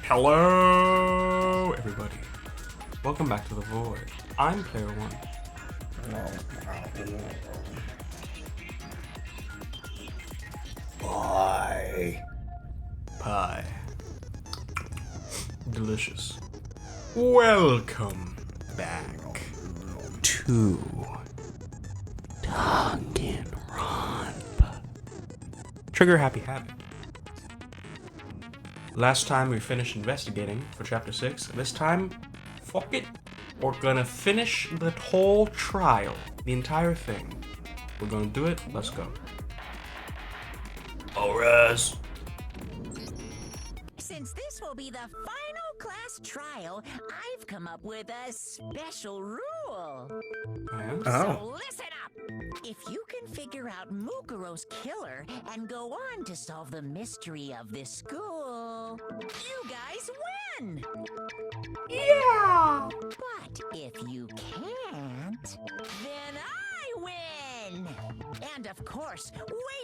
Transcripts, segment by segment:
Hello, everybody. Welcome back to The Void. I'm Player One. Pie. Delicious. Welcome back to Danganronpa. Trigger Happy Havoc. Last time we finished investigating for chapter 6. This time, fuck it. We're gonna finish the whole trial. The entire thing. We're gonna do it. Let's go. Alright. Since this will be the final class trial, I've come up with a special rule. So listen up! If you can figure out Mukuro's killer and go on to solve the mystery of this school, you guys win! Yeah! But if you can't, then I win! And of course,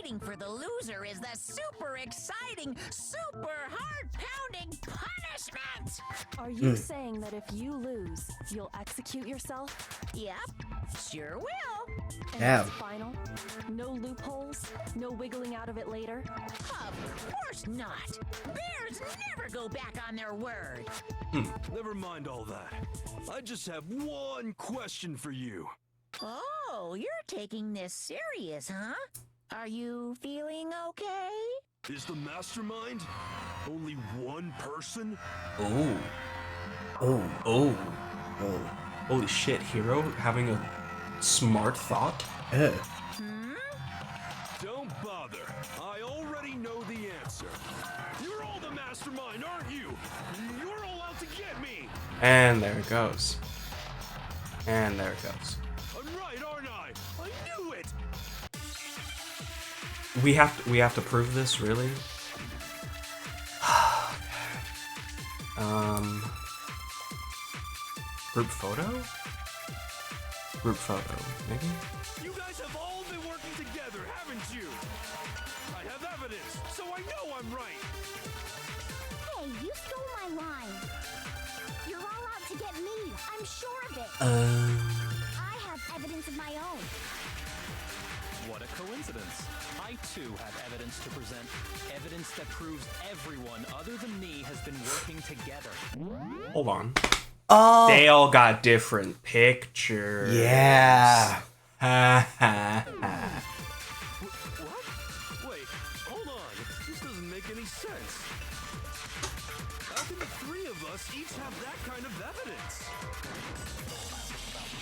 waiting for the loser is the super exciting, super heart-pounding punishment! Are you saying that if you lose, you'll execute yourself? Yep, sure will. And Yeah. that's final? No loopholes? No wiggling out of it later? Of course not! Bears never go back on their word! Never mind all that. I just have one question for you. Oh, you're taking this serious, huh? Are you feeling okay? Is the mastermind only one person? Oh. Oh. Oh. Oh. Holy shit, Hero having a smart thought? Don't bother. I already know the answer. You're all the mastermind, aren't you? You're all out to get me. And there it goes. And there it goes. I'm right, aren't I? I knew it. We have to prove this, really? Group photo? Group photo, maybe? You guys have all been working together, haven't you? I have evidence, so I know I'm right. Hey, you stole my line. You're all out to get me. I'm sure of it. I have evidence of my own. What a coincidence. I too have evidence to present. Evidence that proves everyone other than me has been working together. Hold on. Oh. They all got different pictures. Yeah. Ha ha ha. What? Wait, hold on. This doesn't make any sense. How can the three of us each have that kind of evidence?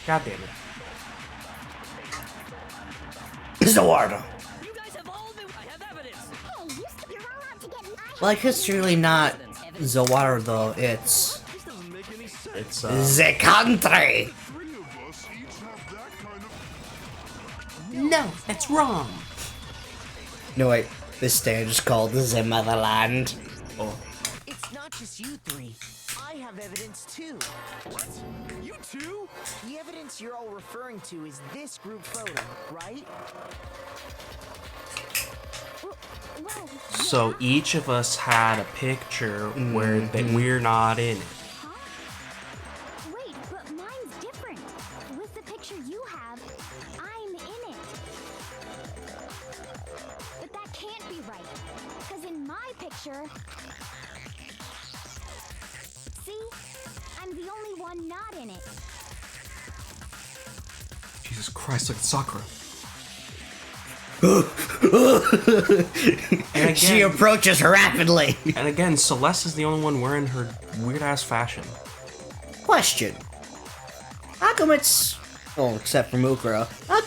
God damn it. Zawardo. You guys have all been... I have evidence! Hey, you're all out to get me. Like, it's really not Zawardo, though. It's This doesn't make any sense. It's the country. Three of us each have that kind of... No, that's wrong. No, wait. This stage is called the Motherland. Oh. It's not just you three. I have evidence too. What? You too? The evidence you're all referring to is this group photo, right? Well, So each of us had a picture where that we're not in it. huh? Wait, but mine's different. With the picture you have, I'm in it. But that can't be right. Because in my picture... See? I'm the only one not in it. Jesus Christ, look at Sakura. And She again, approaches rapidly. and again, Celeste is the only one wearing her weird-ass fashion. Question. How come it's... Well, except for Mukuro. How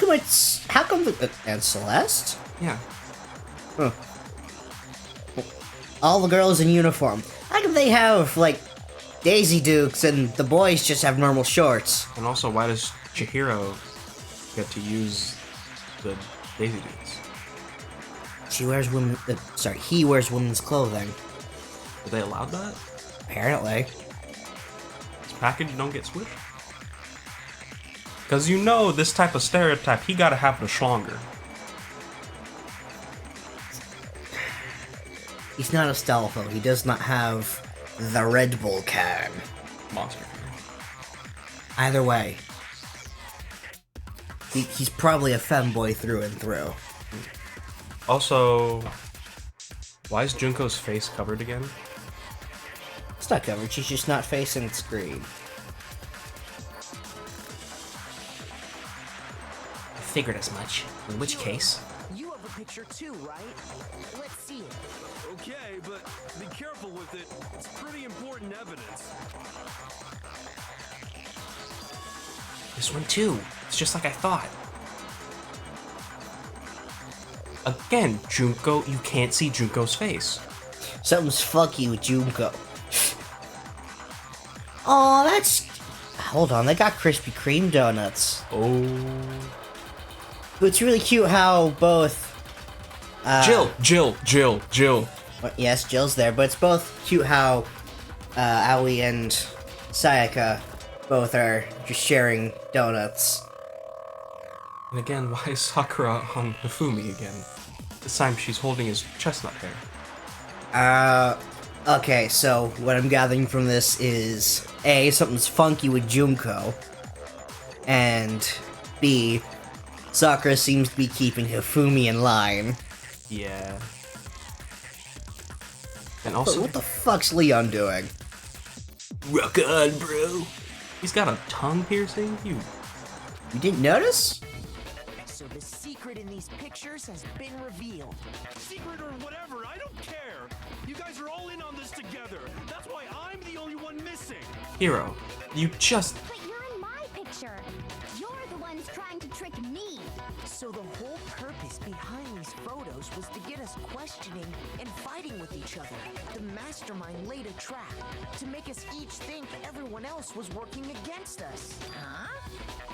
come the... And Celeste? Yeah. Huh. All the girls in uniform. How come they have, like, Daisy Dukes and the boys just have normal shorts? And also, why does Chihiro get to use the Daisy Dukes? He wears women's clothing. Are they allowed that? Apparently. This package don't get switched? Because you know this type of stereotype, he gotta have the stronger. He's not a stealtho. He does not have the Red Bull can. Monster. Either way, he's probably a femboy through and through. Also, why is Junko's face covered again? It's not covered, she's just not facing the screen. I figured as much. In which case... You have a picture too, right? Let's see it. Okay, but be careful with it. It's pretty important evidence. This one too. It's just like I thought. Again, Junko, you can't see Junko's face. Something's funky with Junko. Oh, that's... Hold on, they got Krispy Kreme donuts. Oh. It's really cute how both... Jill. Yes, Jill's there, but it's both cute how Aoi and Sayaka both are just sharing donuts. And again, why is Sakura on Hifumi again? This time she's holding his chestnut hair. Okay, so what I'm gathering from this is A, something's funky with Junko, and B, Sakura seems to be keeping Hifumi in line. Yeah. And also... But what the fuck's Leon doing? Rock on, bro! He's got a tongue piercing? You didn't notice? So the secret in these pictures has been revealed. Secret or whatever, I don't care. You guys are all in on this together. That's why I'm the only one missing. Hero, you just... But you're in my picture. You're the ones trying to trick me. So the whole purpose behind these photos was to get us questioning and fighting with each other. The mastermind laid a trap to make us each think everyone else was working against us. Huh?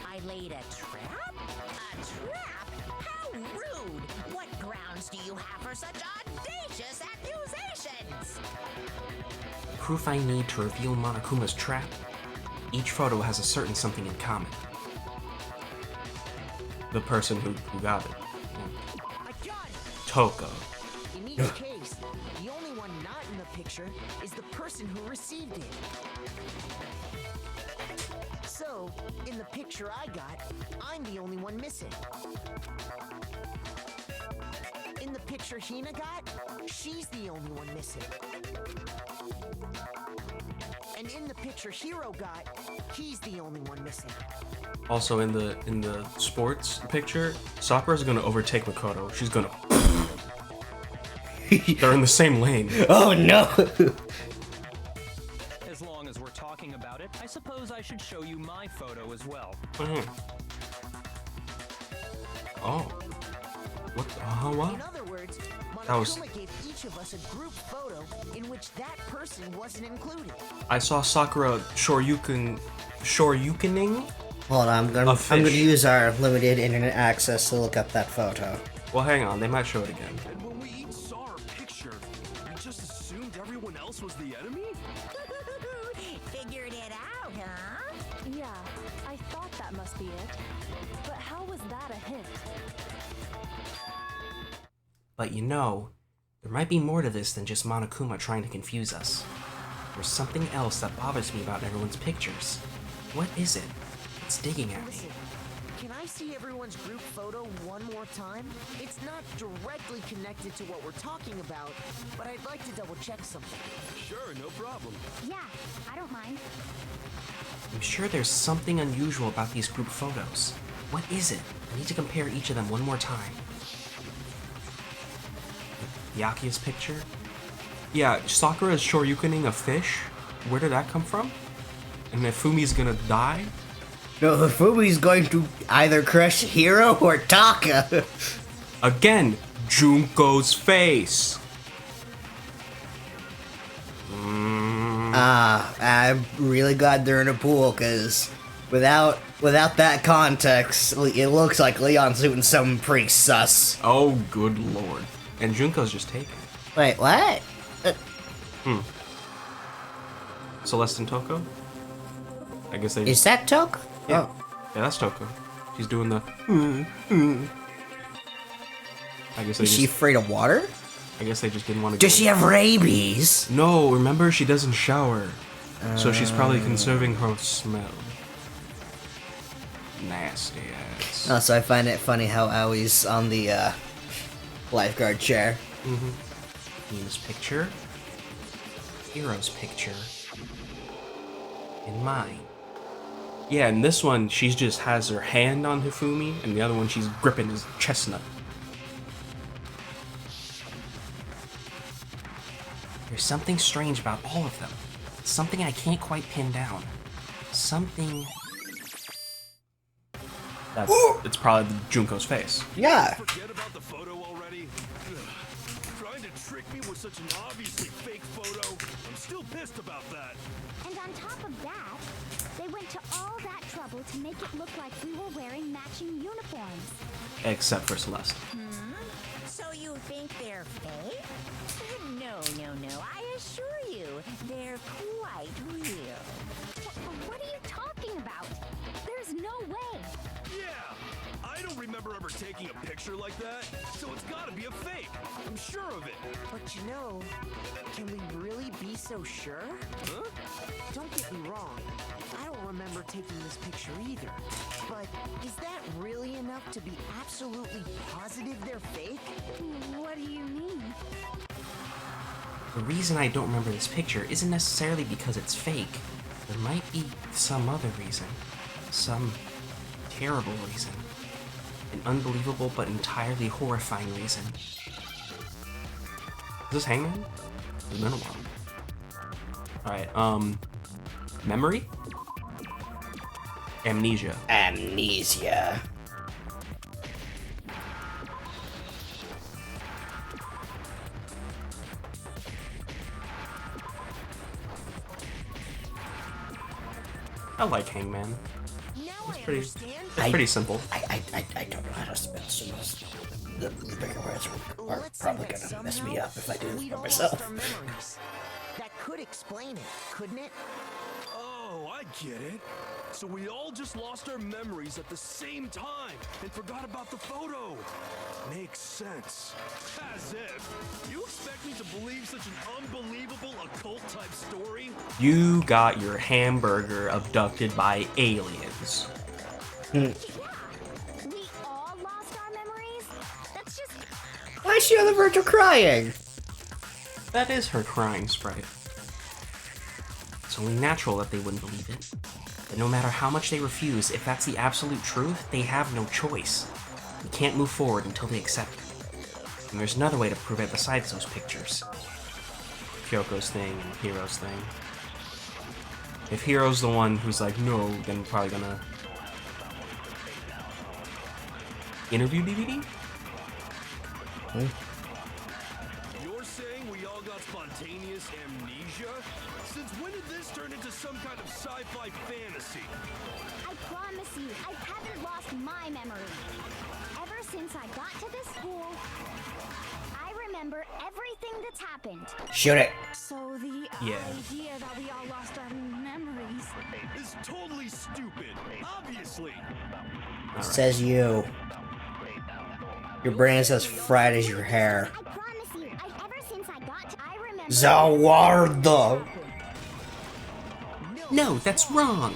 I laid a trap? A trap? How rude! What grounds do you have for such audacious accusations? Proof I need to reveal Monokuma's trap. Each photo has a certain something in common. The person who got it. I got it! Toko. In each case, the only one not in the picture is the person who received it. So, in the picture I got, I'm the only one missing. In the picture Hina got, she's the only one missing. And in the picture Hiro got, he's the only one missing. Also in the sports picture, Sakura's gonna overtake Makoto. She's gonna... They're in the same lane. Oh no! As long as we're talking about it, I suppose I should show you my photo as well. Oh. What the hell? What? In other words, That was... Monokuma gave each of us a group photo in which that person wasn't included. I saw Sakura Shoryukening. Hold on, I'm gonna use our limited internet access to look up that photo. Well, hang on, they might show it again. And when we each saw our picture, we just assumed everyone else was the enemy? Figured it out, huh? Yeah, I thought that must be it. But how was that a hint? But you know, there might be more to this than just Monokuma trying to confuse us. There's something else that bothers me about everyone's pictures. What is it? It's digging at me. Listen, can I see everyone's group photo one more time? It's not directly connected to what we're talking about, but I'd like to double check something. Sure, no problem. Yeah, I don't mind. I'm sure there's something unusual about these group photos. What is it? I need to compare each of them one more time. Yaki's picture? Yeah, Sakura is Shoryukening a fish? Where did that come from? And if Fumi's gonna die? No, Hifumi's going to either crush Hiro or Taka. Again, Junko's face. I'm really glad they're in a pool, because without that context, it looks like Leon's doing something pretty sus. Oh, good lord. And Junko's just taken. Wait, what? Celeste and Toko? I guess they... Is that Toko? Yeah. Oh. Yeah, that's Toko. She's doing the... I guess they Is she just... afraid of water? I guess they just didn't want to. Does she have rabies? No, remember she doesn't shower, so she's probably conserving her smell. Nasty ass. Also, I find it funny how Awie's on the lifeguard chair. Nina's picture, Hero's picture, and mine. Yeah, in this one, she just has her hand on Hifumi, and the other one, she's gripping his chestnut. There's something strange about all of them. Something I can't quite pin down. Something... It's probably Junko's face. Yeah. Forget about the photo already. Trying to trick me with such an obviously fake photo. I'm still pissed about that. And on top of that, they went to all that trouble to make it look like we were wearing matching uniforms. Except for Celeste. So you think they're fake? No, I assure you, they're quite real. What are you talking about? There's no way. Yeah! I don't remember ever taking a picture like that, so it's gotta be a fake. I'm sure of it. But you know, can we really be so sure? Huh? Don't get me wrong. I don't remember taking this picture either. But is that really enough to be absolutely positive they're fake? What do you mean? The reason I don't remember this picture isn't necessarily because it's fake. There might be some other reason. Some terrible reason. An unbelievable but entirely horrifying reason. Is this Hangman? It's been a while. Alright, memory? Amnesia. Amnesia. I like Hangman. Now It's I pretty. understand. It's pretty simple. I don't know how to spell some of this. The bigger words are Let's say probably that gonna mess me somehow up if I do this we'd by all myself. lost our memories. That could explain it, couldn't it? Oh, I get it. So we all just lost our memories at the same time and forgot about the photo. Makes sense. As if. You expect me to believe such an unbelievable occult-type story? You got your hamburger abducted by aliens. Yeah. We all lost our memories? That's just... Why is she on the verge of crying? That is her crying sprite. It's only natural that they wouldn't believe it. But no matter how much they refuse, if that's the absolute truth, they have no choice. We can't move forward until they accept it. And there's another way to prove it besides those pictures. Kyoko's thing and Hero's thing. If Hero's the one who's like, no, then we're probably gonna... Interview DVD? You're saying we all got spontaneous amnesia? Since when did this turn into some kind of sci-fi fantasy? I promise you, I haven't lost my memory. Ever since I got to this school, I remember everything that's happened. Shoot it. So the Yeah. idea that we all lost our memories. It's totally stupid. Obviously. Says you. Your brain is as fried as your hair. I promise you, ever since I got to, I remember... Zawardo. No, that's wrong!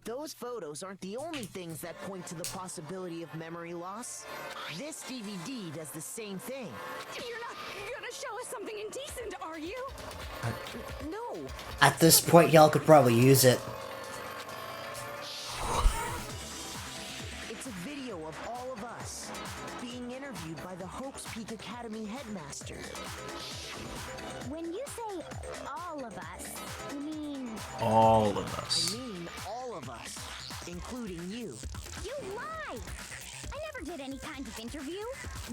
Those photos aren't the only things that point to the possibility of memory loss. This DVD does the same thing. You're not gonna show us something indecent, are you? No, At this point, y'all could probably use it. it's a video of all of us being interviewed by the Hope's Peak Academy headmaster. When you say all of us, you mean... All of I us. mean all of us, including you. You lie! I never did any kind of interview.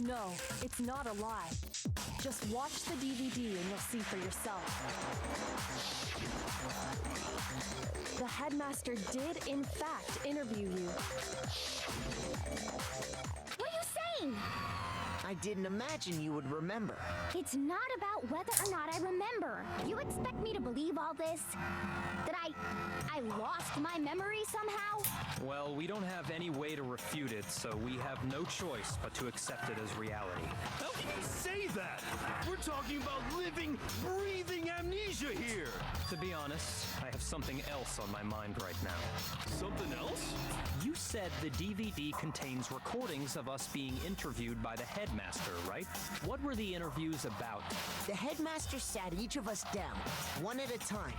No, it's not a lie. Just watch the DVD and you'll see for yourself. The headmaster did, in fact, interview you. What are you saying? I didn't imagine you would remember. It's not about whether or not I remember. You expect me to believe all this? That I lost my memory somehow? Well, we don't have any way to refute it, so we have no choice but to accept it as reality. How can you say that? We're talking about living, breathing amnesia here. To be honest, I have something else on my mind right now. Something else? You said the DVD contains recordings of us being interviewed by the headmaster, right? What were the interviews about? The headmaster sat each of us down, one at a time,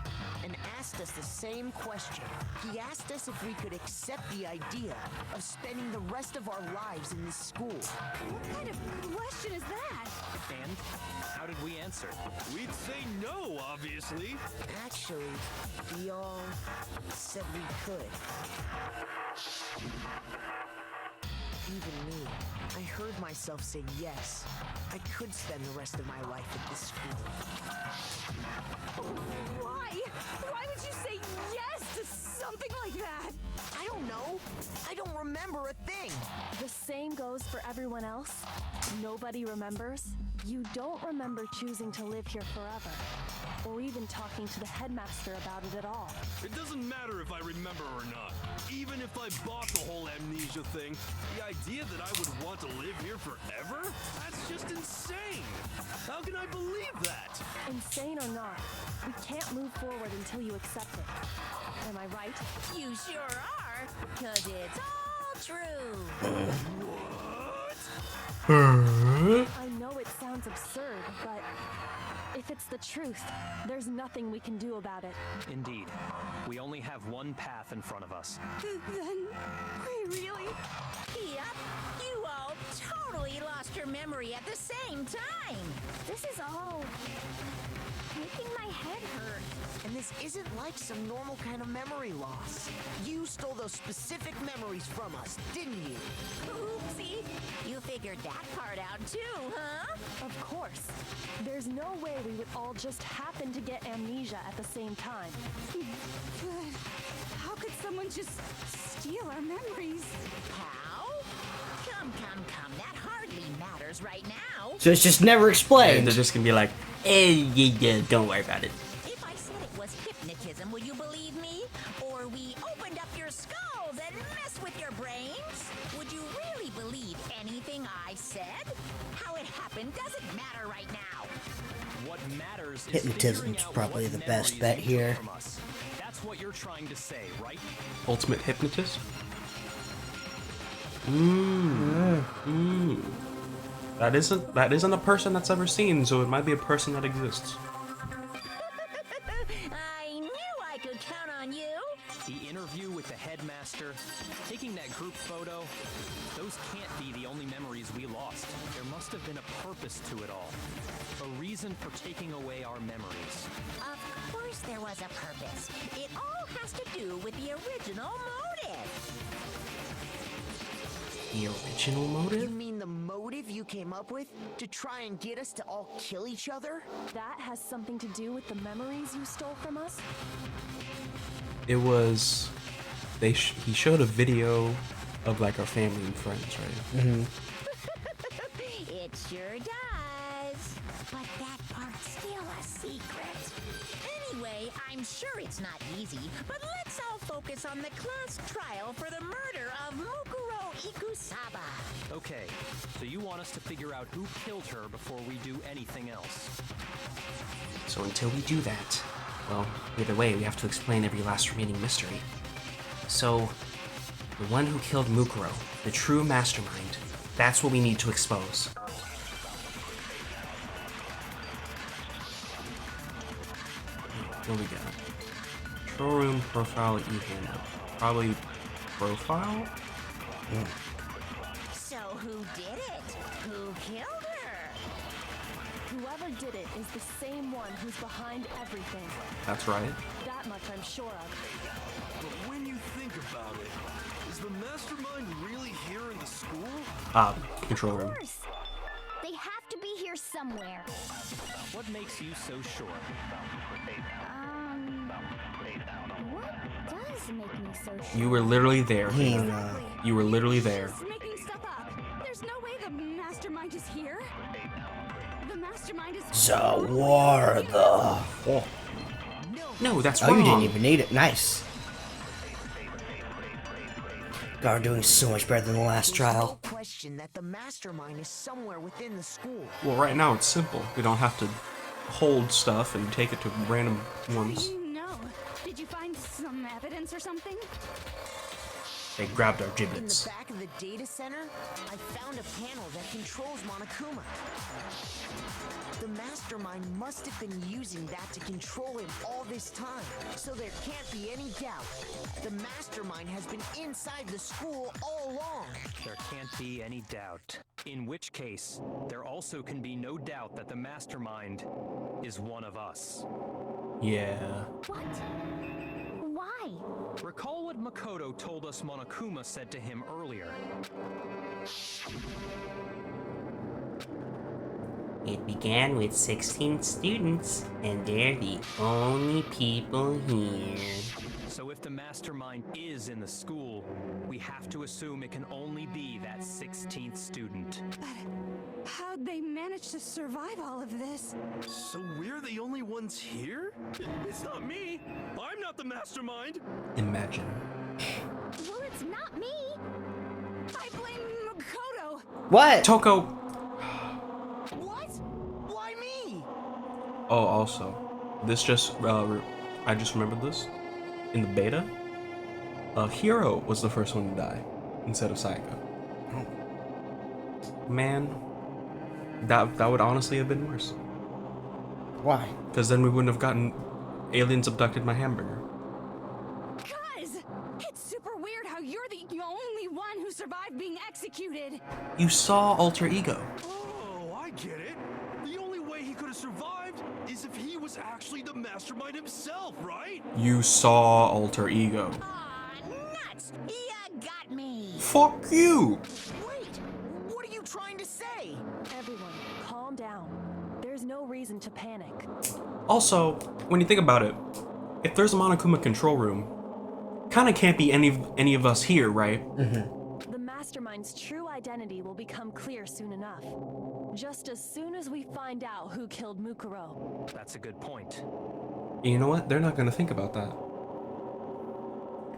and asked us the same question. He asked us if we could accept the idea of spending the rest of our lives in this school. What kind of question is that? And how did we answer? We'd say no, obviously. Actually, we all said we could. Even me, I heard myself say yes. I could spend the rest of my life at this school. Why? Why would you say yes to something like that? I don't know. I don't remember a thing. The same goes for everyone else. Nobody remembers. You don't remember choosing to live here forever, or even talking to the headmaster about it at all. It doesn't matter if I remember or not. Even if I bought the whole amnesia thing, the idea that I would want to live here forever? That's just insane. How can I believe that? Insane or not, we can't move forward until you accept it. Am I right? You sure are, 'cause it's all true. I know it sounds absurd, but if it's the truth, there's nothing we can do about it. Indeed. We only have one path in front of us. Then, we really... Yep, you all totally lost your memory at the same time. This is all making my head hurt. And this isn't like some normal kind of memory loss. You stole those specific memories from us, didn't you? Oopsie, you figured that part out too, huh? Of course. There's no way we would all just happen to get amnesia at the same time. But how could someone just steal our memories? How? Come, that hardly matters right now. So it's just never And explained. they're just gonna be like, yeah, don't worry about it. If I said it was hypnotism, would you believe me? Or we opened up your skulls and messed with your brains? Would you really believe anything I said? How it happened doesn't matter right now. What matters is Hypnotism's figuring out probably what the best memories bet you here. took from us. That's what you're trying to say, right? Ultimate hypnotist? That isn't a person that's ever seen, so it might be a person that exists. I knew I could count on you. The interview with the headmaster, taking that group photo, those can't be the only memories we lost. There must have been a purpose to it all. A reason for taking away our memories. Of course there was a purpose. It all has to do with the original motive. The original You motive? mean the motive you came up with to try and get us to all kill each other? That has something to do with the memories you stole from us? It was... he showed a video of like our family and friends, right? Mm-hmm. It sure does. But that part's still a secret. Anyway, I'm sure it's not easy, but let's all focus on the class trial for the murder of Mukuro Ikusaba. Okay, so you want us to figure out who killed her before we do anything else. So until we do that, well, either way, we have to explain every last remaining mystery. So, the one who killed Mukuro, the true mastermind, that's what we need to expose. What we got? Control room, profile, e-handle. Probably profile? So who did it? Who killed her? Whoever did it is the same one who's behind everything. That's right. That much I'm sure of. But when you think about it, is the mastermind really here in the school? Control Of room. course. They have to be here somewhere. What makes you so sure? What does make me so sure? You were literally there. Hina. You were literally there. Just making stuff up. There's no way the mastermind is here. mastermind is Zawarda. Oh. No, that's Oh, wrong. you didn't even need it. Nice. God, we're doing so much better than the last trial. No question that the mastermind is somewhere within the school. Well, right now it's simple. We don't have to hold stuff and take it to random ones. No. Did you find some evidence or something? They grabbed our In the giblets. back of the data center, I found a panel that controls Monokuma. The mastermind must have been using that to control him all this time, so there can't be any doubt. The mastermind has been inside the school all along. There can't be any doubt. In which case, there also can be no doubt that the mastermind is one of us. Yeah. What? Why? Recall what Makoto told us Monokuma said to him earlier. It began with 16 students, and they're the only people here. So if the mastermind is in the school, we have to assume it can only be that 16th student. How'd they manage to survive all of this? So we're the only ones here? It's not me. I'm not the mastermind. Imagine. Well, it's not me. I blame Makoto. What? Toko! What? Why me? Oh, also, this just, I just remembered this. In the beta, Hiro was the first one to die, instead of Sayaka. Man, that would honestly have been worse. Why? Because then we wouldn't have gotten aliens abducted my hamburger. Guys, it's super weird how you're the only one who survived being executed. You saw Alter Ego. Oh, I get it. The only way he could have survived is if he was actually the mastermind himself, right? You saw Alter Ego. Aw, nuts! You got me! Fuck you! Wait, what are you trying to say? Everyone, calm down. There's no reason to panic. Also, when you think about it, if there's a Monokuma control room, kinda can't be any of us here, right? The mastermind's true identity will become clear soon enough. Just as soon as we find out who killed Mukuro. That's a good point. You know what? They're not gonna think about that.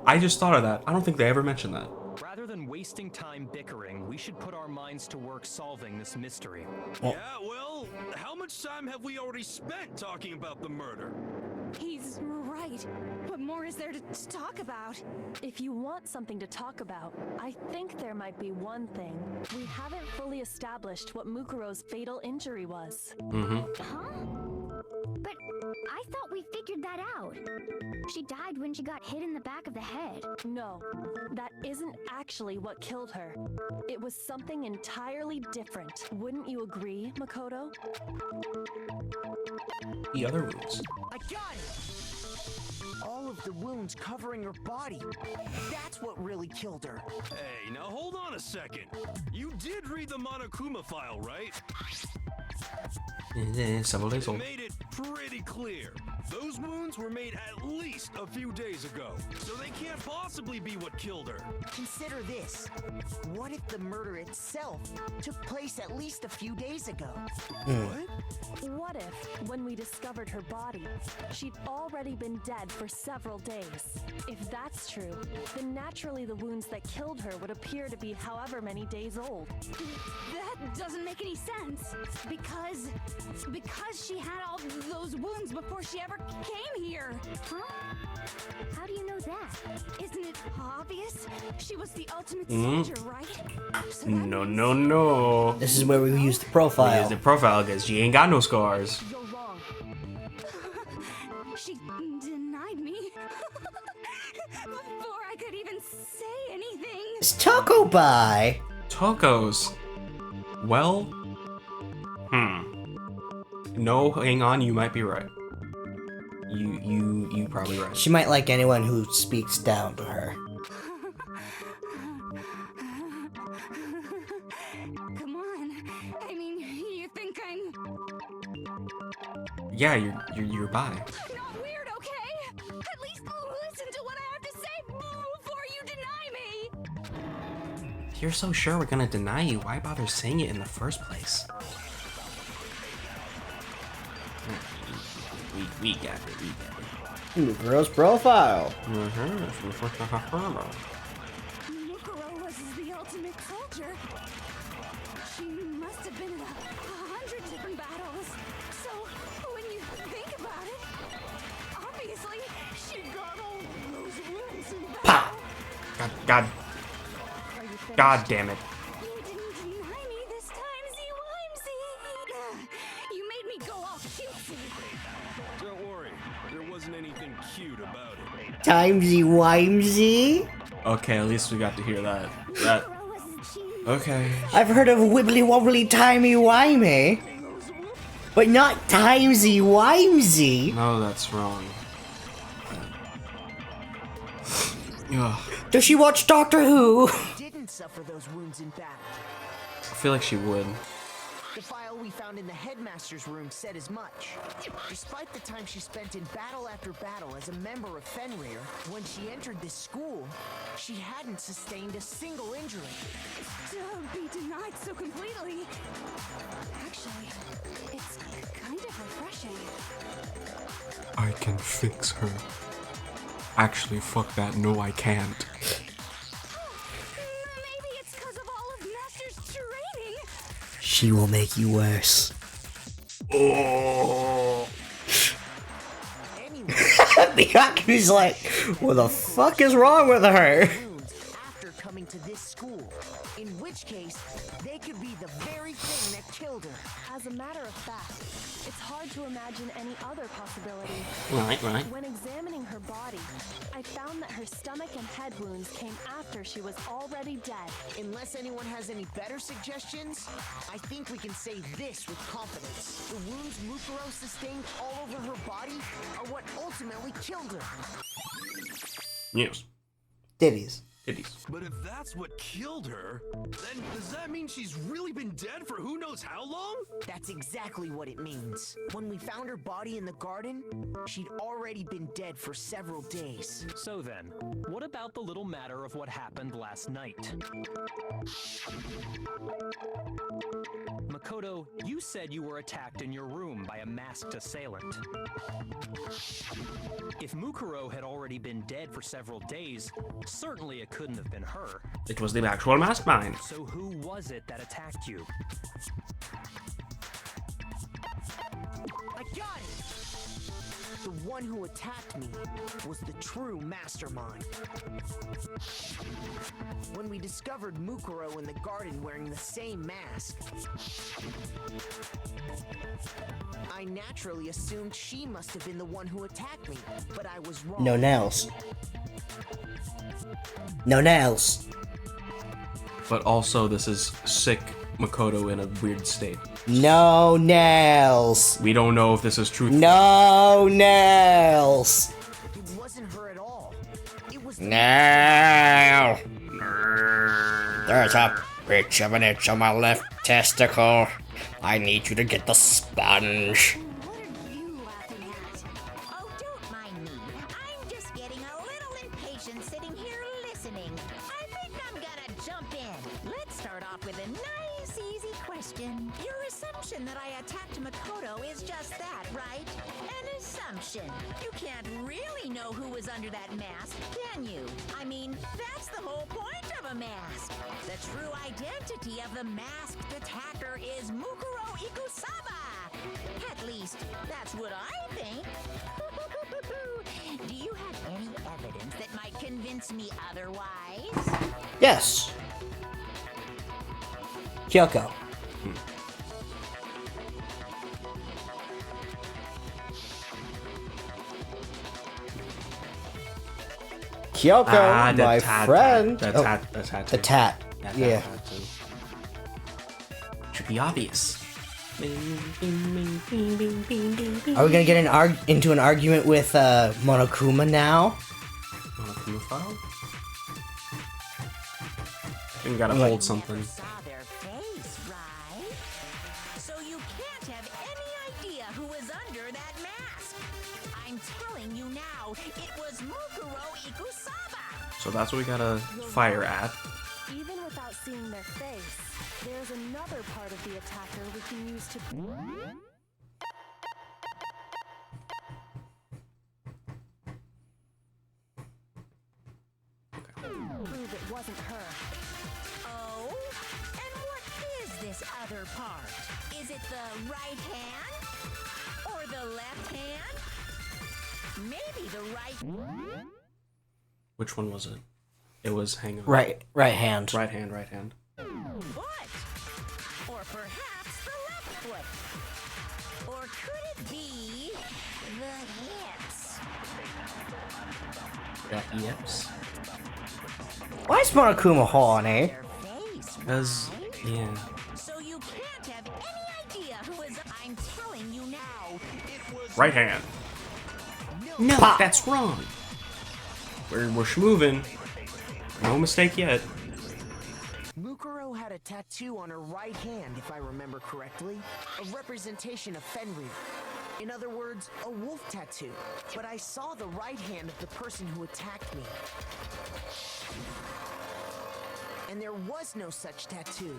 I just thought of that. I don't think they ever mentioned that. Rather than wasting time bickering, we should put our minds to work solving this mystery. Yeah, well, how much time have we already spent talking about the murder? He's right. What more is there to talk about? If you want something to talk about, I think there might be one thing. We haven't fully established what Mukuro's fatal injury was. Huh? But I thought we figured that out. She died when she got hit in the back of the head. No, that isn't actually what killed her. It was something entirely different. Wouldn't you agree, Makoto? The other wounds. I got it! All of the wounds covering her body. That's what really killed her. Hey, now hold on a second. You did read the Monokuma file, right? Several days It old. made it pretty clear. Those wounds were made at least a few days ago, so they can't possibly be what killed her. Consider this. What if the murder itself took place at least a few days ago? What? What if, when we discovered her body, she'd already been dead for several days? If that's true, then naturally the wounds that killed her would appear to be however many days old. That doesn't make any sense. Because she had all those wounds before she ever came here. Huh? How do you know that? Isn't it obvious? She was the ultimate Mm. soldier, right? So that No, means- no, no. This is where we use the Here's profile. the profile because she ain't got no scars. You're wrong. She denied me before I could even say anything. It's Taco Bye. Tacos. Well, no, hang on, you might be right. You probably right. She might like anyone who speaks down to her. Come on. I mean, you think I'm Yeah, you're bi. not weird, okay? At least listen to what I have to say before you deny me. If you're so sure we're gonna deny you, why bother saying it in the first place? We got it, we got it. Mukuro's profile. Mukuro was the ultimate soldier. She must have been in 100 different battles. So, when you think about it, obviously, she got all those wounds in battle. God. God damn it. You didn't deny me this time, Z-Wimesy. You made me go all cutesy. Don't worry, there wasn't anything cute about it. Timesy-wimesy? Okay, at least we got to hear that. Okay. I've heard of wibbly-wobbly timey-wimey, but not timesy-wimesy. No, that's wrong. Ugh. Does she watch Doctor Who? Didn't suffer those wounds in battle. I feel like she would. The file we found in the headmaster's room said as much. Despite the time she spent in battle after battle as a member of Fenrir, when she entered this school, she hadn't sustained a single injury. To be denied so completely. Actually, it's kind of refreshing. I can fix her. Actually, fuck that. No, I can't. Maybe it's because of all of Master's training. She will make you worse. Oh. Anyway, The Aku's like, what the fuck is wrong with her? wounds after coming to this school. In which case, they could be the very thing that killed her. As a matter of fact, it's hard to imagine any other possibility. Right. When examining her body, I found that her stomach and head wounds came after she was already dead. Unless anyone has any better suggestions, I think we can say this with confidence. The wounds Mukuro sustained all over her body are what ultimately killed her. Yes. Ditties. Titties. But if that's what killed her, then does that mean she's really been dead for who knows how long? That's exactly what it means. When we found her body in the garden, she'd already been dead for several days. So then, what about the little matter of what happened last night? Makoto, you said you were attacked in your room by a masked assailant. If Mukuro had already been dead for several days, certainly it couldn't have been her. It was the actual mastermind. So who was it that attacked you? I got it! The one who attacked me was the true mastermind. When we discovered Mukuro in the garden wearing the same mask, I naturally assumed she must have been the one who attacked me, but I was wrong. No nails. No nails. But also, this is sick Makoto in a weird state. No nails. We don't know if this is truthful. No nails. It wasn't her at all. It was No. There's a bitch of an itch on my left testicle. I need you to get the sponge. What are you laughing at? Oh, don't mind me. I'm just getting a little impatient sitting here listening. I think I'm gonna jump in. Let's start off with a nice, easy question. Your assumption that I attacked Makoto is just that, right? An assumption. You can't really know who was under that mask, can you? I mean, that's the whole point of a mask. The true identity of the masked attacker is Mukuro Ikusaba. At least, that's what I think. Do you have any evidence that might convince me otherwise? Yes. Kyoko. Kyoko, my friend. The Oh, tat. The tat. the tat. Yeah. Should be obvious. Are we gonna get into an argument with Monokuma now? Monokuma file? I think we gotta hold something. Never saw their face, right? So you can't have any idea who was under that mask. I'm telling you now, it was Mukuro Ikusaba. So that's what we gotta fire at. Even without seeing their face, there's another part of the attacker we can use to... wasn't her. Oh? And what is this other part? Is it the right hand? Or the left hand? Maybe the right... Which one was it? It was hang on. Right hand. Right hand. Foot? Or perhaps the left foot? Or could it be the hips? The hips? Why is Monokuma Hall, eh? Their face, Because, right? yeah. So you can't have any idea who is... I'm telling you now, it was... Right hand. No, that's wrong. We're schmoving. No mistake yet. Mukuro had a tattoo on her right hand, if I remember correctly. A representation of Fenrir. In other words, a wolf tattoo. But I saw the right hand of the person who attacked me. And there was no such tattoo.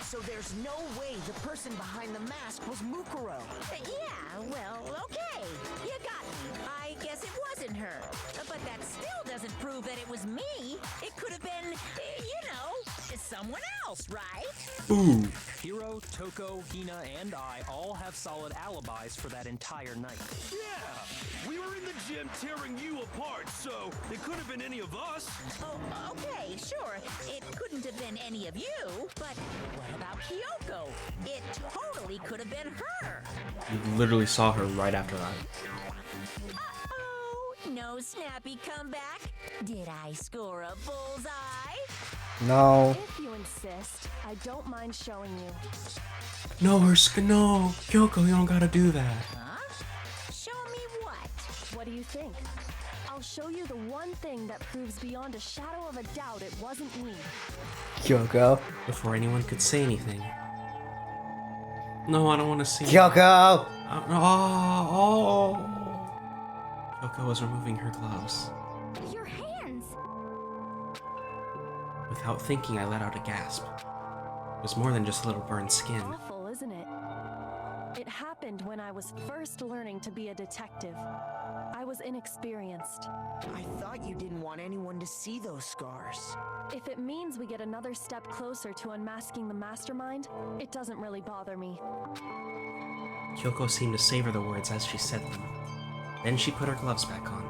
So there's no way the person behind the mask was Mukuro. Yeah, well, okay. You got me. I guess it wasn't her. But that still doesn't prove that it was me. It could have been, you know, someone else, right? Ooh. Hiro, Toko, Hina, and I all have solid alibis for that entire night. Yeah, we were in the gym tearing you apart, so it could have been any of us. Oh, okay, sure. It couldn't have been any of you, but what about Kyoko? It totally could have been her. You literally saw her right after that. Uh-oh, no snappy comeback? Did I score a bullseye? No. If you insist, I don't mind showing you. No, no. Kyoko, you don't gotta do that. Huh? Show me what? What do you think? I'll show you the one thing that proves beyond a shadow of a doubt it wasn't me. Kyoko. Before anyone could say anything. No, I don't want to see. Kyoko! Oh. Kyoko was removing her gloves. Your hands! Without thinking, I let out a gasp. It was more than just a little burned skin. Awful, isn't it? It happened when I was first learning to be a detective. I was inexperienced. I thought you didn't want anyone to see those scars. If it means we get another step closer to unmasking the mastermind, it doesn't really bother me. Kyoko seemed to savor the words as she said them. Then she put her gloves back on.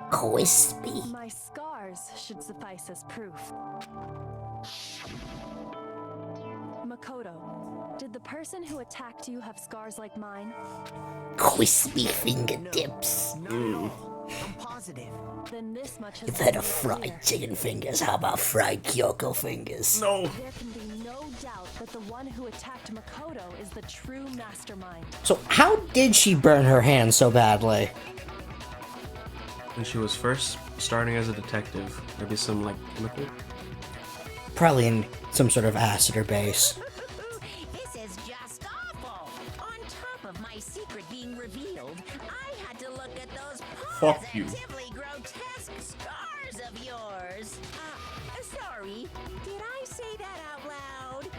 Crispy. My scars should suffice as proof. Makoto, did the person who attacked you have scars like mine? Crispy fingertips. Not at all. I'm positive. Then this much has You've had a been fried clear. chicken fingers. How about fried Kyoko fingers? No. There can be no doubt that the one who attacked Makoto is the true mastermind. So how did she burn her hand so badly? When she was first starting as a detective, maybe some like chemical. Probably in some sort of acid or base. This is just awful. On top of my secret being revealed, I had to look at those Fuck you. positively grotesque scars of yours. Sorry, did I say that out loud?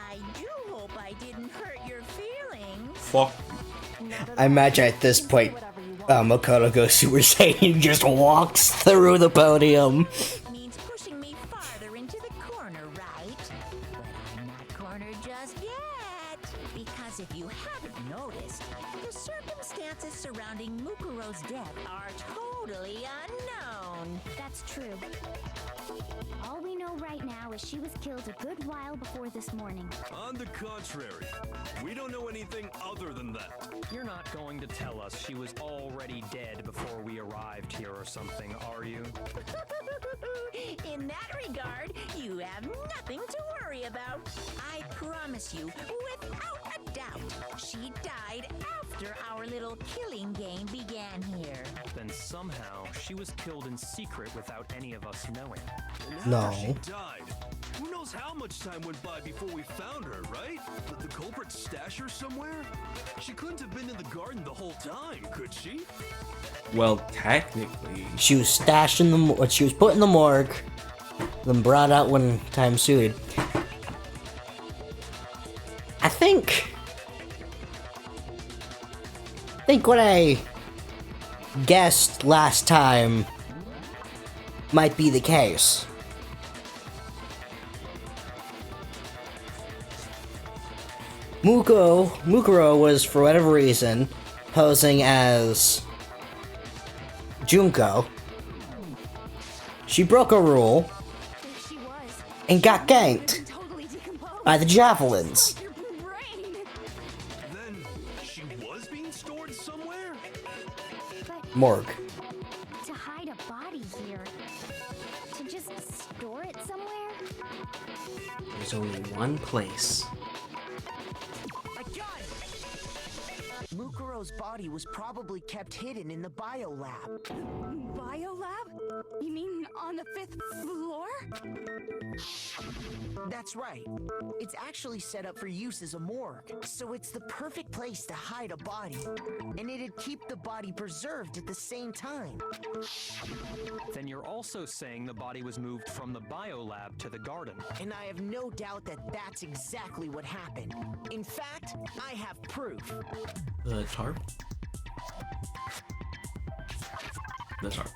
I do hope I didn't hurt your feelings. Fuck. Not at I all. imagine at this You can point, do whatever you want. Makoto goes Super Saiyan and just walks through the podium. Means pushing me farther into the corner, right? But I'm not cornered just yet. Because if you haven't noticed, the circumstances surrounding Mukuro's death are totally unknown. That's true. All we know right now is she was killed a good while before this morning. On the contrary, we don't know anything other than that. You're not going to tell us she was already dead before we arrived here or something, are you? In that regard, you have nothing to worry about. I promise you, without a doubt, she died after our little killing game began here. Then somehow she was killed in secret without any of us knowing. And No. after she died, who knows how much time went by before we found her, right? Did the culprit stash her somewhere? She couldn't have been in the garden the whole time, could she? Well, technically. She was stashed in the she was put in the morgue, then brought out when time suited. think what I guessed last time might be the case. Mukuro was, for whatever reason, posing as Junko. She broke a rule and got ganked by the javelins. Then she was being stored somewhere? Morgue. To hide a body here. To just store it somewhere? There's only one place. I got it! Mukuro's body was probably kept hidden in the biolab. Biolab? You mean on the 5th floor? That's right. It's actually set up for use as a morgue, so it's the perfect place to hide a body. And it'd keep the body preserved at the same time. Then you're also saying the body was moved from the biolab to the garden. And I have no doubt that that's exactly what happened. In fact, I have proof. The tarp? The tarp.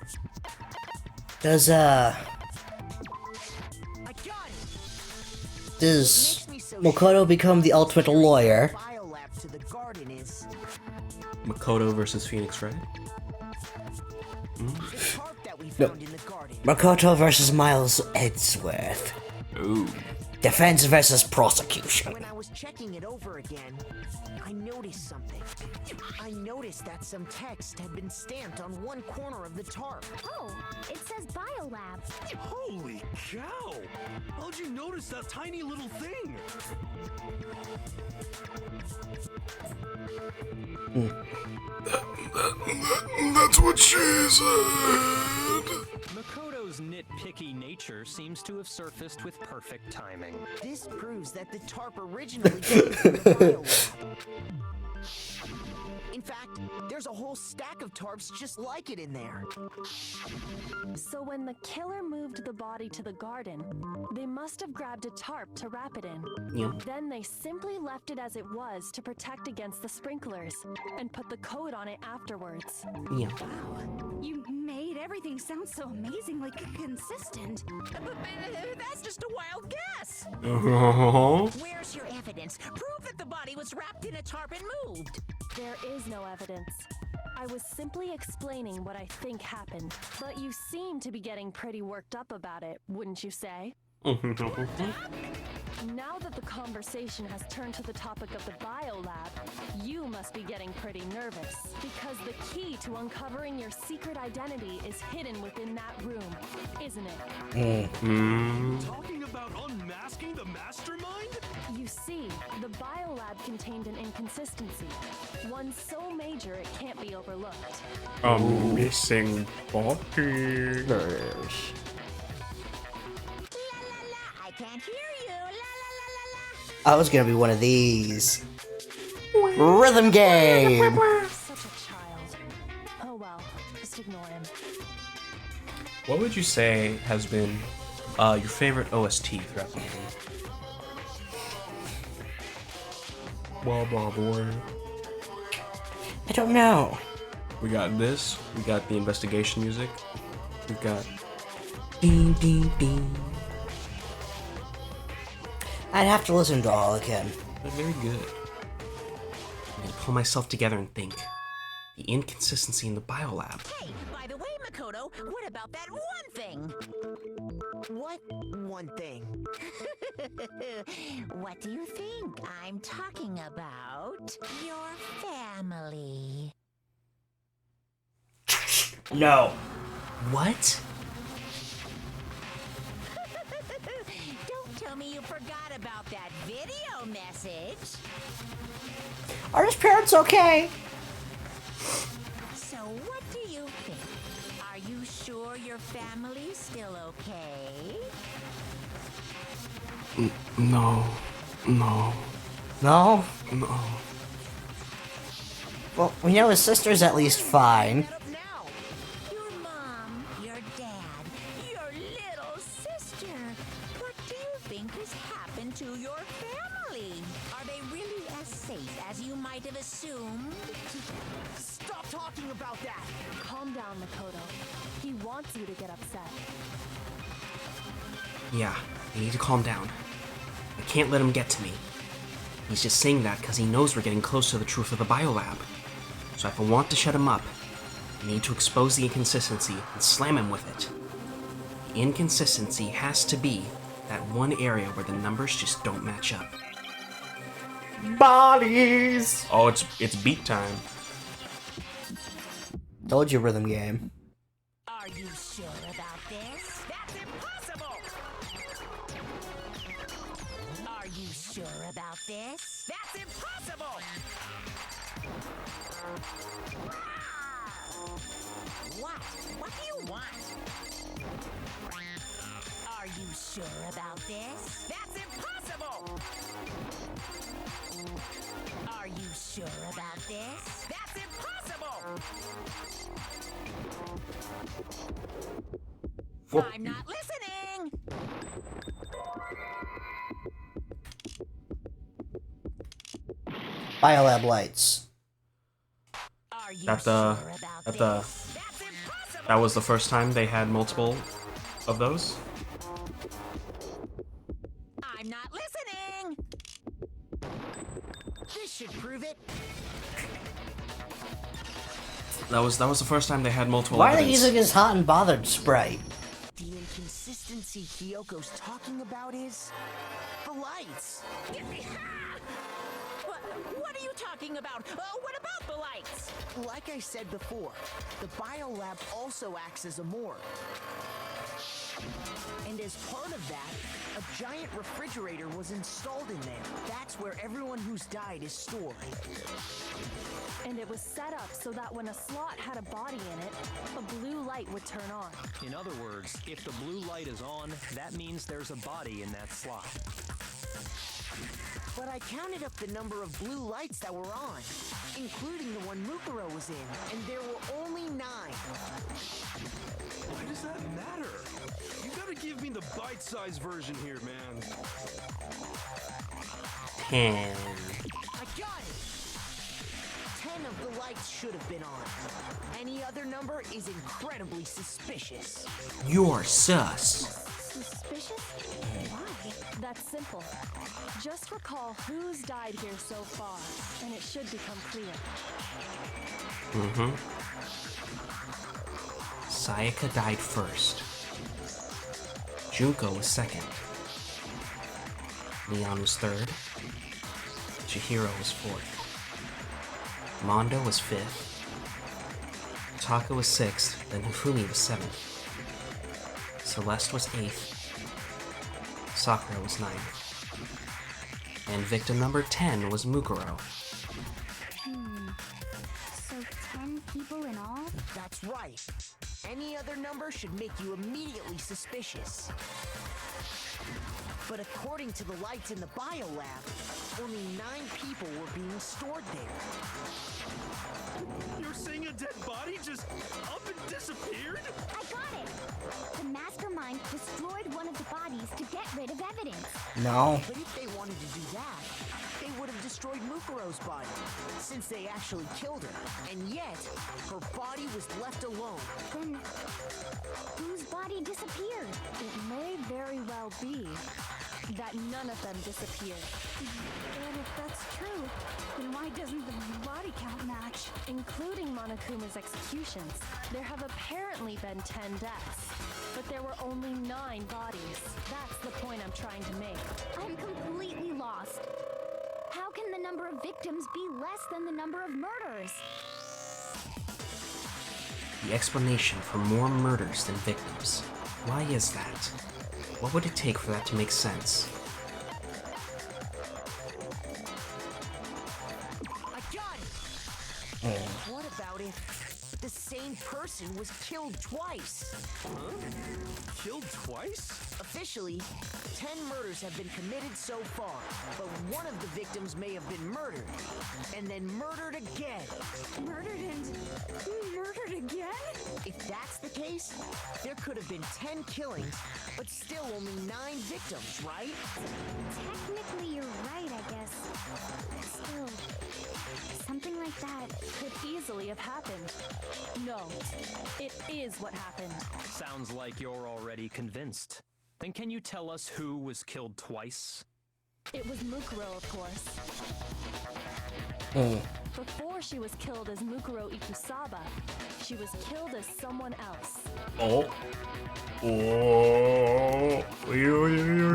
Does, I got it! does Makoto become the ultimate lawyer? Biolab to the garden is Makoto versus Phoenix Wright? the tarp that we found in the garden. Makoto versus Miles Edgeworth. Ooh. Defense versus prosecution. When I was checking it over again, I noticed something. I noticed that some text had been stamped on one corner of the tarp. Oh, it says Biolab. Holy cow! How'd you notice that tiny little thing? That's what she said. Makoto's nitpicky nature seems to have surfaced with perfect timing. This proves that the tarp originally came from the biolab. In fact, there's a whole stack of tarps just like it in there. So when the killer moved the body to the garden, they must have grabbed a tarp to wrap it in. Yep. Then they simply left it as it was to protect against the sprinklers, and put the coat on it afterwards. Yeah. You made everything sound so amazingly consistent. That's just a wild guess. Where's your evidence? Prove that the body was wrapped in a tarp and moved. There is no evidence. I was simply explaining what I think happened, but you seem to be getting pretty worked up about it, wouldn't you say? Now that the conversation has turned to the topic of the biolab, you must be getting pretty nervous, because the key to uncovering your secret identity is hidden within that room, isn't it? Talking about unmasking the mastermind? You see, the biolab contained an inconsistency, one so major it can't be overlooked. A missing body. I can't hear you. La la la la la. I was gonna be one of these. Rhythm game! Such a child. Oh well, just ignore him. What would you say has been your favorite OST throughout the game? Blah blah blah. I don't know. We got this. We got the investigation music. We've got ding ding ding. I'd have to listen to all again. They're very good. I'm gonna pull myself together and think. The inconsistency in the biolab. Hey, by the way, Makoto, what about that one thing? What one thing? What do you think I'm talking about? Your family. No. What? Don't tell me you forgot about that video message. Are his parents okay? So what do you think? Are you sure your family's still okay? No. No. No? No. Well, we know his sister's at least fine. Get up now. Your mom, your dad, your little sister. What do you think has happened to your family? Are they really as safe as you might have assumed? Stop talking about that! Calm down, Makoto. He wants you to get upset. Yeah, I need to calm down. I can't let him get to me. He's just saying that because he knows we're getting close to the truth of the biolab. So if I want to shut him up, I need to expose the inconsistency and slam him with it. The inconsistency has to be that one area where the numbers just don't match up. Bodies! Oh, it's beat time. Told you, rhythm game. Are you sure about this? That's impossible! Are you sure about this? That's impossible! What? What do you want? Are you sure about this? That's impossible! Are you sure about this? That's impossible! I'm not listening! Biolab lights. Are you That sure about this? That's impossible! That was the first time they had multiple of those. I'm not listening! This should prove it. That was the first time they had multiple. Why are they evidence. using his hot and bothered sprite? The inconsistency Hyoko's talking about is the lights. What are you talking about? What about the lights? Like I said before, the biolab also acts as a morgue. And as part of that, a giant refrigerator was installed in there. That's where everyone who's died is stored. And it was set up so that when a slot had a body in it, a blue light would turn on. In other words, if the blue light is on, that means there's a body in that slot. But I counted up the number of blue lights that were on, including the one Mukuro was in, and there were only 9. Why does that matter? You gotta give me the bite-sized version here, man. 10. I got it! 10 of the lights should have been on. Any other number is incredibly suspicious. You're sus. Suspicious? Why? That's simple. Just recall who's died here so far, and it should become clear. Sayaka died first. Junko was second. Leon was third. Chihiro was fourth. Mondo was fifth. Taka was sixth, then Hifumi was seventh. Celeste was eighth. Sakura was ninth. And victim number 10 was Mukuro. So 10 people in all? That's right. Any other number should make you immediately suspicious. But according to the lights in the biolab, only 9 people were being stored there. You're saying a dead body just up and disappeared? I got it! The mastermind destroyed one of the bodies to get rid of evidence. No. But if they wanted to do that, they would have destroyed Mukuro's body, since they actually killed her. And yet, her body was left alone. Then, whose body disappeared? It may very well be that none of them disappeared. And if that's true, then why doesn't the body count match? Including Monokuma's executions, there have apparently been 10 deaths, but there were only 9 bodies. That's the point I'm trying to make. I'm completely lost. How can the number of victims be less than the number of murders? The explanation for more murders than victims. Why is that? What would it take for that to make sense? I got it! What about if the same person was killed twice? Huh? Killed twice? A Officially, 10 murders have been committed so far, but one of the victims may have been murdered, and then murdered again. Murdered and murdered again? If that's the case, there could have been 10 killings, but still only 9 victims, right? Technically, you're right, I guess. Still, something like that Could easily have happened. No, it is what happened. Sounds like you're already convinced. Then can you tell us who was killed twice? It was Mukuro, of course. Before she was killed as Mukuro Ikusaba, she was killed as someone else.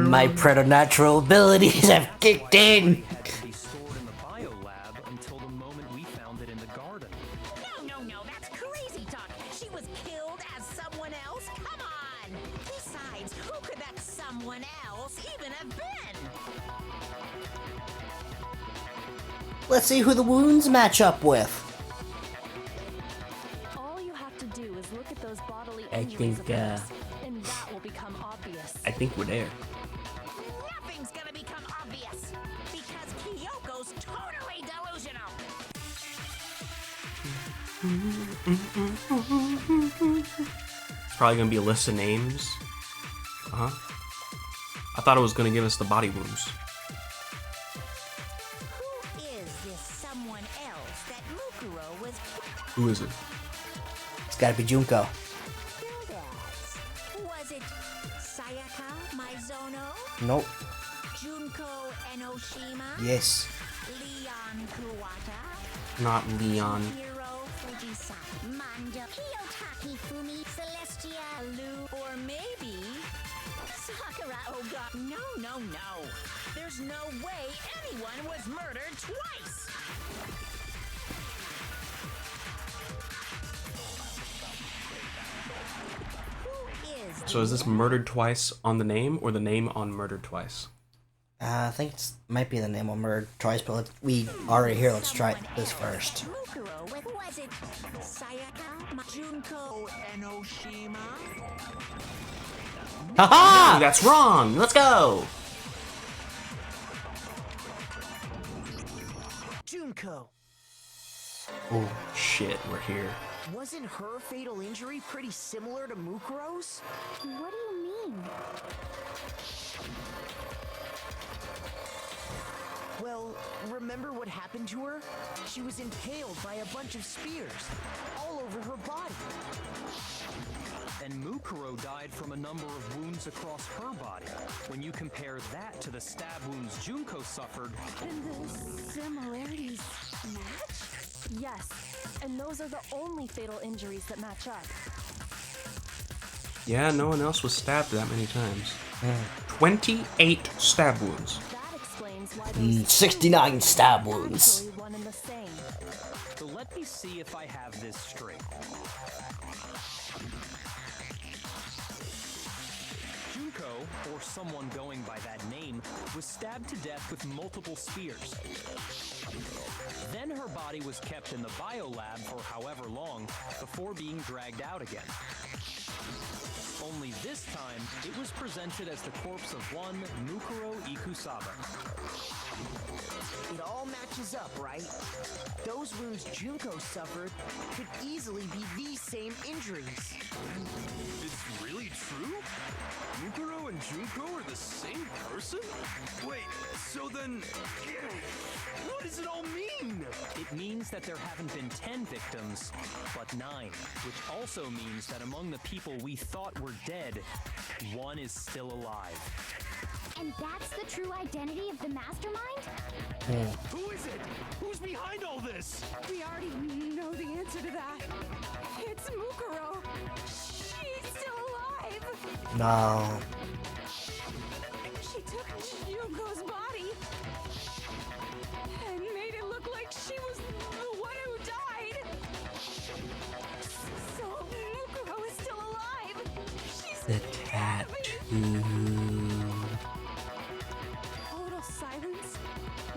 My preternatural abilities have kicked in. Had to be stored in the biolab until the moment we found it in the garden. No, that's crazy talk. She was killed as someone else? Come on! Besides, who could that someone else even have been? Let's see who the wounds match up with. All you have to do is look at those bodily I injuries think, of hers, and that will become obvious. I think we're there. Nothing's gonna become obvious because Kyoko's totally delusional. It's probably gonna be a list of names. I thought it was gonna give us the body wounds. Who is this someone else that Mukuro was Who is it? It's gotta be Junko. killed as? Was it Sayaka Maizono? Nope. Junko Enoshima? Yes. Leon Kuwata? Not Leon. Hiro Fujisaki? Mando Kiyotaki Fumi? Celestia Lu? Or maybe Sakura Oga? No. There's no way anyone was murdered twice! Who is So is this murdered twice on the name or the name on murdered twice? I think it might be the name of Murder Choice, but we already here. Let's try this first. Mukuro with, was it Sayaka? Junko Enoshima? Haha! That's wrong! Let's go! Junko. Oh shit, we're here. Wasn't her fatal injury pretty similar to Mukuro's? What do you mean? Well, remember what happened to her? She was impaled by a bunch of spears all over her body. And Mukuro died from a number of wounds across her body. When you compare that to the stab wounds Junko suffered, And the similarities match? Yes, and those are the only fatal injuries that match up. Yeah, no one else was stabbed that many times. 28 stab wounds. That explains why those 69 stab wounds. actually one and the same. so let me see if I have this straight. Junko, or someone going by that name, was stabbed to death with multiple spears. Then her body was kept in the biolab for however long before being dragged out again. Only this time, it was presented as the corpse of one Mukuro Ikusaba. It all matches up, right? Those wounds Junko suffered could easily be these same injuries. It's really true? Mukuro and Junko are the same person? Wait, so then... What does it all mean? It means that there haven't been 10 victims, but 9, which also means that among the people we thought were dead, one is still alive. And that's the true identity of the mastermind? Who is it? Who's behind all this? We already know the answer to that. It's Mukuro. She's still alive. No. She took Junko's body and made it look like she was the one who died. So Mukuro is still alive. She's The tattoo. total silence.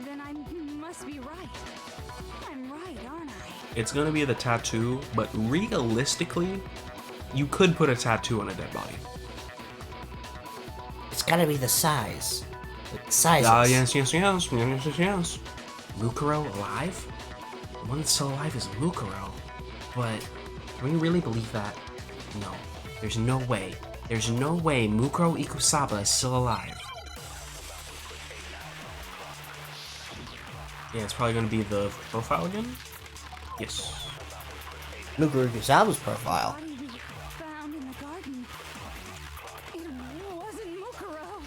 Then I must be right. I'm right, aren't I? It's gonna be the tattoo, but realistically, you could put a tattoo on a dead body. gotta be the size. The sizes. Yes. Mukuro alive? The one that's still alive is Mukuro. But can we really believe that? No. There's no way. There's no way Mukuro Ikusaba is still alive. Yeah, it's probably gonna be the profile again? Yes. Mukuro Ikusaba's profile. Body we found in the garden. It wasn't Mukuro.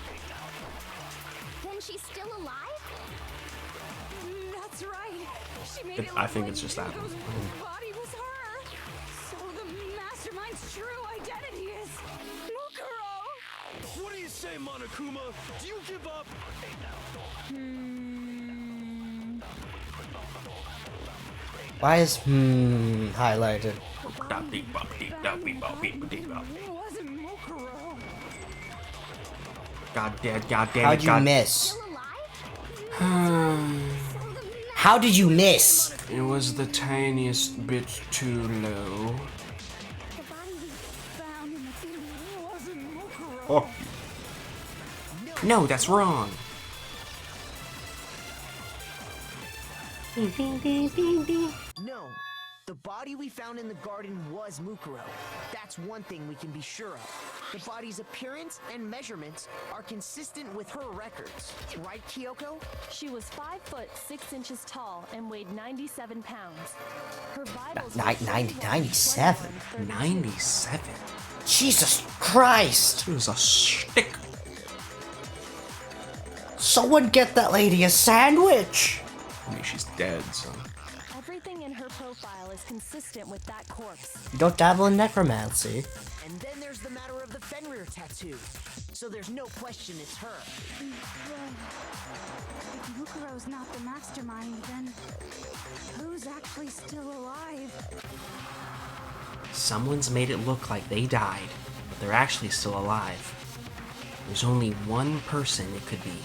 Then she's still alive? That's right. She made it I look think like it's just that one. Junko's body was her. So the mastermind's true identity is Mukuro. What do you say, Monokuma? Do you give up? Why is highlighted? It wasn't Mukuro. God damn it, How'd you God. miss? Still alive? How did you miss? It was the tiniest bit too low. The body we found in the it wasn't Mukuro. Oh. No, that's wrong. No, the body we found in the garden was Mukuro. That's one thing we can be sure of. The body's appearance and measurements are consistent with her records. Right, Kyoko? She was 5 foot 6 inches tall and weighed 97 pounds. Her vitals Ni- were 97? 21, 32. 97. Jesus Christ! It was a stick. Someone get that lady a sandwich! I mean, she's dead, so. Everything in her profile is consistent with that corpse. You don't dabble in necromancy. And then there's the matter of the Fenrir tattoo. So there's no question it's her. If Mukuro's not the mastermind, then who's actually still alive? Someone's made it look like they died, but they're actually still alive. There's only one person it could be.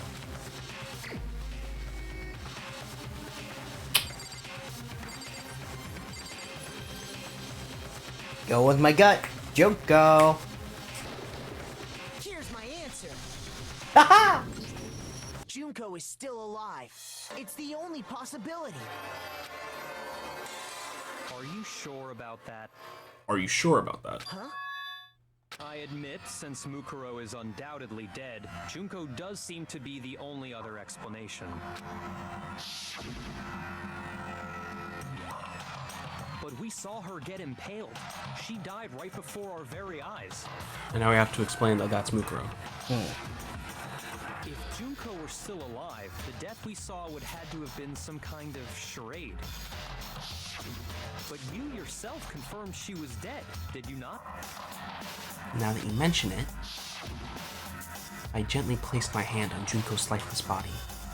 Go with my gut. Junko. Here's my answer. Haha! Junko is still alive. It's the only possibility. Are you sure about that? Are you sure about that? Huh? I admit, since Mukuro is undoubtedly dead, Junko does seem to be the only other explanation. But we saw her get impaled. She died right before our very eyes. And now we have to explain that that's Mukuro. If Junko were still alive, the death we saw would had to have been some kind of charade. But you yourself confirmed she was dead, did you not? Now that you mention it, I gently placed my hand on Junko's lifeless body.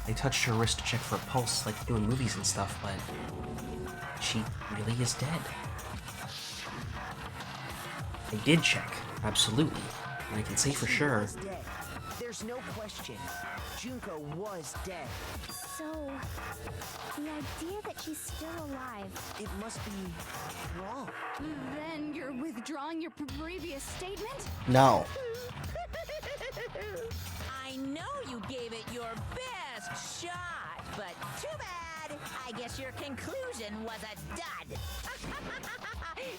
I touched her wrist to check for a pulse like they do in movies and stuff, but she really is dead. I did check, absolutely, and I can say for sure. Was dead. There's no question. Junko was dead. So, the idea that she's still alive. It must be wrong. Then you're withdrawing your previous statement? No. I know you gave it your best shot, but too bad. I guess your conclusion was a dud.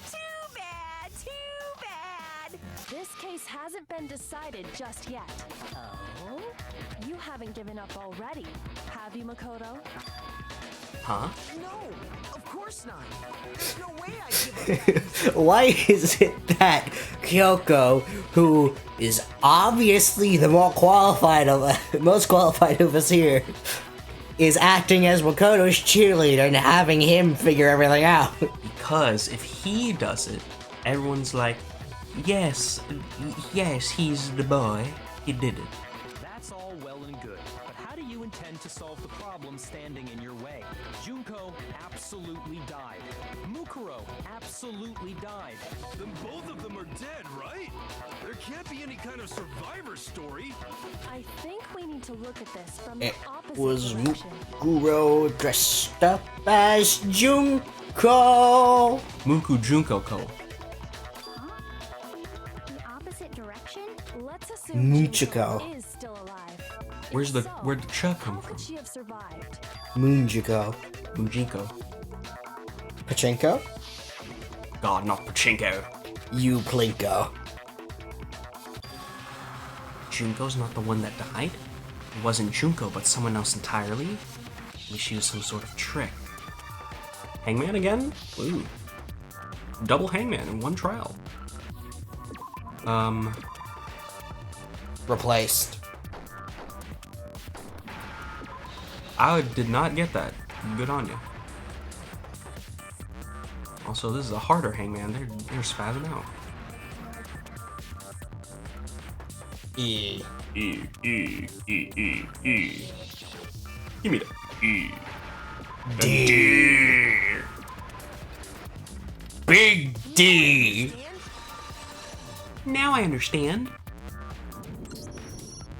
Too bad, too bad. This case hasn't been decided just yet. Oh? You haven't given up already, have you, Makoto? Huh? No, of course not. There's no way I'd give up. Why is it that Kyoko, who is obviously the most qualified of us here, is acting as Makoto's cheerleader and having him figure everything out? Because if he does it, everyone's like, yes, he's the boy. He did it. That's all well and good, but how do you intend to solve the problem standing in your way? Junko absolutely died. Mukuro absolutely died. Then both of them are dead, right? There can't be any kind of survivor story. I think we need to look at this from the It opposite was direction. Mukuro dressed up as Junko. Muku Junko-ko. Huh? The opposite direction? Let's assume Michiko. Junko is still Where'd the Cha come How from? could she have survived? Moonjiko. Mujiko. Pachinko? God, not Pachinko. You Plinko. Junko's not the one that died? It wasn't Junko, but someone else entirely? Maybe she was some sort of trick. Hangman again? Ooh. Double Hangman in one trial. Replaced. I did not get that. Good on you. Also, this is a harder Hangman. They're spazzing out. E. E. Give me the E. D. Big D. Now I understand.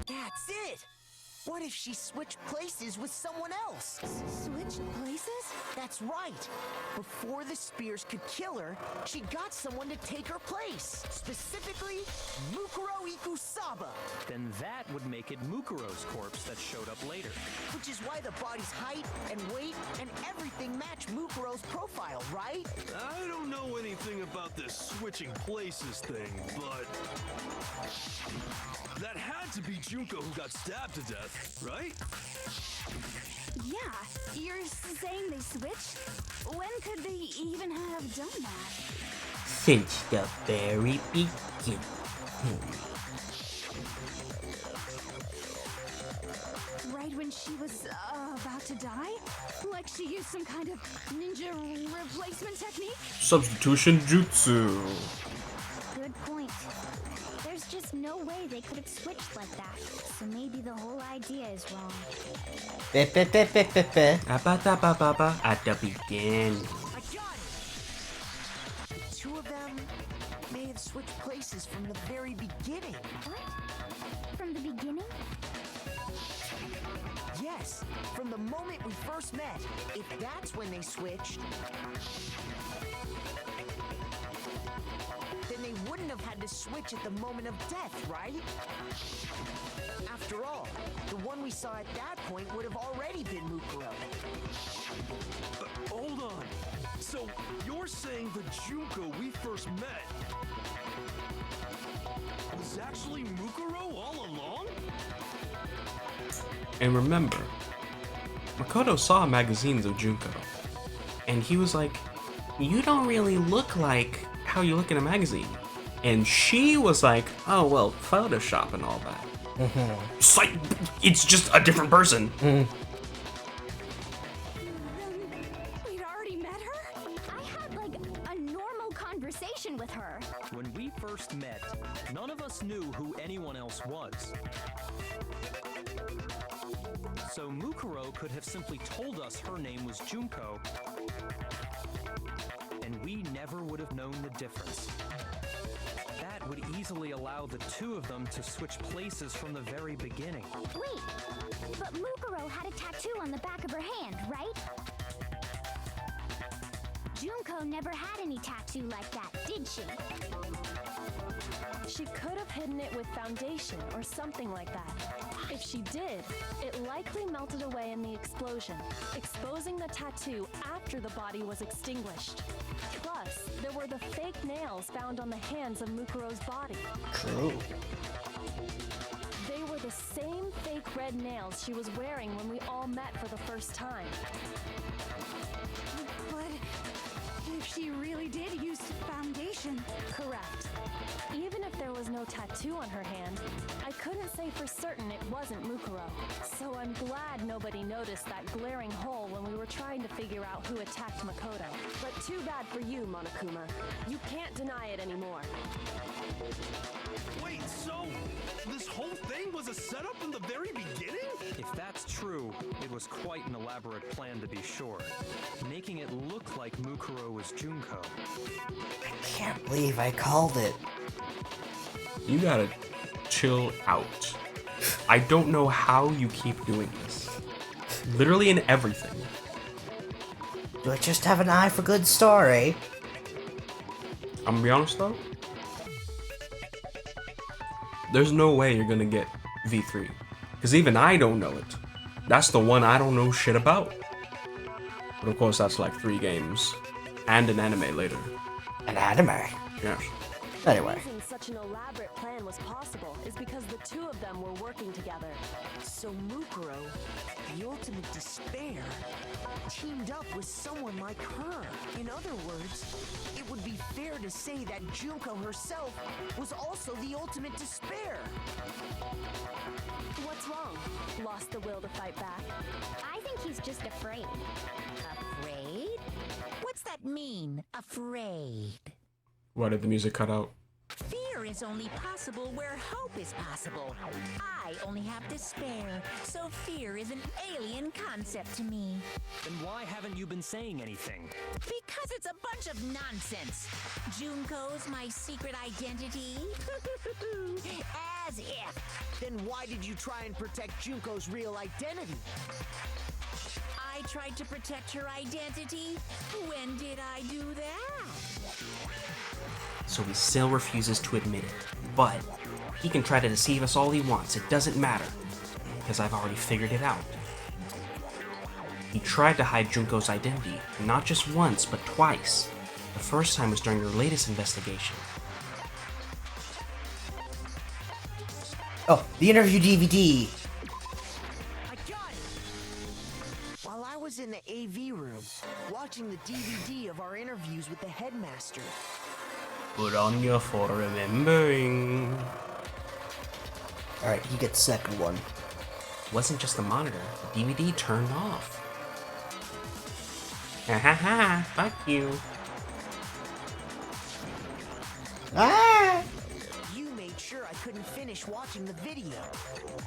That's it! What if she switched places with someone else? Switch places? That's right. Before the spears could kill her, she got someone to take her place. Specifically, Mukuro Ikusaba. Then that would make it Mukuro's corpse that showed up later. Which is why the body's height and weight and everything match Mukuro's profile, right? I don't know anything about this switching places thing, but that had to be Junko who got stabbed to death, right? Yeah, you're saying they switched? When could they even have done that? Since the very beginning. Right when she was about to die? Like she used some kind of ninja replacement technique? Substitution jutsu. Good point. There's just no way they could have switched like that. So maybe the whole idea is wrong. Bip, bip, bip, bip, bip, bip. At the beginning. I got it! Two of them may have switched places from the very beginning. What? From the beginning? Yes, from the moment we first met. If that's when they switched, then they wouldn't have had to switch at the moment of death, right? After all, the one we saw at that point would have already been Mukuro. Hold on. So you're saying the Junko we first met was actually Mukuro all along? And remember, Makoto saw magazines of Junko, and he was like, "You don't really look like how you look in a magazine." And she was like, "Oh well, Photoshop and all that." It's like, it's just a different person. We'd already met her? I had like a normal conversation with her. When we first met, none of us knew who anyone else was. So Mukuro could have simply told us her name was Junko, and we never would have known the difference. That would easily allow the two of them to switch places from the very beginning. Wait, but Mukuro had a tattoo on the back of her hand, right? Junko never had any tattoo like that, did she? She could have hidden it with foundation or something like that. If she did, it likely melted away in the explosion, exposing the tattoo after the body was extinguished. Plus, there were the fake nails found on the hands of Mukuro's body. True. They were the same fake red nails she was wearing when we all met for the first time. But if she really did use foundation... Correct. Even if there was no tattoo on her hand, I couldn't say for certain it wasn't Mukuro. So I'm glad nobody noticed that glaring hole when we were trying to figure out who attacked Makoto. But too bad for you, Monokuma. You can't deny it anymore. Wait, so this whole thing was a setup in the very beginning? If that's true, it was quite an elaborate plan to be sure, making it look like Mukuro was Junko. Can't believe I called it. You gotta chill out. I don't know how you keep doing this. Literally in everything. Do I just have an eye for good story? I'm gonna be honest though. There's no way you're gonna get V3. Because even I don't know it. That's the one I don't know shit about. But of course, that's like 3 games. And an anime later. An anime? Yes. Anyway. The reason such an elaborate plan was possible is because the two of them were working together. So Mukuro, the ultimate despair, teamed up with someone like her. In other words, it would be fair to say that Junko herself was also the ultimate despair. What's wrong? Lost the will to fight back? I think he's just afraid. Afraid? What's that mean, afraid? Why did the music cut out? Fear is only possible where hope is possible. I only have despair, so fear is an alien concept to me. Then why haven't you been saying anything? Because it's a bunch of nonsense. Junko's my secret identity? As if. Then why did you try and protect Junko's real identity? I tried to protect her identity? When did I do that? So he still refuses to admit it. But he can try to deceive us all he wants. It doesn't matter. Because I've already figured it out. He tried to hide Junko's identity, not just once, but twice. The first time was during your latest investigation. Oh, the interview DVD. I got it! While I was in the AV room, watching the DVD of our interviews with the headmaster, Good on you for remembering. Alright, he gets second one. It wasn't just the monitor. The DVD turned off. Ha ha ha, fuck you. Ah! you made sure I couldn't finish watching the video.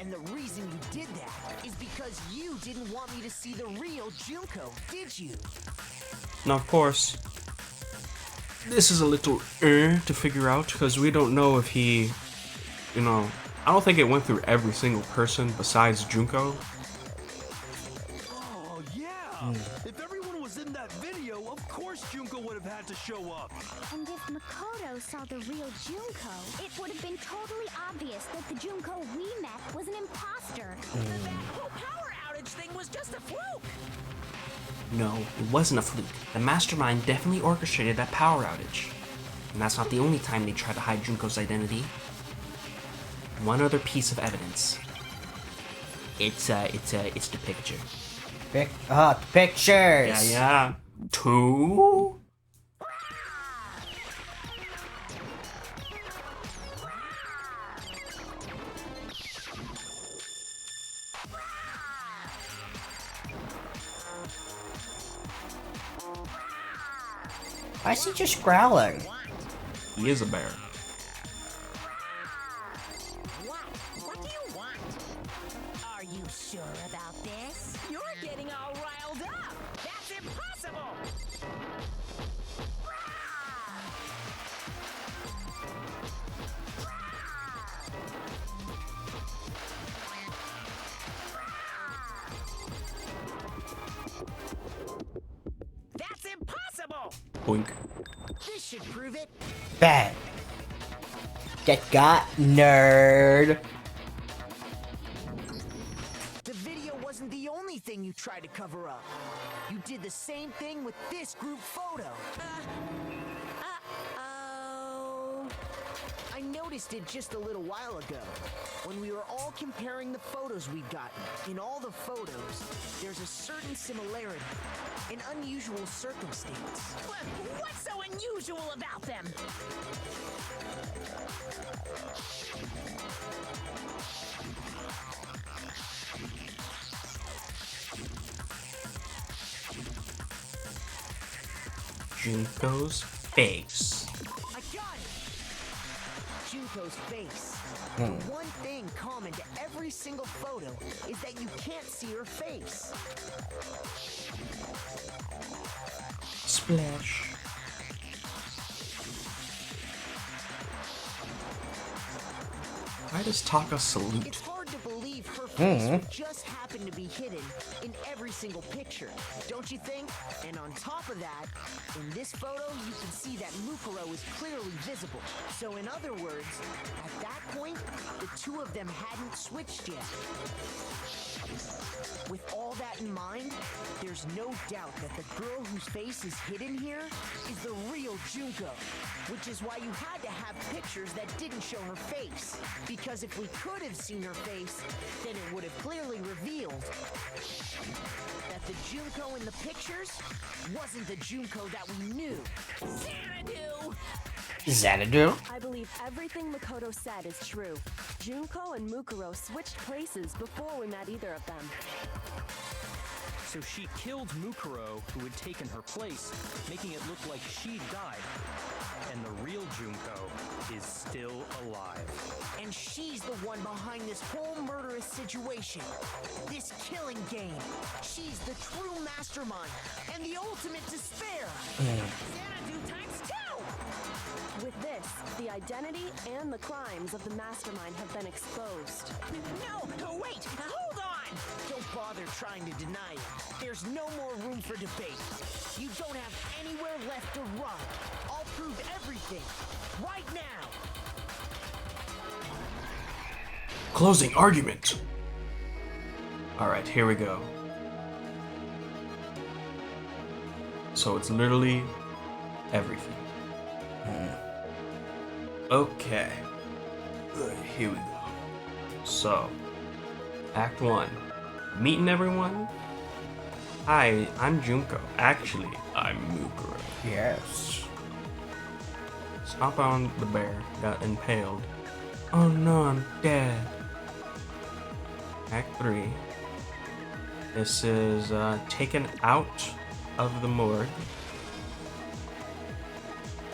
And the reason you did that is because you didn't want me to see the real Junko, did you? Now, of course, this is a little to figure out because we don't know if he, you know, I don't think it went through every single person besides Junko. Oh, yeah! If everyone was in that video, of course Junko would have had to show up. And if Makoto saw the real Junko, it would have been totally obvious that the Junko we met was an imposter. That whole power outage thing was just a fluke. No, it wasn't a fluke. The mastermind definitely orchestrated that power outage. And that's not the only time they tried to hide Junko's identity. One other piece of evidence. It's the picture. Pictures! Yeah. 2? Why is he just growling? He is a bear. What do you want? Are you sure about this? You're getting all riled up. That's impossible. That's impossible. Boink. This should prove it. Bad. Get got, nerd. The video wasn't the only thing you tried to cover up. You did the same thing with this group photo. Uh-oh. I noticed it just a little while ago, when we were all comparing the photos we'd gotten. In all the photos, there's a certain similarity, an unusual circumstance. What's so unusual about them? Junko's face. I got it! Junko's face. One thing common to every single photo is that you can't see her face. Splash. Why does Taka salute? It's hard to believe her face would just happen to be hidden in every single picture, don't you think? And on top of that, in this photo, you can see that Mukuro is clearly visible. So in other words, at that point, the two of them hadn't switched yet. With all that in mind, there's no doubt that the girl whose face is hidden here is the real Junko, which is why you had to have pictures that didn't show her face. Because if we could have seen her face, then it would have clearly revealed that the Junko in the pictures wasn't the Junko that we knew. Xanadu! Xanadu? I believe everything Makoto said is true. Junko and Mukuro switched places before we met either of them. So she killed Mukuro, who had taken her place, making it look like she died. And the real Junko is still alive. And she's the one behind this whole murderous situation. This killing game. She's the true mastermind and the ultimate despair. Xanadu times 2! With this, the identity and the crimes of the mastermind have been exposed. No, wait, hold on! Don't bother trying to deny it. There's no more room for debate. You don't have anywhere left to run. I'll prove everything, right now. Closing argument. Alright, here we go. So it's literally everything. Okay. Here we go. So, Act 1. Meeting everyone. Hi, I'm Junko. Actually, I'm Mukuro. Yes. Stomp on the bear. Got impaled. Oh no, I'm dead. Act 3. This is taken out of the morgue.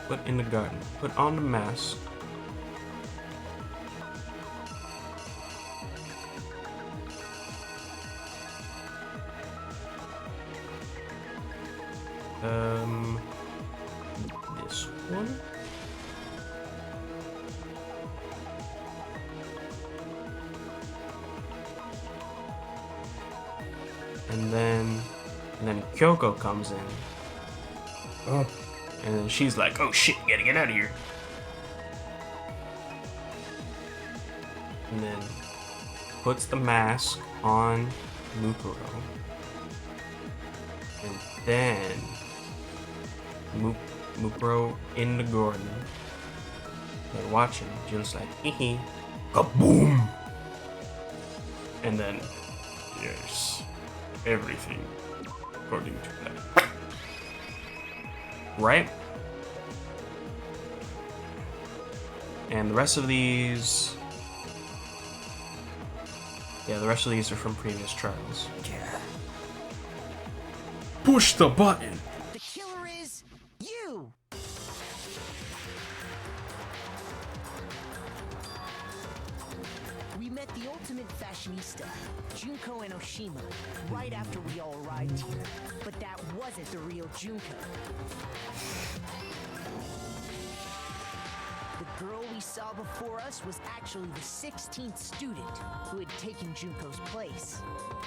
Put in the garden. Put on the mask. This one. And then Kyoko comes in. Oh. And then she's like, oh shit, you gotta get out of here. And then puts the mask on Mukuro. And then Mukuro in the garden. They're watching, just like, hee kaboom! And then, yes, everything according to that. Right? And the rest of these... Yeah, the rest of these are from previous trials. Yeah. Push the button! The killer is you! We met the ultimate fashionista, Junko and Oshima, right after we all arrived here. But that wasn't the real Junko. The girl we saw before us was actually the 16th student who had taken Junko's place.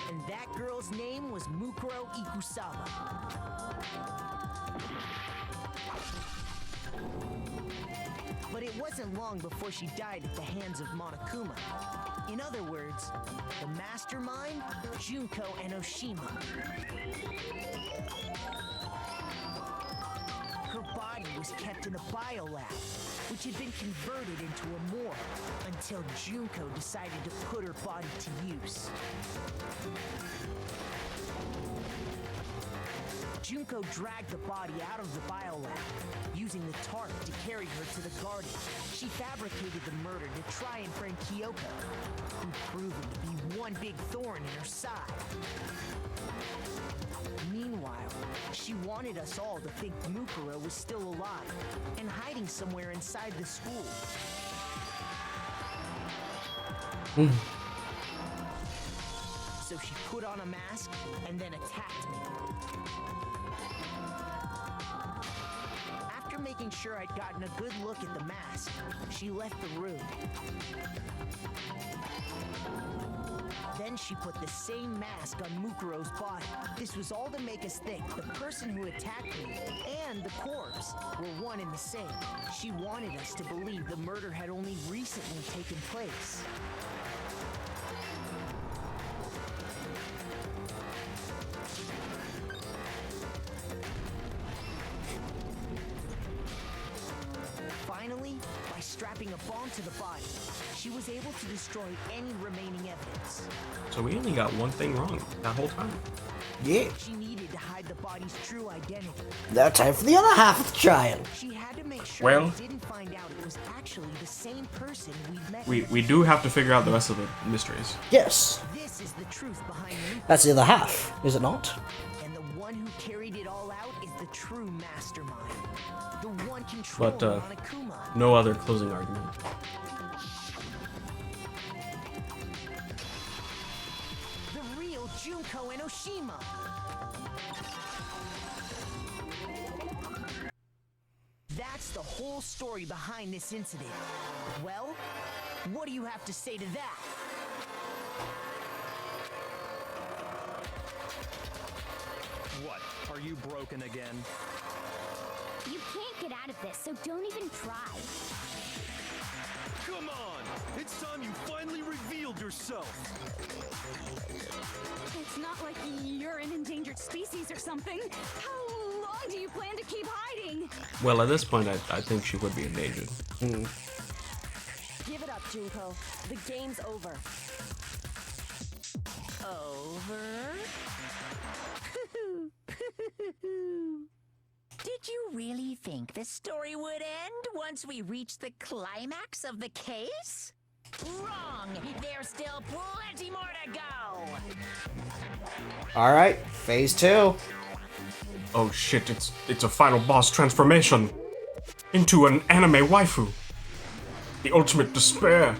And that girl's name was Mukuro Ikusama. But it wasn't long before she died at the hands of Monokuma. In other words, the mastermind, Junko and Oshima. Her body was kept in a biolab, which had been converted into a morgue until Junko decided to put her body to use. Junko dragged the body out of the biolab, using the tarp to carry her to the garden. She fabricated the murder to try and frame Kyoko, who'd proven to be one big thorn in her side. Meanwhile, she wanted us all to think Mukuro was still alive and hiding somewhere inside the school. So she put on a mask and then attacked me. After making sure I'd gotten a good look at the mask, she left the room. Then then she put the same mask on Mukuro's body. This was all to make us think the person who attacked me and the corpse were one and the same. She wanted us to believe the murder had only recently taken place. Finally, by strapping a bomb to the body, she was able to destroy any remaining evidence. So we only got one thing wrong that whole time. Yeah. She needed to hide the body's true identity. Now time for the other half of the trial. She had to make sure Well, we didn't find out it was actually the same person we'd met. We do have to figure out the rest of the mysteries. Yes. This is the truth behind Mukuro. That's the other half, is it not? And the one who carried it all out is the true mastermind. The one controlling But Monokuma. no other closing argument. The real Junko Enoshima. That's the whole story behind this incident. Well, what do you have to say to that? What? Are you broken again? You can't get out of this, so don't even try. Come on! It's time you finally revealed yourself! It's not like you're an endangered species or something. How long do you plan to keep hiding? Well, at this point, I think she would be endangered. Give it up, Junko. The game's over. Over? Did you really think the story would end once we reached the climax of the case? Wrong! There's still plenty more to go! Alright, phase 2. Oh shit, it's a final boss transformation into an anime waifu. The ultimate despair.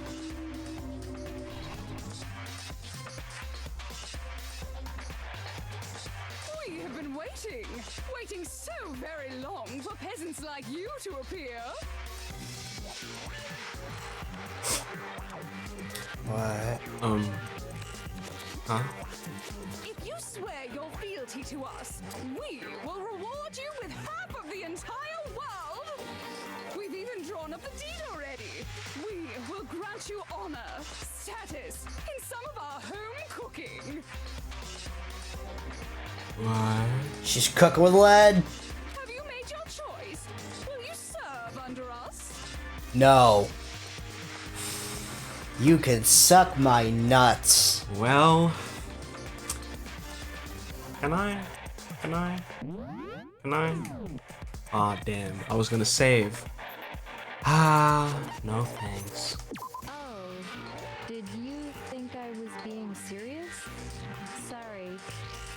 We have been waiting so very long for peasants like you to appear. What? Huh? If you swear your fealty to us, we will reward you with half of the entire world. We've even drawn up the deed already. We will grant you honor, status, and some of our home cooking. What? She's cooking with lead. Have you made your choice? Will you serve under us? No. You can suck my nuts. Well, can I? Aw, damn. I was gonna save. No thanks. Oh, did you think I was being serious? Sorry,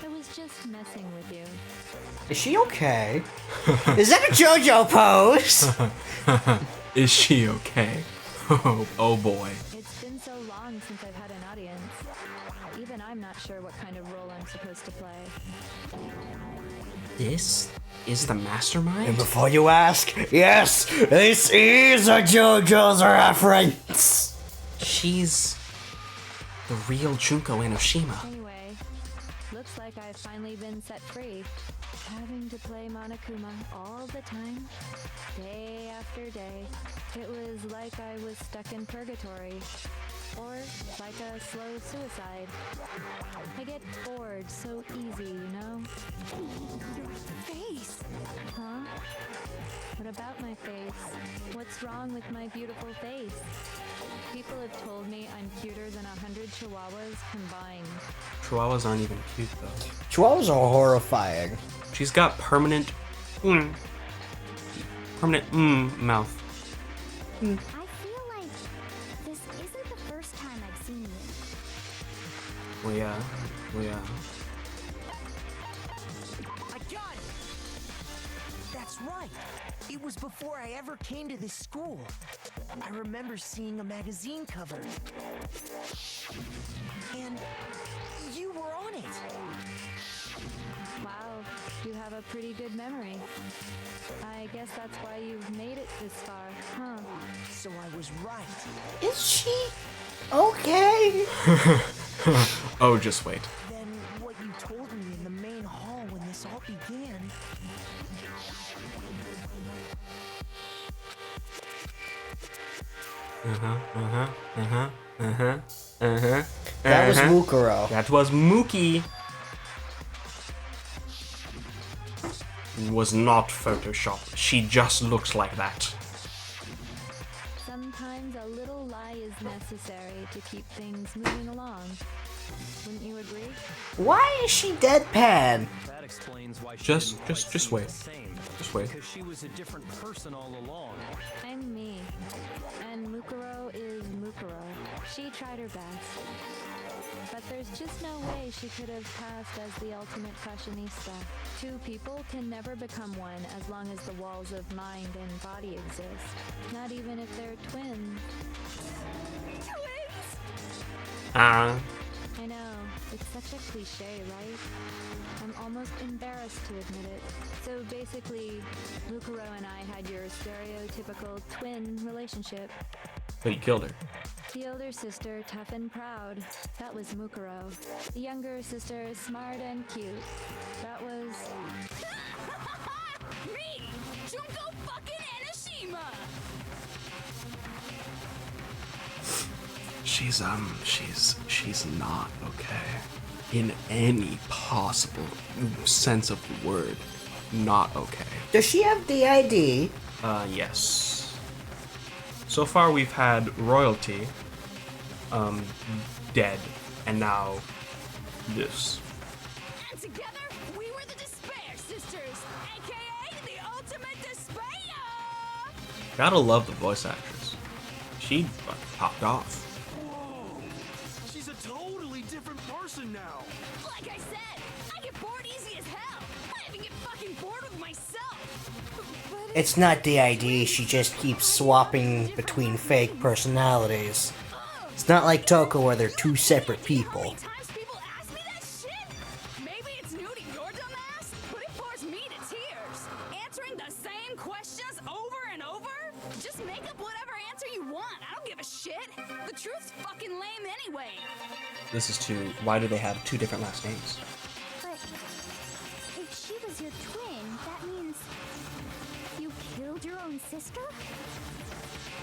I was just messing with you. Is she okay? Is that a JoJo pose? Is she okay? Oh boy. It's been so long since I've had an audience. Even I'm not sure what kind of role I'm supposed to play. This is the mastermind? And before you ask, yes, this is a JoJo's reference. She's the real Junko Enoshima. Anyway, looks like I've finally been set free. Having to play Monokuma all the time, day after day. It was like I was stuck in purgatory. Or like a slow suicide. I get bored so easy, you know? Your face. Huh? What about my face? What's wrong with my beautiful face? People have told me I'm cuter than 100 chihuahuas combined. Chihuahuas aren't even cute though. Chihuahuas are horrifying. She's got permanent mouth. I feel like this isn't the first time I've seen you. Well, yeah. I got it! That's right. It was before I ever came to this school. I remember seeing a magazine cover. And you were on it. Wow, you have a pretty good memory. I guess that's why you've made it this far, huh? So I was right. Is she okay? Oh, just wait. Then what you told me in the main hall when this all began. That was Mukuro. That was Mookie. Was not Photoshop. She just looks like that. Sometimes a little lie is necessary to keep things moving along. Wouldn't you agree? Why is she deadpan? That explains why she Just didn't quite wait. seem the same. Just wait. Because she was a different person all along. I'm me. And Mukuro is Mukuro. She tried her best. But there's just no way she could have passed as the ultimate fashionista. Two people can never become one as long as the walls of mind and body exist. Not even if they're twins. Twins! Ah. I know, it's such a cliche, right? I'm almost embarrassed to admit it. So basically, Mukuro and I had your stereotypical twin relationship. But you killed her. The older sister, tough and proud. That was Mukuro. The younger sister, smart and cute. That was... Me! Junko fucking Enoshima! She's not okay. In any possible sense of the word, not okay. Does she have DID? Yes. So far we've had royalty, dead, and now this. And together, we were the Despair Sisters, aka the Ultimate Despair! Gotta love the voice actress. She popped off. Whoa! She's a totally different person now. Like I said, I get bored easy as hell. I even get fucking bored with myself. But It's not DID, she just keeps swapping between fake personalities. It's not like Toko where they're two separate people. how many times people ask me that shit? Maybe it's new to your dumb ass, but it bores me to tears. Answering the same questions over and over? Just make up whatever answer you want. I don't give a shit. The truth's fucking lame anyway. This is why do they have two different last names? But if she was your twin, that means you killed your own sister?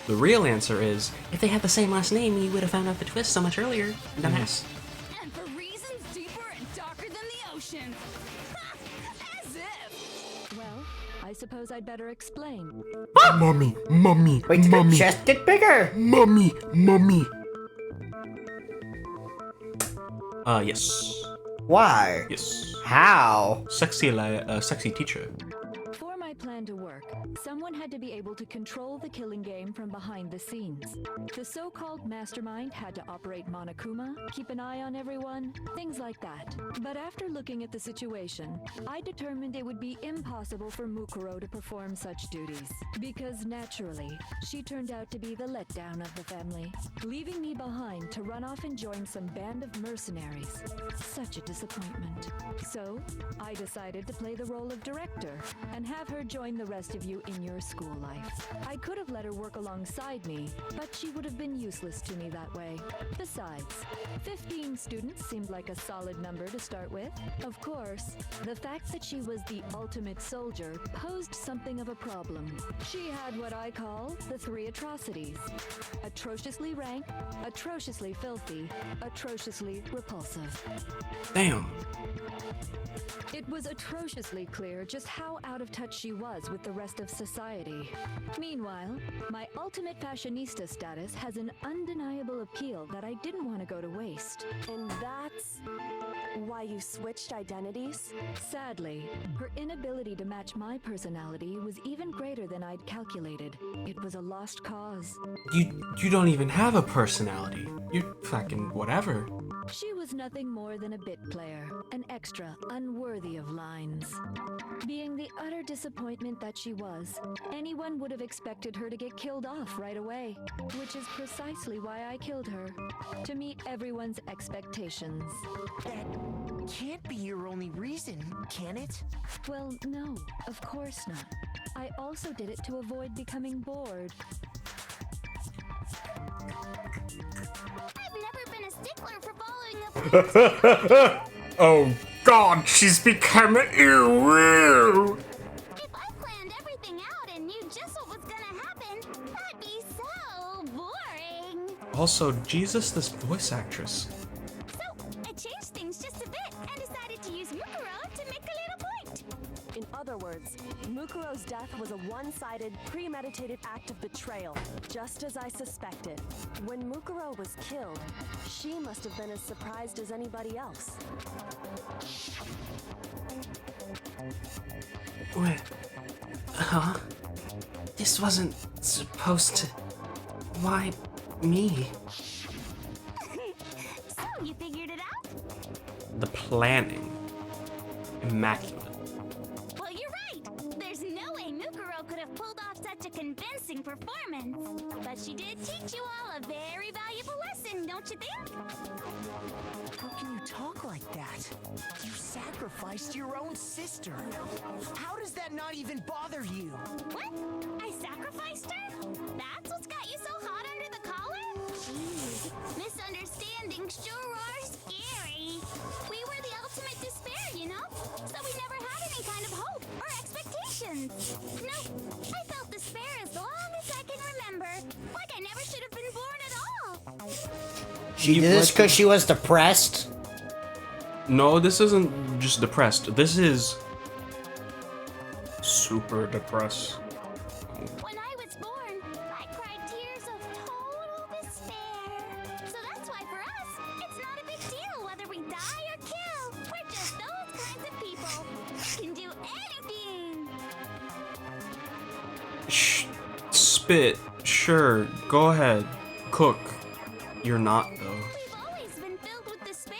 The real answer is, if they had the same last name, you would have found out the twist so much earlier, dumbass. And for reasons deeper and darker than the ocean. As if. Well, I suppose I'd better explain. Mummy. Wait, did her chest get bigger? Mummy. Yes. Why? Yes. How? Sexy teacher. For my plan to work, someone had to be able to control the killing game from behind the scenes. The so-called mastermind had to operate Monokuma, keep an eye on everyone, things like that. But after looking at the situation, I determined it would be impossible for Mukuro to perform such duties. Because naturally, she turned out to be the letdown of the family, leaving me behind to run off and join some band of mercenaries. Such a disappointment. So, I decided to play the role of director and have her join the rest of you in your school life. I could have let her work alongside me, but she would have been useless to me that way. Besides, 15 students seemed like a solid number to start with. Of course, the fact that she was the ultimate soldier posed something of a problem. She had what I call the three atrocities: atrociously rank, atrociously filthy, atrociously repulsive. Damn. It was atrociously clear just how out of touch she was with the rest of society. Meanwhile, my ultimate fashionista status has an undeniable appeal that I didn't want to go to waste. And that's why you switched identities? Sadly, her inability to match my personality was even greater than I'd calculated. It was a lost cause. You don't even have a personality. You're fucking whatever. She was nothing more than a bit player, an extra unworthy of lines. Being the utter disappointment that she was, anyone would have expected her to get killed off right away, which is precisely why I killed her, to meet everyone's expectations. That can't be your only reason, can it? Well, no, of course not. I also did it to avoid becoming bored. I've never been a stickler for following up. Oh God, she's become irreal. If I planned everything out and knew just what was gonna happen, that'd be so boring. Also, Jesus, this voice actress. So, I changed things just a bit and decided to use Mukuro to make a little point. In other words, Mukuro's death was a one-sided, premeditated act of betrayal, just as I suspected. When Mukuro was killed, she must have been as surprised as anybody else. Wait. Huh? This wasn't supposed to... Why me? So, you figured it out? The planning. Immaculate. Well, you're right. There's no way Mukuro could have pulled off such a convincing performance. But she did teach you all a very valuable lesson, don't you think? How can you talk like that? You sacrificed your own sister. How does that not even bother you? What? I sacrificed her? That's what's got you so hot under the collar? Jeez, misunderstandings sure are scary. We were the ultimate despair, you know? So we never had any kind of hope or expectations. No, I felt despair as long as I can remember. Like I never should have been born at all. She did this because she was depressed? No, this isn't just depressed. This is... super depressed. When I was born, I cried tears of total despair. So that's why for us, it's not a big deal whether we die or kill. We're just those kinds of people who can do anything. Shh. Spit. Sure. Go ahead. Cook. You're not, though. We've always been filled with despair.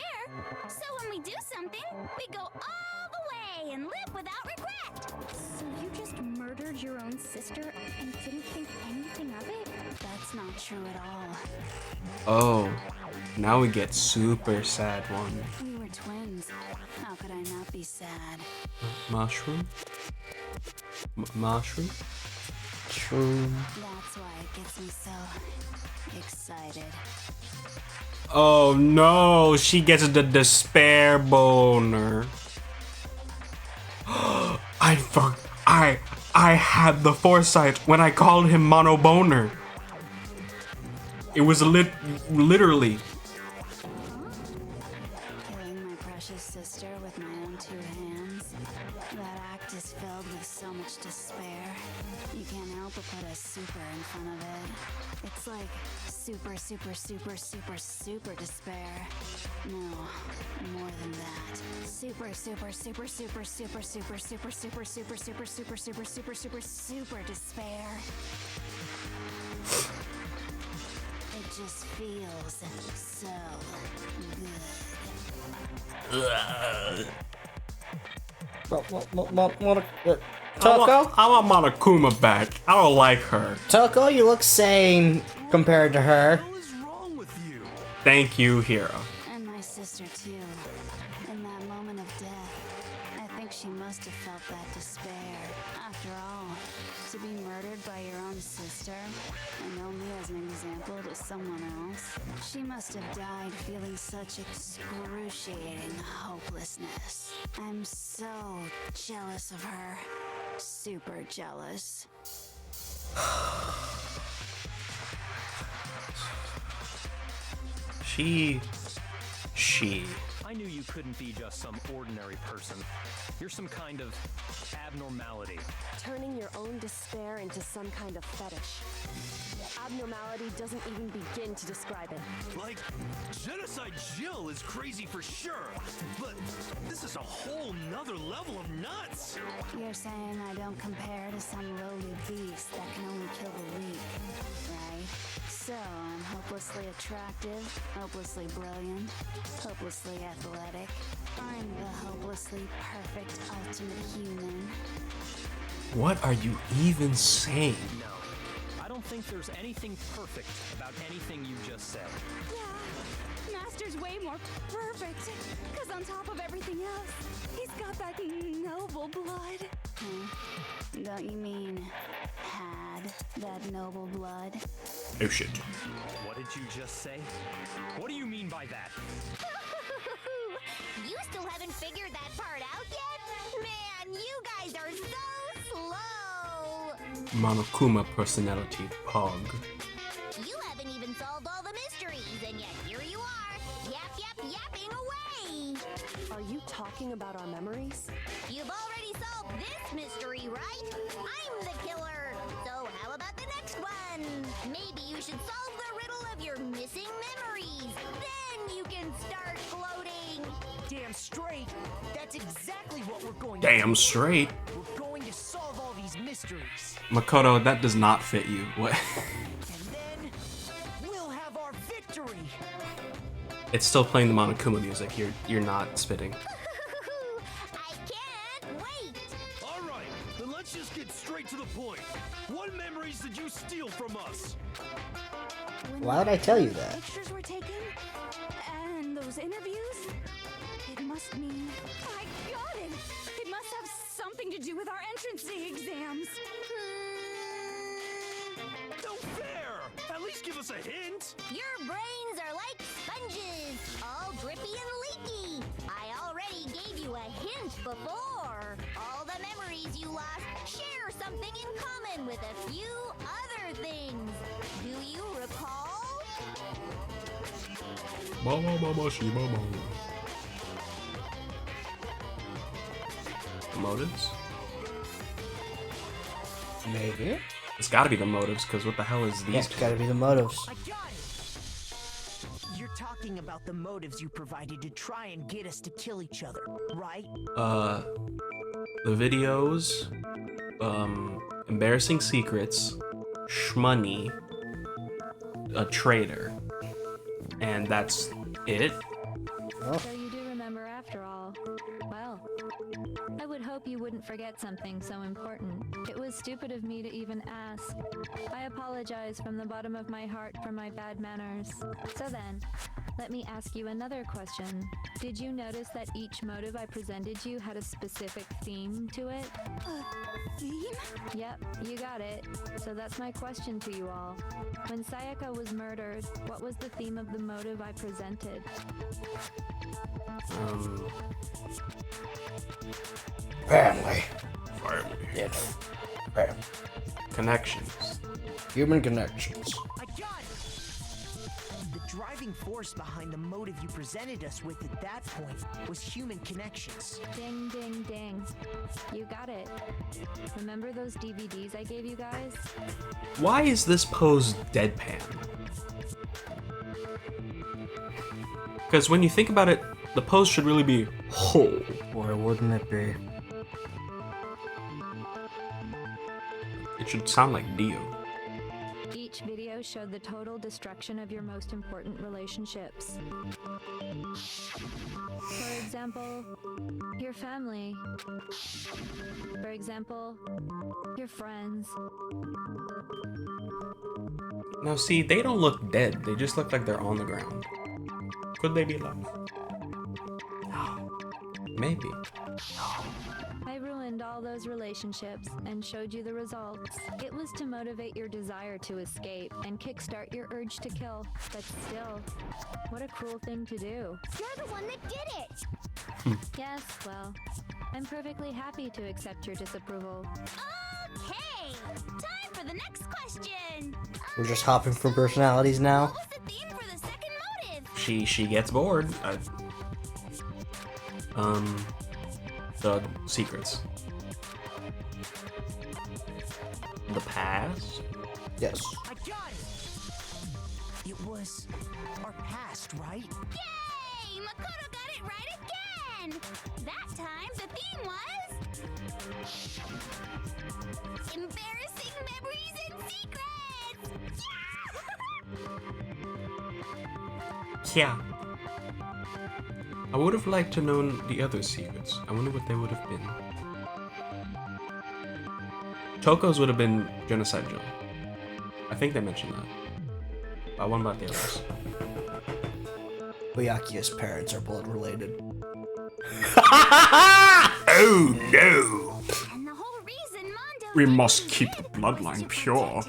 So when we do something, we go all the way and live without regret. So you just murdered your own sister and didn't think anything of it? That's not true at all. Oh. Now we get super sad one. We were twins. How could I not be sad? Mushroom? Mushroom? True. That's why it gets me so excited. Oh no, she gets the despair boner. I had the foresight when I called him Mono Boner. It was literally. Killing my precious sister with my own two hands. That act is filled with so much despair. You can't help but put a super in front of it. It's like super, super, super, super, super despair. No, more than that. Super, super, super, super, super, super, super, super, super, super, super, super, super, super, super despair. It just feels so good. Toko? I want Monokuma back. I don't like her. Toko, you look sane compared to her. What is wrong with you? Thank you, Hero. And my sister too. In that moment of death, I think she must have felt that despair. After all, to be murdered by your own sister, and only as an example to someone else, she must have died feeling such excruciating hopelessness. I'm so jealous of her. Super jealous. She. I knew you couldn't be just some ordinary person. You're some kind of abnormality. Turning your own despair into some kind of fetish. Abnormality doesn't even begin to describe it. Like, Genocide Jill is crazy for sure, but this is a whole nother level of nuts. You're saying I don't compare to some lowly beast that can only kill the weak, right? So I'm hopelessly attractive, hopelessly brilliant, hopelessly athletic. I'm the hopelessly perfect ultimate human. What are you even saying? No, I don't think there's anything perfect about anything you just said. Yeah, Master master's way more perfect. Because on top of everything else, he's got that noble blood. Don't you mean had that noble blood? Oh shit. What did you just say? What do you mean by that? You still haven't figured that part out yet? Man, you guys are so slow! Monokuma personality, Pog. You haven't even solved all the mysteries, and yet here you are, yapping away! Are you talking about our memories? You've already solved this mystery, right? I'm the killer! So how about the next one? Maybe you should solve the riddle of your missing memories. Then you can start gloating! Damn straight. That's exactly what we're going to do. Damn straight. We're going to solve all these mysteries. Makoto, that does not fit you. What? And then we'll have our victory. It's still playing the Monokuma music. You're not spitting. I can't wait! Alright, then let's just get straight to the point. What memories did you steal from us? Why would I tell you that? Pictures were taken, and those interviews. It must mean I got it. It must have something to do with our entrancing exams. No fair! At least give us a hint! Your brains are like sponges, all drippy and leaky. I already gave you a hint before. All the memories you lost share something in common with a few other things. Do you recall? Motives? Maybe. It's gotta be the motives, because what the hell is these Yeah, it's gotta be the motives. I got it. You're talking about the motives you provided to try and get us to kill each other, right? The videos, embarrassing secrets, shmoney, a traitor, and that's it? So you do remember after all. Well, I would hope you wouldn't forget something so important. It was stupid of me to even ask. I apologize from the bottom of my heart for my bad manners. So then, let me ask you another question. Did you notice that each motive I presented you had a specific theme to it? Theme? Yep, you got it. So that's my question to you all. When Sayaka was murdered, what was the theme of the motive I presented? Family. Family. Yes. Family. Connections. Human connections. I got it. The driving force behind the motive you presented us with at that point was human connections. Ding, ding, ding. You got it. Remember those DVDs I gave you guys? Why is this pose deadpan? Because when you think about it, the pose should really be whole. Or wouldn't it be? It should sound like Dio. Each video showed the total destruction of your most important relationships. For example, your family. For example, your friends. Now see, they don't look dead. They just look like they're on the ground. Could they be alive? No. Maybe. I ruined all those relationships and showed you the results. It was to motivate your desire to escape and kickstart your urge to kill. But still, what a cruel thing to do. You're the one that did it! Yes, well, I'm perfectly happy to accept your disapproval. Okay, time for the next question. We're just hopping from personalities now. What was the theme for the second motive? She gets bored. The secrets. The past? Yes. I got it. It was our past, right? Yay! Makoto got it right again! That time the theme was... embarrassing memories and secrets! Yeah. I would have liked to know the other secrets. I wonder what they would have been. Toko's would have been Genocide Joe. I think they mentioned that. But what about the others? Byakuya's parents are blood related. Oh no! And the whole reason Mondo We must keep the bloodline pure.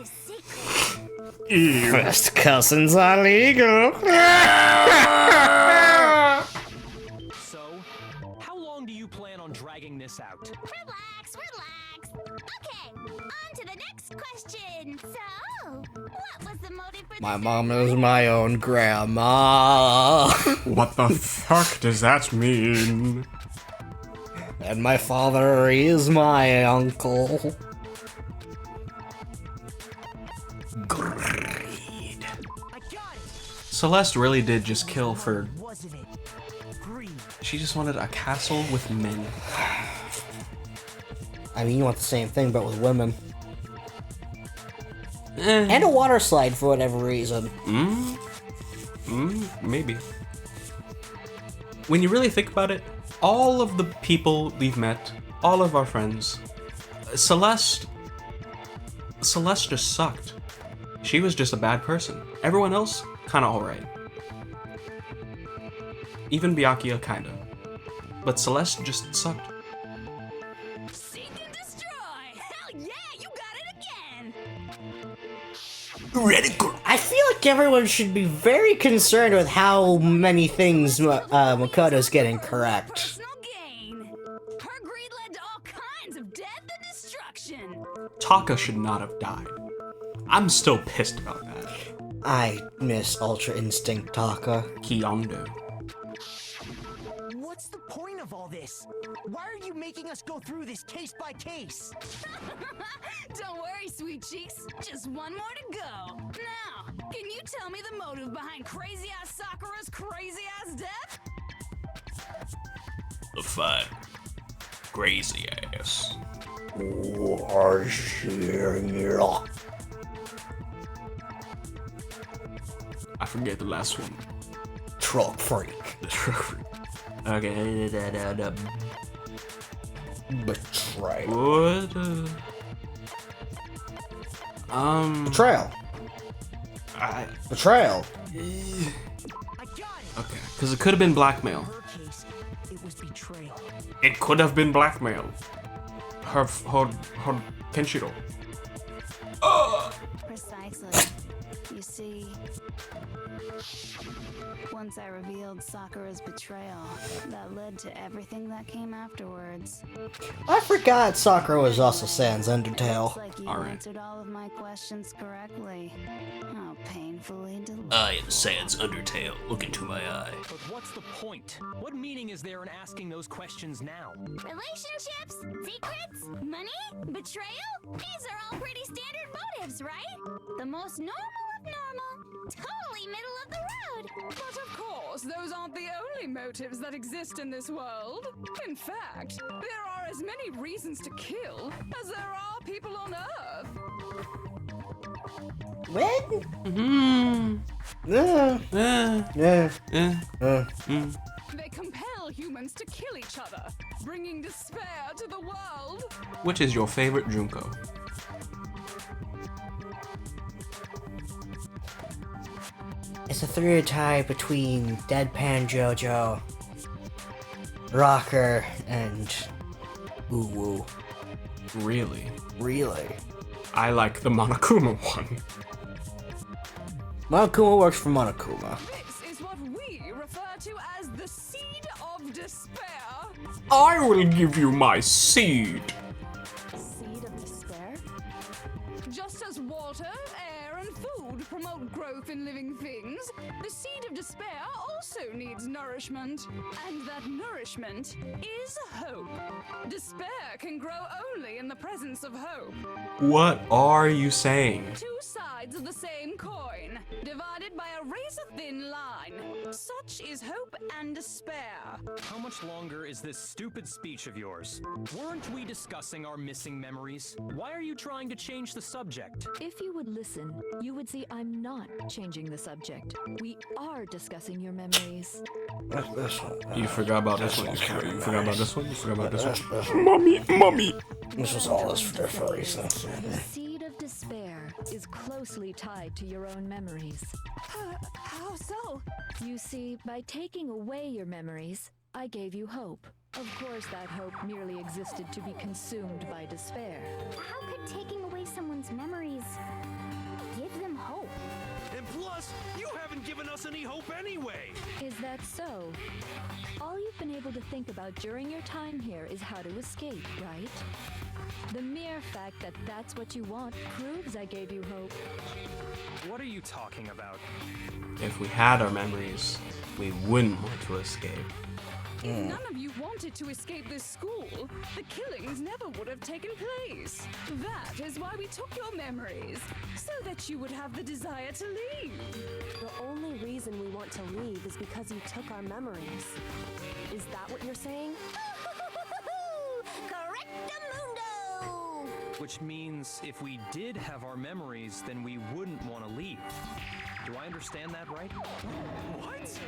Ew. First cousins are legal. So, how long do you plan on dragging this out? Relax, relax. Okay, on to the next question. So, what was the motive for My this mom is my own grandma. What the fuck does that mean? And my father is my uncle. Greed. I got it. Celeste really did just kill for. Wasn't it? Greed. She just wanted a castle with men. I mean, you want the same thing, but with women. Eh. And a water slide for whatever reason. Maybe. When you really think about it, all of the people we've met, all of our friends, Celeste just sucked. She was just a bad person. Everyone else, kinda alright. Even Byakuya, kinda. But Celeste just sucked. Seek and destroy! Hell yeah, you got it again! I feel like everyone should be very concerned with how many things Makoto's getting correct. Personal gain. Her greed led to all kinds of death and destruction. Taka should not have died. I'm still pissed about that. I miss Ultra Instinct Taka. Kyondo. What's the point of all this? Why are you making us go through this case by case? Don't worry, sweet cheeks. Just one more to go. Now, can you tell me the motive behind crazy-ass Sakura's crazy-ass death? The fun. Crazy ass. I forget the last one. Truck freak. Okay, Betrayal. what? Betrayal. Betrayal. I got it. Okay, because it could have been blackmail. In her case, it was betrayal. It could have been blackmail. Her Kenshiro. Precisely. You see, once I revealed Sakura's betrayal, that led to everything that came afterwards. I forgot Sakura was also Sans Undertale. Looks like you Alright. answered all of my questions correctly. How painfully delicious. I am Sans Undertale. Look into my eye. But what's the point? What meaning is there in asking those questions now? Relationships? Secrets? Money? Betrayal? These are all pretty standard motives, right? The most normal of normal. Totally middle of the road. But of course, those aren't the only motives that exist in this world. In fact, there are as many reasons to kill as there are people on Earth. What? They compel humans to kill each other, bringing despair to the world. Which is your favorite Junko? It's a three tie between Deadpan JoJo, Rocker, and Uwu. Really? Really? I like the Monokuma one. Monokuma works for Monokuma. This is what we refer to as the seed of despair. I will give you my seed. Seed of despair? Just as water, air, and food promote growth in living things, the seed of despair also needs nourishment. And that nourishment is hope. Despair can grow only in the presence of hope. What are you saying? Two sides of the same coin, divided by a razor-thin line. Such is hope and despair. How much longer is this stupid speech of yours? Weren't we discussing our missing memories? Why are you trying to change the subject? If you would listen, you would see I'm not changing the subject. We are discussing your memories. You forgot about this one. You forgot about this one. You forgot about this one. Mommy. This was all this for a reason. The seed of despair is close closely tied to your own memories. How so? You see, by taking away your memories, I gave you hope. Of course, that hope merely existed to be consumed by despair. How could taking away someone's memories give them hope? And plus, you haven't given us any hope anyway! Is that so? All you've been able to think about during your time here is how to escape, right? The mere fact that that's what you want proves I gave you hope. What are you talking about? If we had our memories, we wouldn't want to escape. If none of you wanted to escape this school, the killings never would have taken place. That is why we took your memories, so that you would have the desire to leave. The only reason we want to leave is because you took our memories. Is that what you're saying? Correctamundo! Which means if we did have our memories, then we wouldn't want to leave. Do I understand that right? What?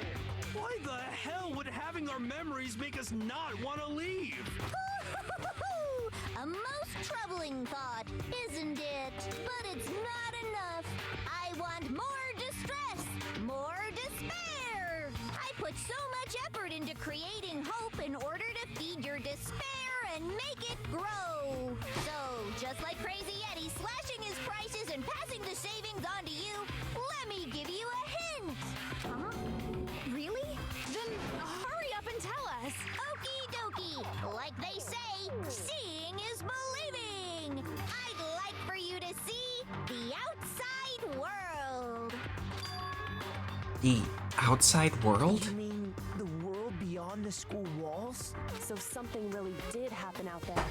Why the hell would having our memories make us not want to leave? A most troubling thought, isn't it? But it's not enough. I want more distress, more despair. I put so much effort into creating hope in order to feed your despair and make it grow. So, just like Crazy Eddie slashing his prices and passing the savings on to you, let me give you a hint. Huh? Really? Then hurry up and tell us. Okie dokie. Like they say, seeing is believing. I'd like for you to see the outside world. The outside world? You mean the world beyond the school walls? So something really did happen out there.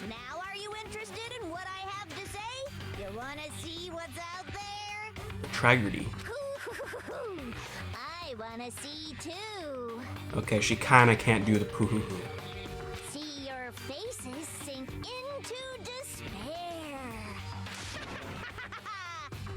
Now are you interested in what I have to say? You wanna see what's out there? Tragedy. I wanna see too. Okay, she kinda can't do the poo-hoo-hoo. See your faces sink into despair.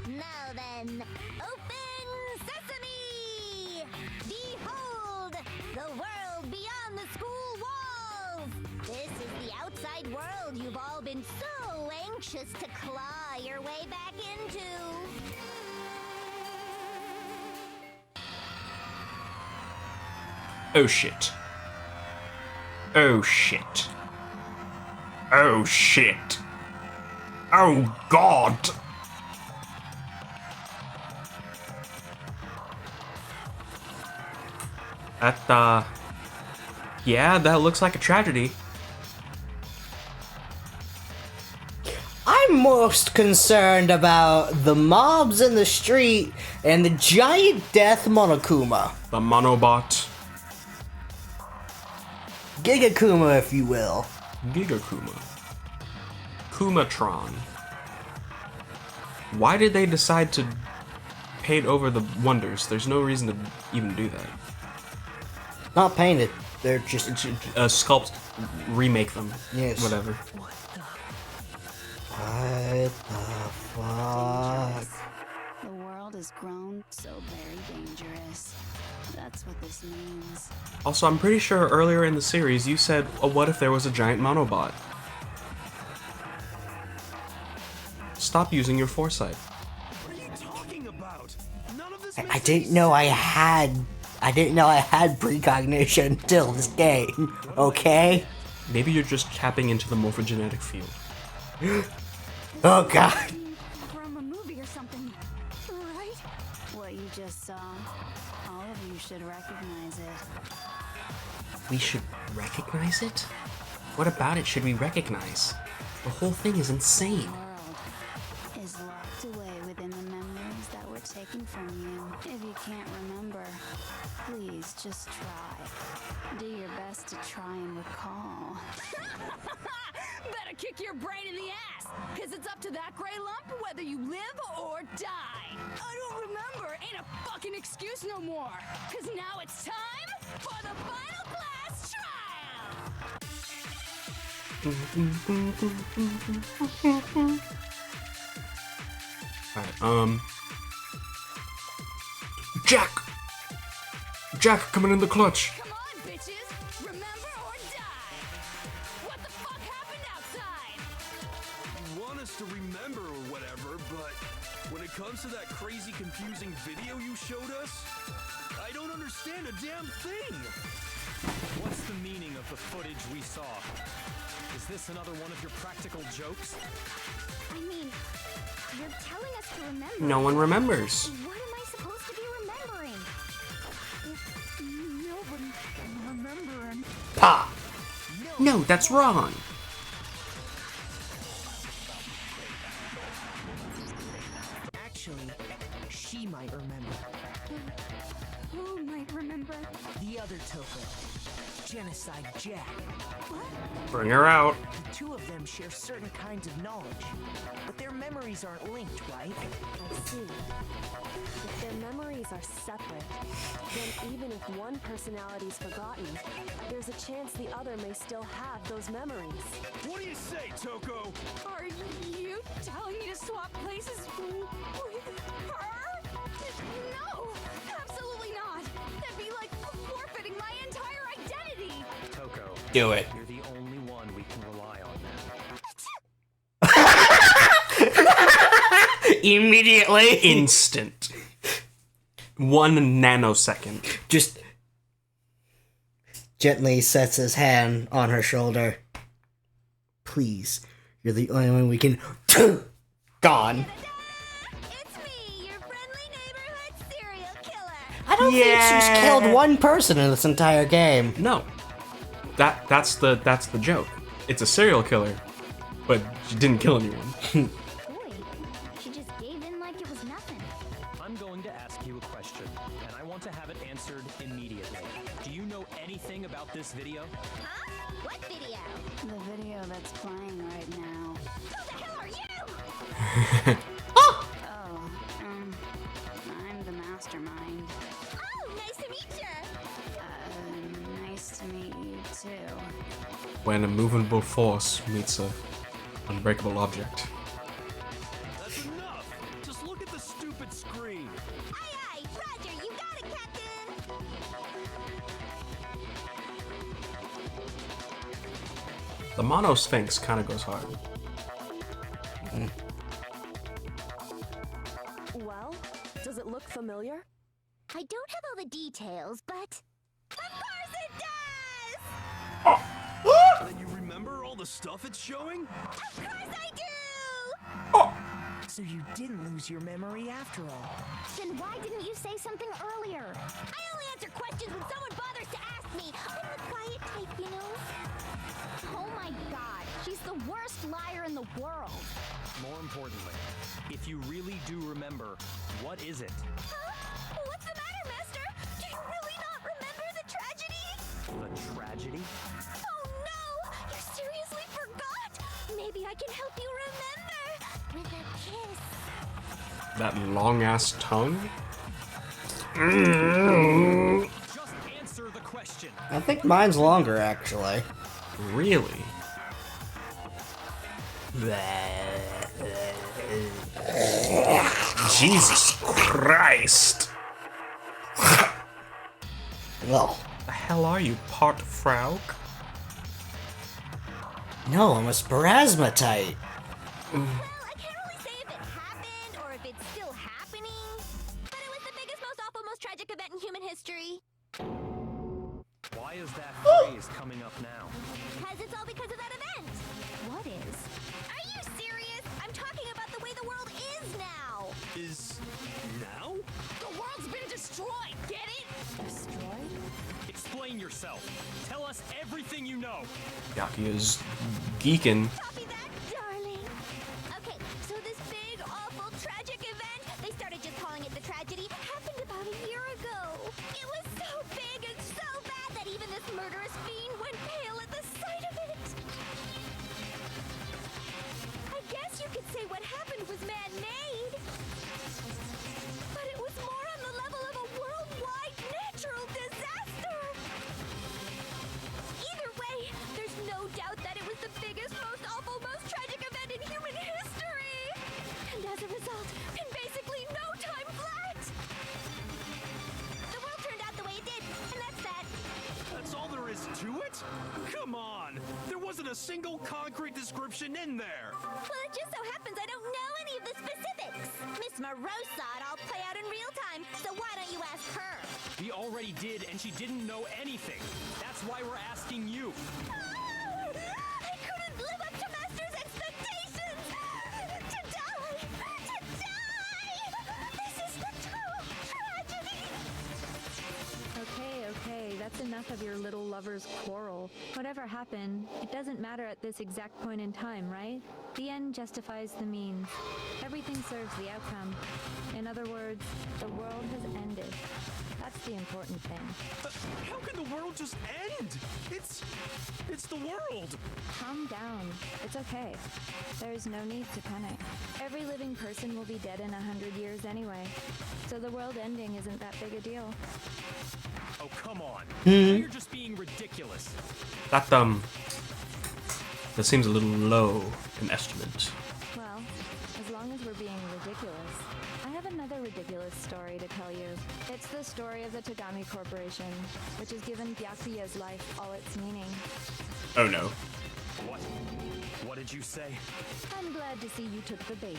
Now then, open sesame! Behold, the world beyond the school walls! This is the outside world you've all been so anxious to claw your way back into. Oh shit. Oh shit. Oh shit. Oh god! That, yeah, that looks like a tragedy. I'm most concerned about the mobs in the street and the giant death Monokuma. The Monobot. Gigakuma, if you will. Gigakuma. Kumatron. Why did they decide to paint over the wonders? There's no reason to even do that. Not painted. They're just sculpt, remake them. Yes. Whatever. What the fuck? The world has grown so very dangerous. That's what this means. Also, I'm pretty sure earlier in the series you said, oh, what if there was a giant monobot? Stop using your foresight. What are you talking about? None of this I didn't know I had precognition till this game, okay? Maybe you're just tapping into the morphogenetic field. Oh god. From a movie or something, right? What you just saw, all of you should recognize it. We should recognize it? What about it should we recognize? The whole thing is insane. The world is locked away within the memories that were taken from you. If you can't remember, please just try. Do your best to try and recall. Better kick your brain in the ass, because it's up to that gray lump whether you live or die. I don't remember ain't a fucking excuse no more, because now it's time for the final class trial. Alright, Jack, coming in the clutch. Come on, bitches, remember or die. What the fuck happened outside? You wanna promise to remember or whatever, but when it comes to that crazy, confusing video you showed us, I don't understand a damn thing. What's the meaning of the footage we saw? Is this another one of your practical jokes? I mean, you're telling us to remember. No one remembers. What am I supposed to be remembering? Nobody can remember him. Pa! No, that's wrong. Actually, she might remember. Who might remember? The other Toko. Genocide Jack. Bring her out. The two of them share certain kinds of knowledge, but their memories aren't linked, right? I see. If their memories are separate, then even if one personality's forgotten, there's a chance the other may still have those memories. What do you say, Toko? Are you telling me to swap places with her? No! Absolutely not! That'd be like forfeiting my entire identity! Toko. Do it. You're the only one we can rely on now. Immediately. Instant. 1 nanosecond. Just gently sets his hand on her shoulder. Please, you're the only one we can. Gone. It's me, your friendly neighborhood serial killer. I don't think she's killed one person in this entire game. No. That's the joke. It's a serial killer, but she didn't kill anyone. Boy, she just gave in like it was nothing. I'm going to ask you a question, and I want to have it answered immediately. Do you know anything about this video? Huh? What video? The video that's playing right now. Who the hell are you? Oh, I'm the mastermind. Oh, nice to meet you. Nice to meet you too. When a movable force meets a unbreakable object. That's enough! Just look at the stupid screen. Aye, aye, Roger, you got it, Captain. The Monosphinx kind of goes hard. Well, does it look familiar? I don't have all the details, but of course it does. Then you remember all the stuff it's showing? Of course I do. So you didn't lose your memory after all. Then why didn't you say something earlier? I only answer questions when someone bothers to ask me. I'm the quiet type, you know. Oh my God, she's the worst liar in the world. More importantly, if you really do remember, what is it? Huh? What's the matter, Master? Do you really not remember the tragedy? The tragedy? Oh no! You seriously forgot? Maybe I can help you remember with a kiss. That long ass tongue? Just answer the question. I think mine's longer, actually. Really? Jesus Christ! Well, The hell are you, part frog? no, I'm a sparasmatite. Well, I can't really say if it happened or if it's still happening, but it was the biggest, most awful, most tragic event in human history. Why is that phrase coming up now? Because it's all because of that event. What is? Are you serious? I'm talking about the way the world is now. Is now? The world's been destroyed, get it? Destroyed? Explain yourself. Tell us everything you know. Yaki is geeking. Copy that, darling. Okay, so this big, awful, tragic event, they started just calling it the tragedy, happened about a year ago. It was so big and so bad that even this murderous fiend went pale at the sight of it. I guess you could say what happened was man-made. But it was more on the level of a worldwide natural disaster. Either way, there's no doubt that it was the biggest, most awful, most tragic event in human history. And as a result, in basically no time flat, the world turned out the way it did, and that's that. That's all there is to it? Come on! There wasn't a single concrete description in there! Well, it just so happens I don't know any of the specifics. Miss Moreau saw it all play out in real time, so why don't you ask her? We already did, and she didn't know anything. That's why we're asking you. I couldn't live up to Master's expectations! To die! To die! This is the true tragedy! Okay, that's enough of your little lover's quarrel. Whatever happened, it doesn't matter at this exact point in time, right? The end justifies the means. Everything serves the outcome. In other words, the world has ended. That's the important thing. How can the world just end? It's the world! Calm down. It's okay. There's no need to panic. Every living person will be dead in 100 years anyway. So the world ending isn't that big a deal. Oh, come on. You're just being ridiculous. That seems a little low an estimate. Well, as long as we're being ridiculous, I have another ridiculous story to tell you. It's the story of the Tagami Corporation, which has given Byakuya's life all its meaning. Oh no. What? What did you say? I'm glad to see you took the bait.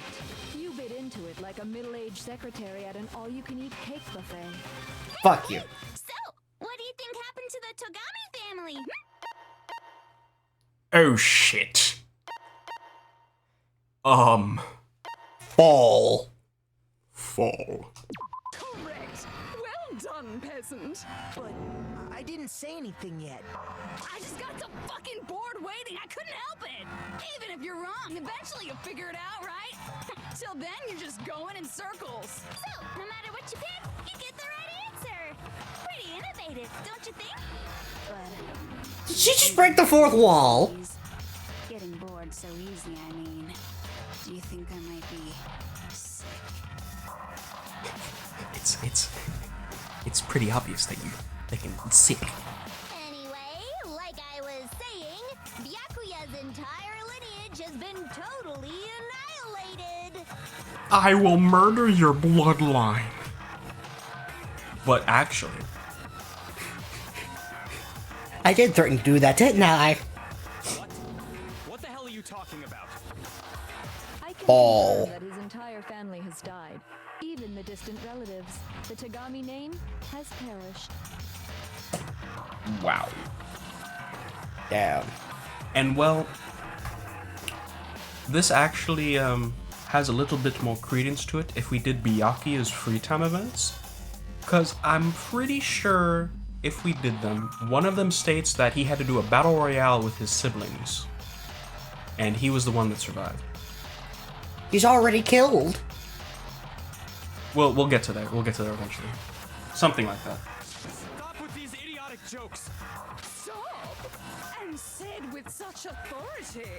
You bit into it like a middle-aged secretary at an all-you-can-eat cake buffet. Fuck you. So, what do you think happened to the Togami family? Oh shit. Fall. Correct. Well done, peasant. But I didn't say anything yet. I just got so fucking bored waiting, I couldn't help it. Even if you're wrong, eventually you'll figure it out, right? Till then, you're just going in circles. So, no matter what you pick, you get the right answer. Pretty innovative, don't you think? But Did she just break the fourth wall? getting bored so easy, I mean. Do you think I might be sick? It's pretty obvious that they can sick. Anyway, like I was saying, Byakuya's entire lineage has been totally annihilated. I will murder your bloodline. But actually, I did threaten to do that, didn't I? What? What the hell are you talking about? I can Ball. confirm that his entire family has died. Even the distant relatives. The Tagami name has perished. wow. Damn. And well, this actually has a little bit more credence to it if we did Byakuya's free time events. Because I'm pretty sure if we did them, one of them states that he had to do a battle royale with his siblings. And he was the one that survived. He's already killed. We'll get to that. We'll get to that eventually. Something like that. Stop with these idiotic jokes. Stop! And said with such authority.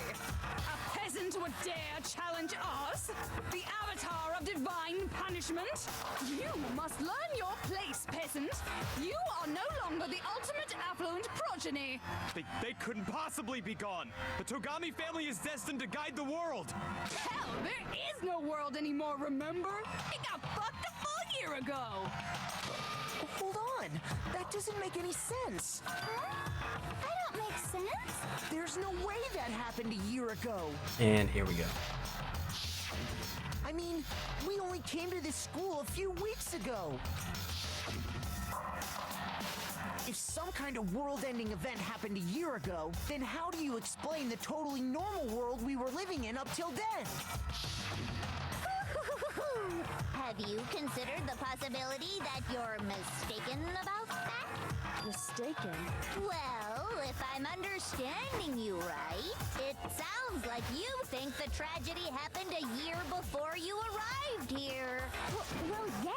A peasant would dare challenge us? The avatar of divine punishment? You must learn your place, peasant. You are no longer the ultimate affluent progeny. They couldn't possibly be gone. The Togami family is destined to guide the world. Hell, there is no world anymore, remember? It got fucked a full year ago. Hold on. That doesn't make any sense. I don't make sense. There's no way that happened a year ago. And here we go. I mean, we only came to this school a few weeks ago. If some kind of world-ending event happened a year ago, then how do you explain the totally normal world we were living in up till then? Have you considered the possibility that you're mistaken about that? Mistaken? Well, if I'm understanding you right, it sounds like you think the tragedy happened a year before you arrived here. Well, yeah.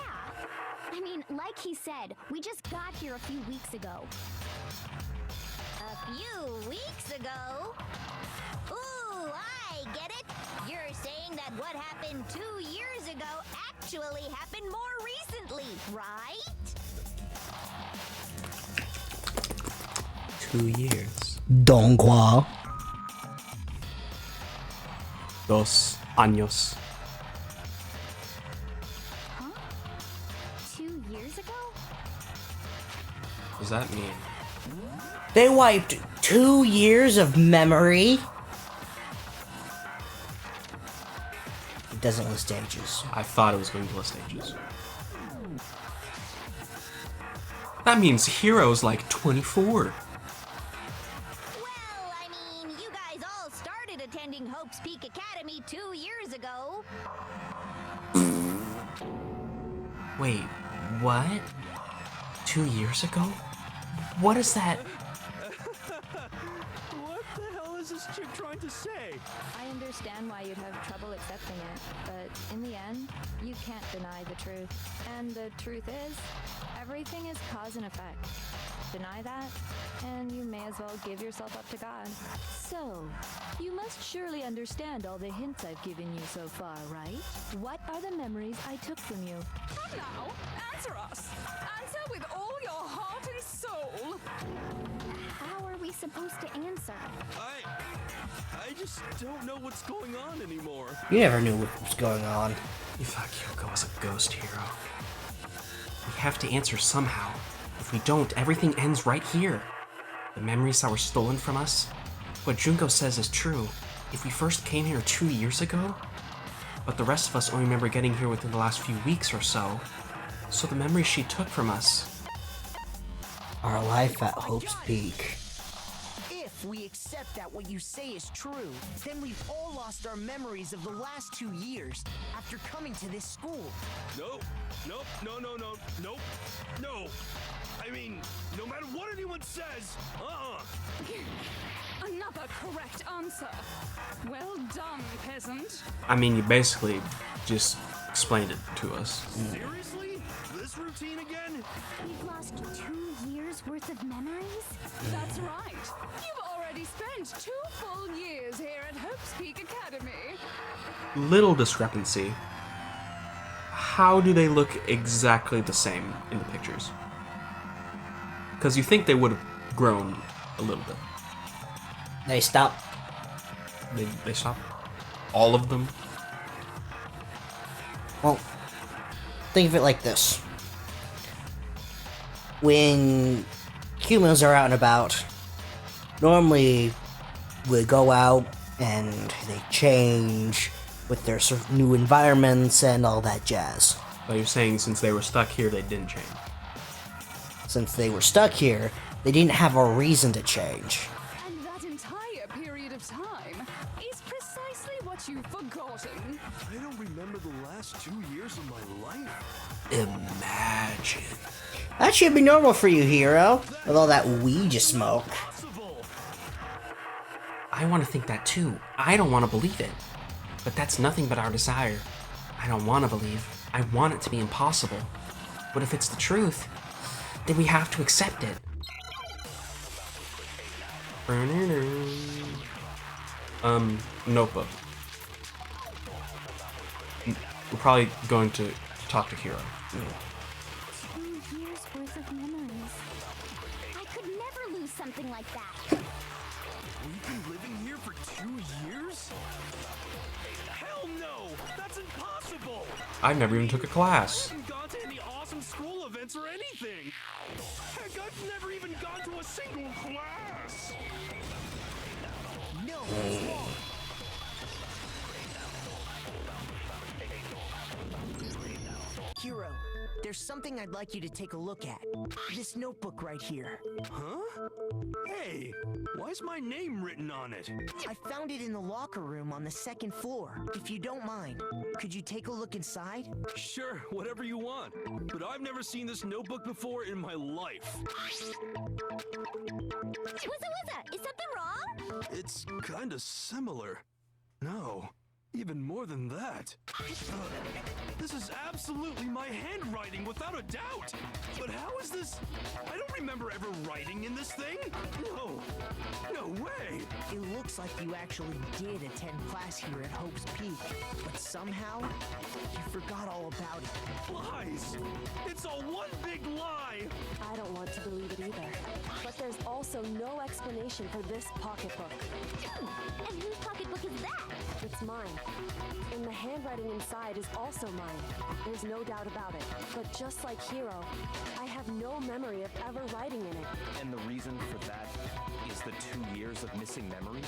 I mean, like he said, we just got here a few weeks ago. A few weeks ago? Ooh, I get it. You're saying that what happened 2 years ago actually happened more recently, right? 2 years. Donghua. 2 años. Huh? 2 years ago? What does that mean? They wiped 2 years of memory? It doesn't list ages. I thought it was going to list ages. That means Hero's like 24. Well, I mean, you guys all started attending Hope's Peak Academy 2 years ago. Wait, what? 2 years ago? What is that? What the hell is this chick trying to say? I understand why you'd have trouble accepting it, but in the end, you can't deny the truth. And the truth is, everything is cause and effect. Deny that, and you may as well give yourself up to God. So, you must surely understand all the hints I've given you so far, right? What are the memories I took from you? Come now, answer us. Answer with all your heart and soul. How are we supposed to answer? I just don't know what's going on anymore. You never knew what was going on. You thought Kyoko was a ghost hero. We have to answer somehow. If we don't, everything ends right here. The memories that were stolen from us. What Junko says is true. If we first came here 2 years ago, but the rest of us only remember getting here within the last few weeks or so. So the memories she took from us. Our life at Hope's Peak. If we accept that what you say is true, then we've all lost our memories of the last 2 years after coming to this school. Nope. No. I mean, no matter what anyone says, Another correct answer. Well done, peasant. I mean, you basically just explained it to us. Seriously? This routine again? We've lost 2 years worth of memories? That's right. You've already spent 2 full years here at Hope's Peak Academy. Little discrepancy. How do they look exactly the same in the pictures? Because you think they would have grown a little bit. They stopped. They stopped? All of them? Well, think of it like this. When humans are out and about, normally we go out and they change with their sort of new environments and all that jazz. But you're saying since they were stuck here, they didn't change. Since they were stuck here, they didn't have a reason to change. And that entire period of time is precisely what you've forgotten. I don't remember the last 2 years of my life. Imagine. That should be normal for you, Hero, with all that weed you smoke. I want to think that too. I don't want to believe it. But that's nothing but our desire. I don't want to believe. I want it to be impossible. But if it's the truth, then we have to accept it. Notebook. We're probably going to talk to Hero. 2 years worth of memories. I could never lose something like that. We've been living here for 2 years? Hell no! That's impossible! I never even took a class. I haven't gone to any awesome school events or anything! Heck, I've never even gone to a single class! No, that's wrong. Hero, there's something I'd like you to take a look at. This notebook right here. Huh? Hey, why is my name written on it? I found it in the locker room on the 2nd floor. If you don't mind, could you take a look inside? Sure, whatever you want. But I've never seen this notebook before in my life. Wuzza, is something wrong? It's kinda similar. No, even more than that. This is absolutely my handwriting, without a doubt. But how is this? I don't remember ever writing in this thing. No way. It looks looks like you actually did attend class here at Hope's Peak, but somehow you forgot all about it. Lies! It's all one big lie! I don't want to believe it either. But there's also no explanation for this pocketbook. And whose pocketbook is that? It's mine. And the handwriting inside is also mine. There's no doubt about it. But just like Hiro, I have no memory of ever writing in it. And the reason for that is the 2 years of missing memories?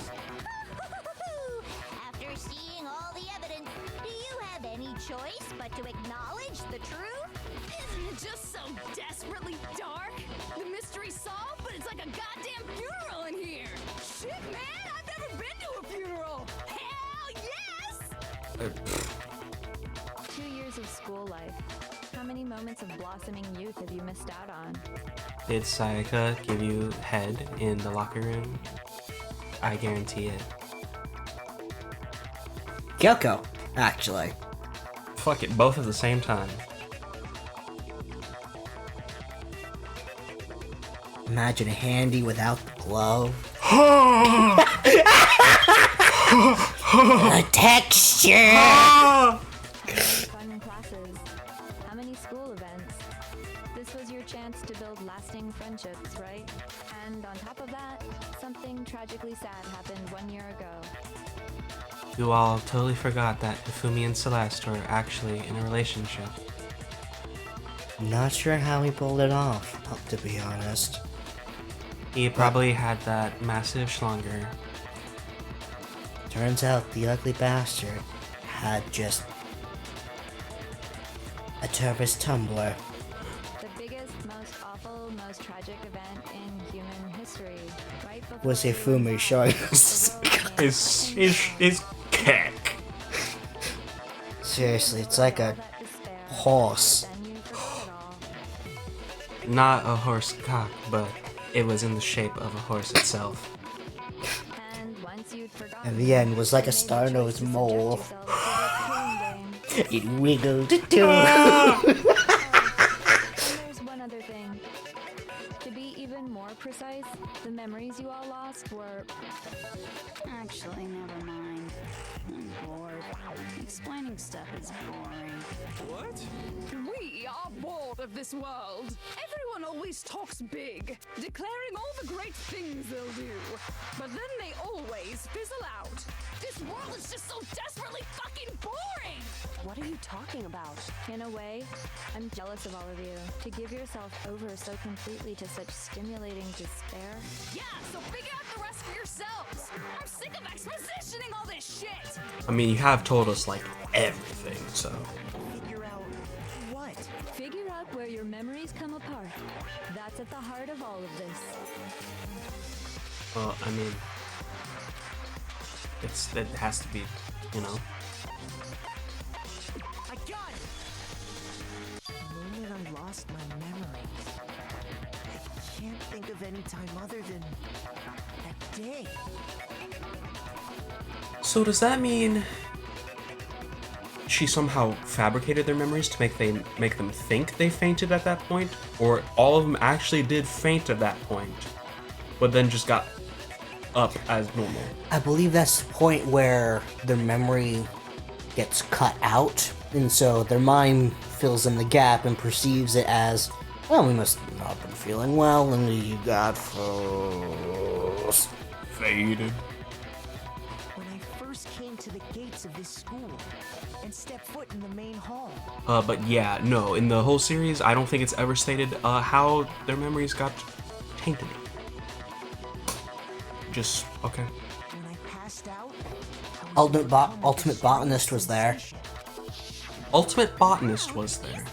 After seeing all the evidence, do you have any choice but to acknowledge the truth? Isn't it just so desperately dark? The mystery's solved, but it's like a goddamn funeral in here. Shit, man, I've never been to a funeral. Hell yes! 2 years of school life. How many moments of blossoming youth have you missed out on? Did Sayaka give you head in the locker room? I guarantee it. Kyoko, actually. Fuck it, both at the same time. Imagine a handy without the glove. The texture! Fun classes. How many school events? This was your chance to build lasting friendships, right? And on top of that, something tragically sad happened 1 year ago. You all totally forgot that Hifumi and Celeste were actually in a relationship. Not sure how he pulled it off, to be honest. He probably had that massive schlonger. Turns out the ugly bastard had just a Turvis tumbler. The biggest, most awful, most tragic event in human history. Right before Was Hifumi showing us His kick. Seriously, it's like a horse. Not a horse cock, but it was in the shape of a horse itself. And the end was like a star-nosed mole. It wiggled too. There's one other thing. To be even more precise, the memories you all lost were... Actually, never mind. I'm bored. Explaining stuff is boring. What? We are bored of this world. Everyone always talks big, declaring all the great things they'll do. But then they always fizzle out. This world is just so desperately fucking boring! What are you talking about? In a way, I'm jealous of all of you. To give yourself over so completely to such stimulating despair. Yeah, so figure out the rest for yourselves. I'm sick of expositioning all this shit. I mean, you have told us, like, everything, so... Figure out what? Figure out where your memories come apart. That's at the heart of all of this. Well, I mean... it has to be, you know... I got it! The moment I lost my memories, I can't think of any time other than that day. So does that mean she somehow fabricated their memories to make them think they fainted at that point? Or all of them actually did faint at that point, but then just got up as normal? I believe that's the point where their memory gets cut out, and so their mind fills in the gap and perceives it as, well, we must not have been feeling well, and you got froze. Faded. When I first came to the gates of this school and stepped foot in the main hall. But yeah, no, in the whole series, I don't think it's ever stated how their memories got tainted. Just, okay. When I passed out, Ultimate Botanist was there. Ultimate Botanist was there.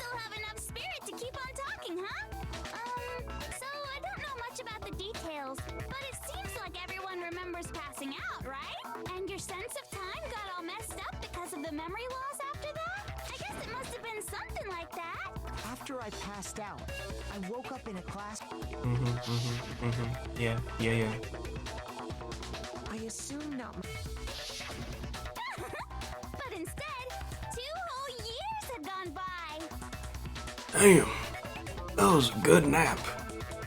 To keep on talking, huh? So I don't know much about the details, but it seems like everyone remembers passing out, right? And your sense of time got all messed up because of the memory loss after that? I guess it must have been something like that. after I passed out, I woke up in a class. Yeah. I assume not. But instead, 2 whole years had gone by. Damn, that was a good nap.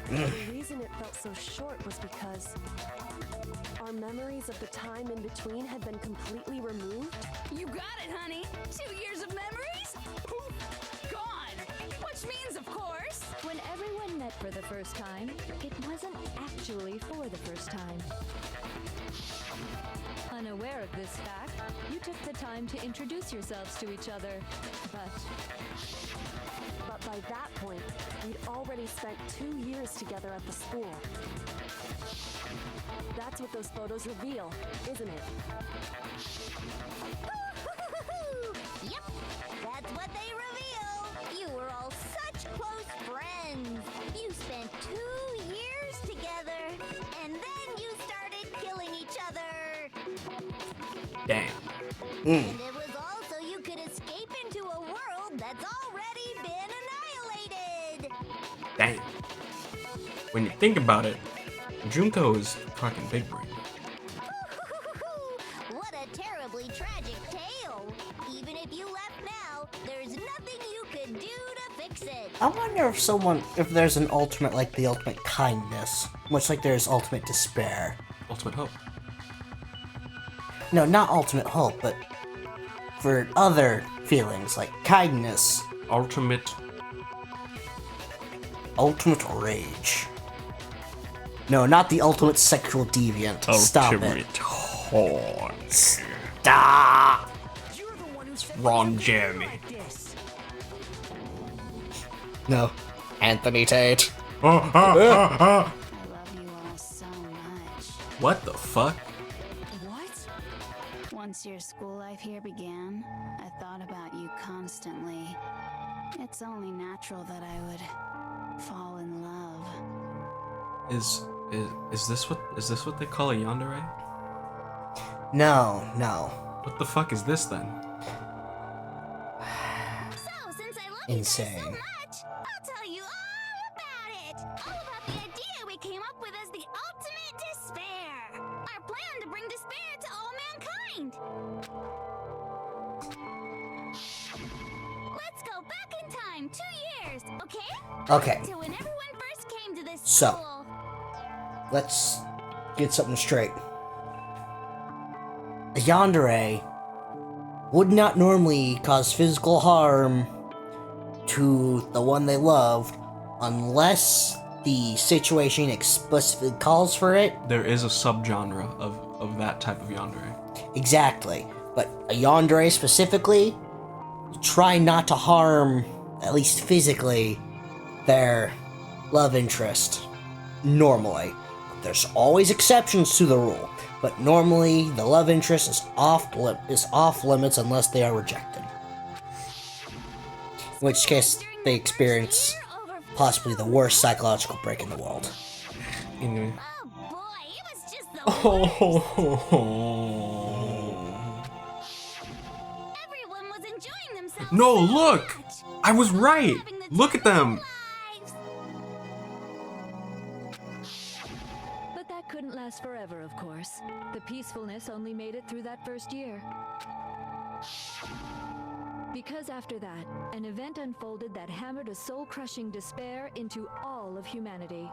The reason it felt so short was because our our memories of the time in between had been completely removed? You got it, honey. 2 years of memories? Poof, gone. Which means, of course, When everyone met for the first time, it wasn't actually for the first time. Unaware of this fact, you took the time to introduce yourselves to each other, but by that point, we'd already spent 2 years together at the school. That's what those photos reveal, isn't it? Yep, that's what they reveal. You were all such close friends. You spent 2 years together, and then you started killing each other. Damn. And it was all so you could escape into a world that's already been annihilated. Damn. When you think about it, Junko is fucking big brain. What a terribly tragic tale. Even if you left now, there's nothing you could do to fix it. I wonder if there's an ultimate, like the ultimate kindness, much like there's ultimate despair. Ultimate hope. No, not ultimate hope, but for other feelings, like kindness. Ultimate rage. No, not the ultimate sexual deviant. Stop it. Horn. Stop! Ron Jeremy. No. Anthony Tate. I love you all so much. What the fuck? What? Once your school life here began, I thought about you constantly. It's only natural that I would fall in love. Is this what they call a yandere? No. What the fuck is this then? So, since I love Insane. you guys so much, I'll tell you all about it. All about the idea we came up with as the ultimate despair. Our plan to bring despair to all mankind. Let's go back in time 2 years, okay? Okay. To when everyone first came to this So. school. Let's get something straight. A yandere would not normally cause physical harm to the one they loved unless the situation explicitly calls for it. There is a subgenre of that type of yandere. Exactly. But a yandere specifically, try not to harm, at least physically, their love interest. Normally. There's always exceptions to the rule, but normally the love interest is off limits unless they are rejected. In which case, they experience possibly the worst psychological break in the world. Anyway. Oh boy, it was just the Everyone was enjoying themselves. No, look! I was right! Look at them! But that couldn't last forever, of course. The peacefulness only made it through that first year. Because after that, an event unfolded that hammered a soul-crushing despair into all of humanity.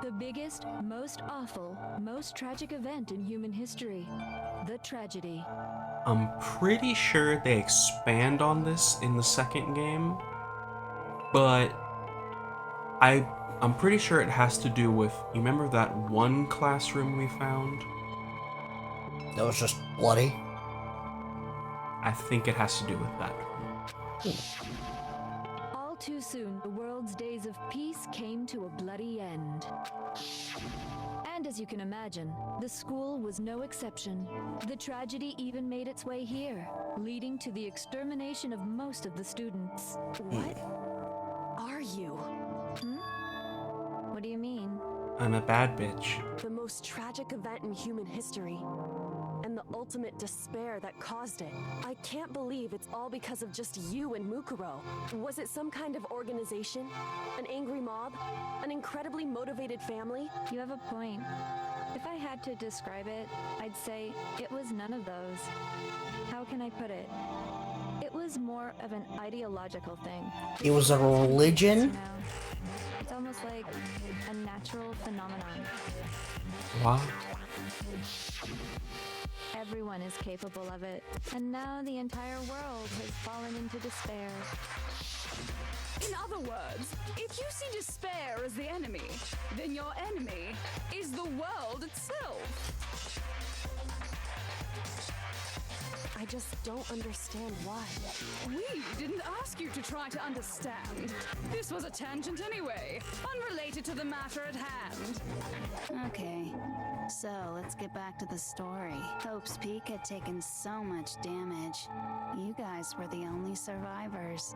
The biggest, most awful, most tragic event in human history. The tragedy. I'm pretty sure they expand on this in the second game, but I'm pretty sure it has to do with, you remember that one classroom we found? That was just bloody? I think it has to do with that. All too soon, the world's days of peace came to a bloody end. And as you can imagine, the school was no exception. The tragedy even made its way here, leading to the extermination of most of the students. What are you? What do you mean? I'm a bad bitch. The most tragic event in human history. And the ultimate despair that caused it. I can't believe it's all because of just you and Mukuro. Was it some kind of organization? An angry mob? An incredibly motivated family? You have a point. If I had to describe it, I'd say it was none of those. How can I put it? It was more of an ideological thing. It was a religion? It's almost like a natural phenomenon. What? Everyone is capable of it, and now the entire world has fallen into despair. In other words, if you see despair as the enemy, then your enemy is the world itself. I just don't understand why. We didn't ask you to try to understand. This was a tangent anyway, unrelated to the matter at hand. Okay, so let's get back to the story. Hope's Peak had taken so much damage. You guys were the only survivors.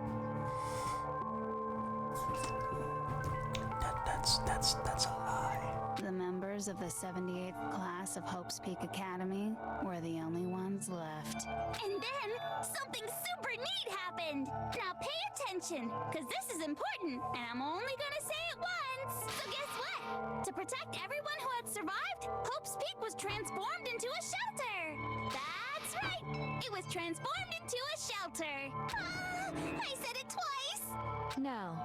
That's a lie. The members of the 78th class of Hope's Peak Academy were the only ones left. And then something super neat happened. Now pay attention, because this is important, and I'm only gonna say it once. So guess what? To protect everyone who had survived, Hope's Peak was transformed into a shelter. That's right. It was transformed into a shelter. I said it twice. Now,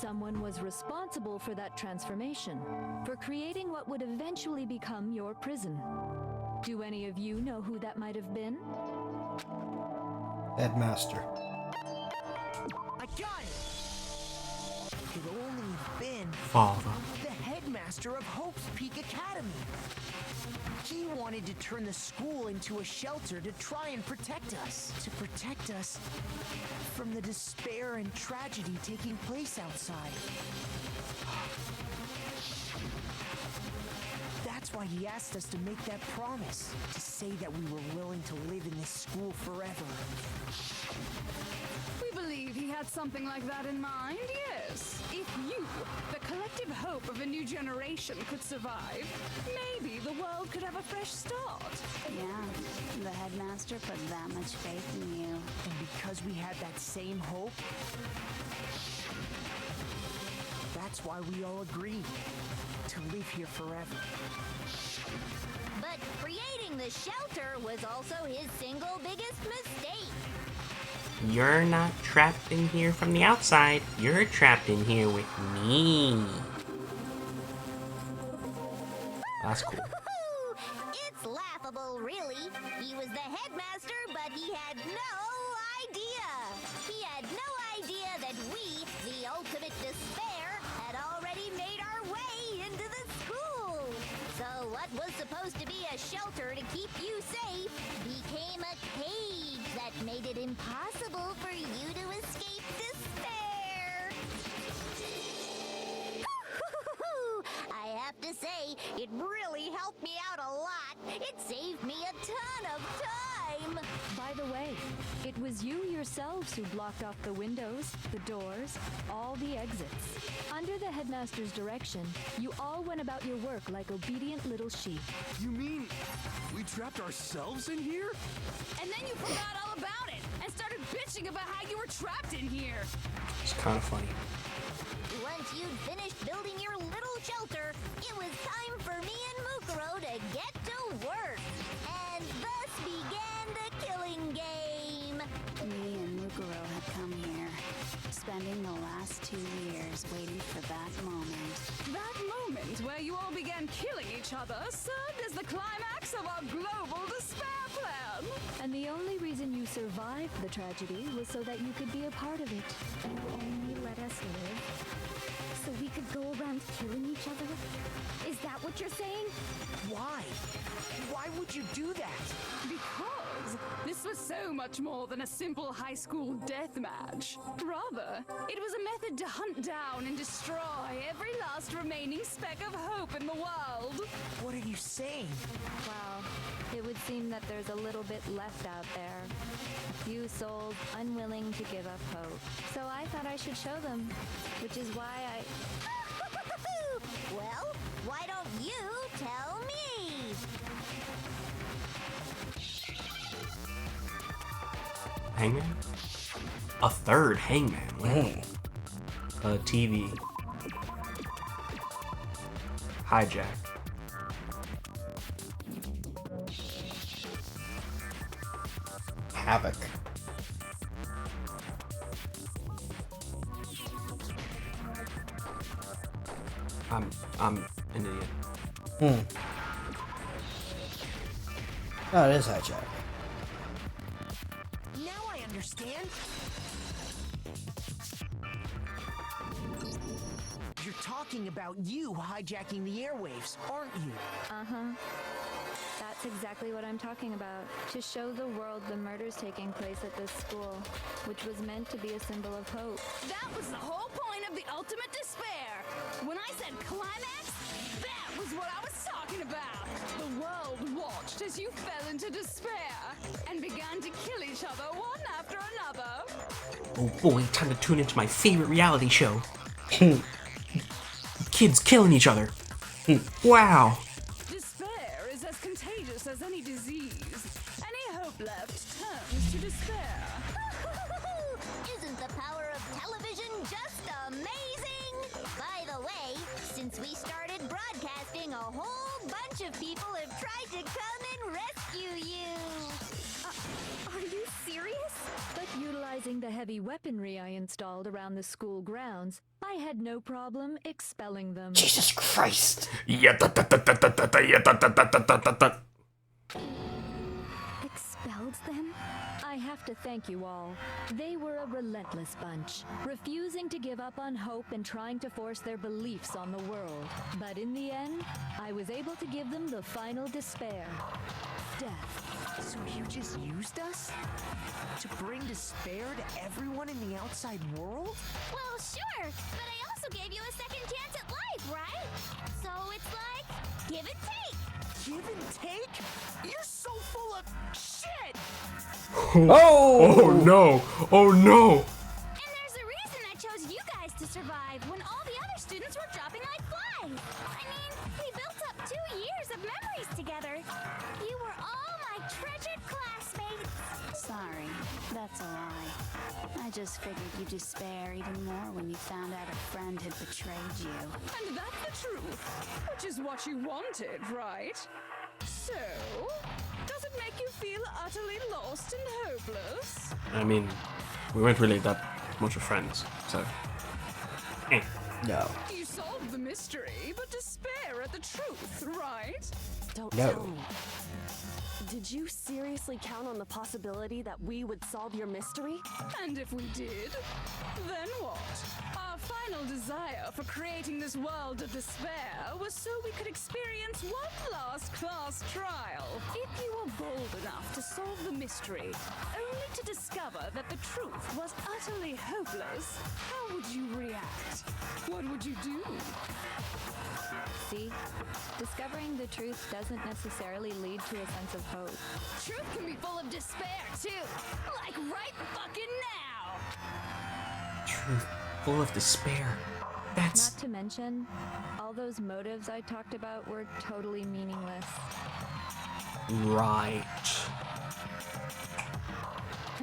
someone was responsible for that transformation, for creating what would eventually become your prison. Do any of you know who that might have been? Headmaster. I got it! It could only have been Father. the headmaster of Hope's Peak Academy. He wanted to turn the school into a shelter to try and protect us. To protect us from the despair and tragedy taking place outside. That's why he asked us to make that promise. To say that we were willing to live in this school forever. We believe he had something like that in mind, yes. If you, the collective hope of a new generation, could survive, maybe the world could have a fresh start. Yeah, the headmaster put that much faith in you. And because we had that same hope, that's why we all agreed to live here forever. But creating the shelter was also his single biggest mistake. You're not trapped in here from the outside. You're trapped in here with me. That's cool. It's laughable, really. He was the headmaster, but he had no idea. He had no idea that we, the ultimate despair, had already made our way into the school. So what was supposed to be a shelter to keep you safe became a cage that made it impossible for you to escape despair. I have to say, it really helped me out a lot. It saved me a ton of time. By the way, it was you yourselves who blocked off the windows, the doors, all the exits. Under the headmaster's direction, you all went about your work like obedient little sheep. You mean we trapped ourselves in here? And then you forgot all about it and started bitching about how you were trapped in here. It's kind of funny. Once you'd finished building your little shelter, it was time for me and Mukuro to get to work. And thus began the killing game. Me and Mukuro had come here, spending the last 2 years waiting for that moment. That moment where you all began killing each other served as the climax of our global despair plan. And the only reason you survived the tragedy was so that you could be a part of it. Only let us live so we could go around killing each other? Is that what you're saying? Why? Why would you do that? Because this was so much more than a simple high school death match. Rather, it was a method to hunt down and destroy every last remaining speck of hope in the world. What are you saying? Well, it would seem that there's a little bit left out there. A few souls unwilling to give up hope. So I thought I should show them, which is why I... Well, why don't you tell me? Hangman? A third hangman. Wow. TV. Hijack. Havoc. I'm an idiot. Oh, it is hijack. Now I understand. You're talking about you hijacking the airwaves, aren't you? Uh-huh. That's exactly what I'm talking about. To show the world the murders taking place at this school, which was meant to be a symbol of hope. That was the whole point of the ultimate despair. When I said climax, that was what I was talking about. The world watched as you fell into despair and began to kill each other one after another. Oh boy, time to tune into my favorite reality show. Kids killing each other. Wow. Despair is as contagious as any disease. Any hope left turns to despair. Isn't the power of television just amazing? By the way, since we started broadcasting, a whole bunch of people have tried to come and rescue you. Are you serious? But utilizing the heavy weaponry I installed around the school grounds, I had no problem expelling them. Jesus Christ! Expelled them? I have to thank you all. They were a relentless bunch, refusing to give up on hope and trying to force their beliefs on the world. But in the end, I was able to give them the final despair. Death. So you just used us? To bring despair to everyone in the outside world? Well, sure, but I also gave you a second chance at life, right? So it's like, give and take. Give and take? You're so full of shit! Oh no! Oh no! And there's a reason I chose you guys to survive when all the other students were dropping like flies. I mean, we built up 2 years of memories together. You were all my treasured classmates. Sorry, that's a lie. I just figured you'd despair even more when you found out a friend had betrayed you. And that's the truth, which is what you wanted, right? So, does it make you feel utterly lost and hopeless? I mean, we weren't really that much of friends, so. No. You solved the mystery, but despair at the truth, right? Don't No. tell me. Did you seriously count on the possibility that we would solve your mystery? And if we did, then what? Our final desire for creating this world of despair was so we could experience one last class trial. If you were bold enough to solve the mystery, only to discover that the truth was utterly hopeless, how would you react? What would you do? See? Discovering the truth doesn't necessarily lead to a sense of hope. Truth can be full of despair, too. Like right fucking now. Truth full of despair. That's. Not to mention, all those motives I talked about were totally meaningless. Right.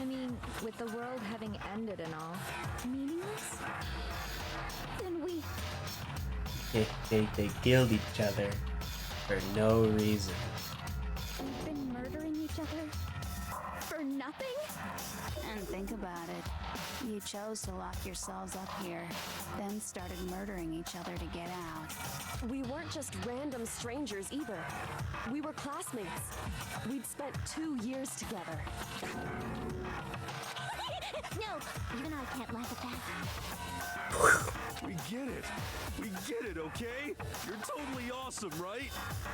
I mean, with the world having ended and all. Meaningless? Then we... They killed each other for no reason. We've been murdering each other for nothing? And think about it. You chose to lock yourselves up here, then started murdering each other to get out. We weren't just random strangers either. We were classmates. We'd spent 2 years together. No, even I can't laugh at that. We get it. We get it, okay? You're totally awesome, right?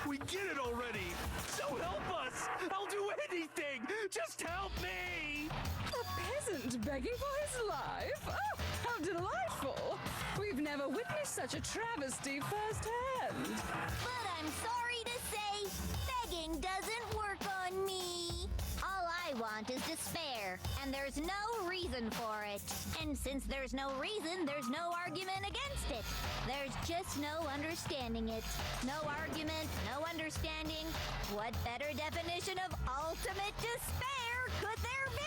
We get it already. So help us. I'll do anything. Just help me. A peasant begging for his life? Oh, how delightful! We've never witnessed such a travesty firsthand. But I'm sorry to say, begging doesn't work on me. All I want is despair, and there's no reason for it. And since there's no reason, there's no argument against it. There's just no understanding it. No argument, no understanding. What better definition of ultimate despair could there be?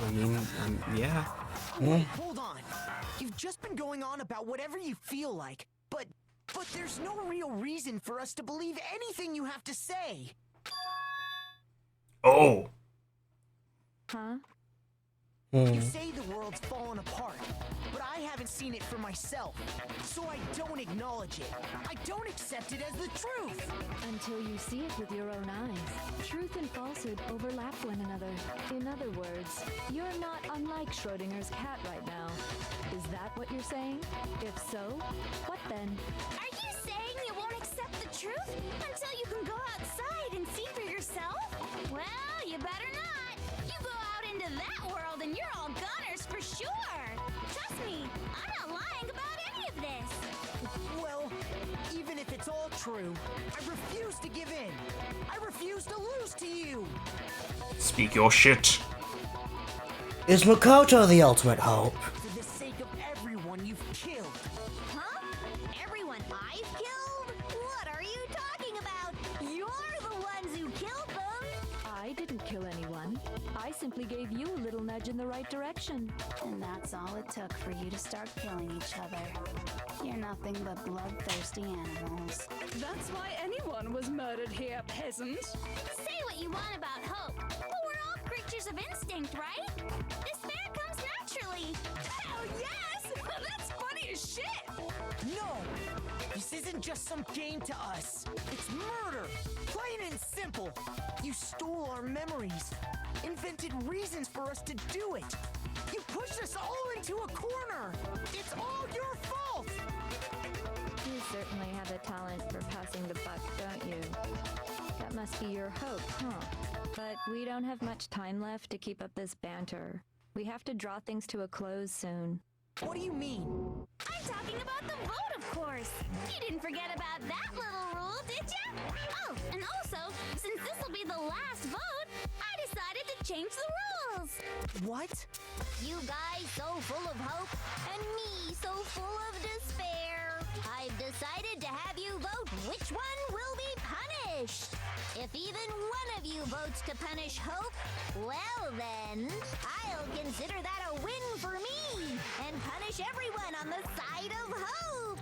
I mean, yeah. Wait, hold on. You've just been going on about whatever you feel like, but there's no real reason for us to believe anything you have to say. Oh. Huh? You say the world's fallen apart, but I haven't seen it for myself, so I don't don't acknowledge it. I don't accept it as the truth. Until you see it with your own eyes. Truth and falsehood overlap one another. In other words, you're not unlike Schrodinger's cat right now. Is that what you're saying? If so, what then? Are you saying you won't accept the truth until you can go outside and see for yourself? Well, you better not. You go out into that world and you're all goners for sure. Trust me, I'm not lying about any of this. Well, even if it's all true, I refuse to give in. I refuse to lose to you. Speak your shit. Is Makoto the ultimate hope? For the sake of everyone you've killed. Huh? Everyone I've killed? What are you talking about? You're the ones who killed them! I didn't kill anyone. I simply gave you a little nudge in the right direction. And that's all it took for you to start killing each other. You're nothing but bloodthirsty animals. That's why anyone was murdered here, peasant. Say what you want about hope, but we're all creatures of instinct, right? Despair comes naturally. Hell yes! That's funny as shit! No! This isn't just some game to us. It's murder! Plain and simple! You stole our memories, invented reasons for us to do it. You pushed us all into a corner! It's all your fault! You certainly have a talent for passing the buck, don't you? That must be your hope, huh? But we don't have much time left to keep up this banter. We have to draw things to a close soon. What do you mean? I'm talking about the vote, of course. You didn't forget about that little rule, did you? Oh, and also, since this will be the last vote, I decided to change the rules. What? You guys so full of hope, and me so full of despair. I've decided to have you vote which one will be punished. If even one of you votes to punish Hope, well then, I'll consider that a win for me, and punish everyone on the side of Hope.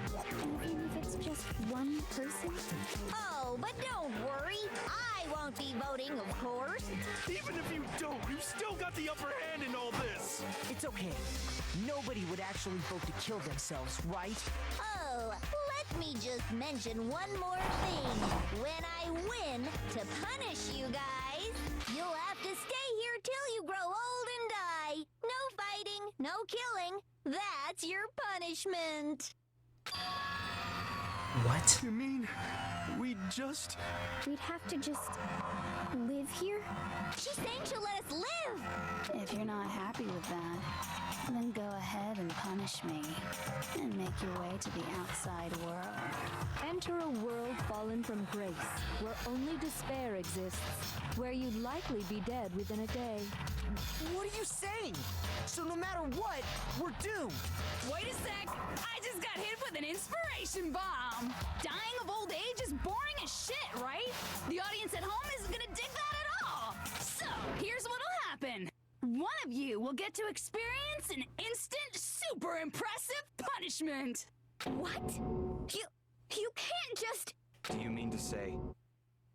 Even if it's just one person? Oh, but don't worry, I won't be voting, of course. Even if you don't, you've still got the upper hand in all this. It's okay. Nobody would actually vote to kill themselves, right? Oh, let me just mention one more thing. When I win to punish you guys, you'll have to stay here till you grow old and die. No fighting, no killing. That's your punishment. What? You mean we just... We'd have to just live here? She's saying she'll let us live. If you're not happy with that, then go ahead and punish me and make your way to the outside world. Enter a world fallen from grace, where only despair exists, where you'd likely be dead within a day. What are you saying? So no matter what, we're doomed. Wait a sec! I just got hit with an inspiration bomb! Dying of old age is boring as shit, right? The audience at home isn't gonna dig that at all! So, here's what'll happen. One of you will get to experience an instant, super impressive punishment! What? You can't just... Do you mean to say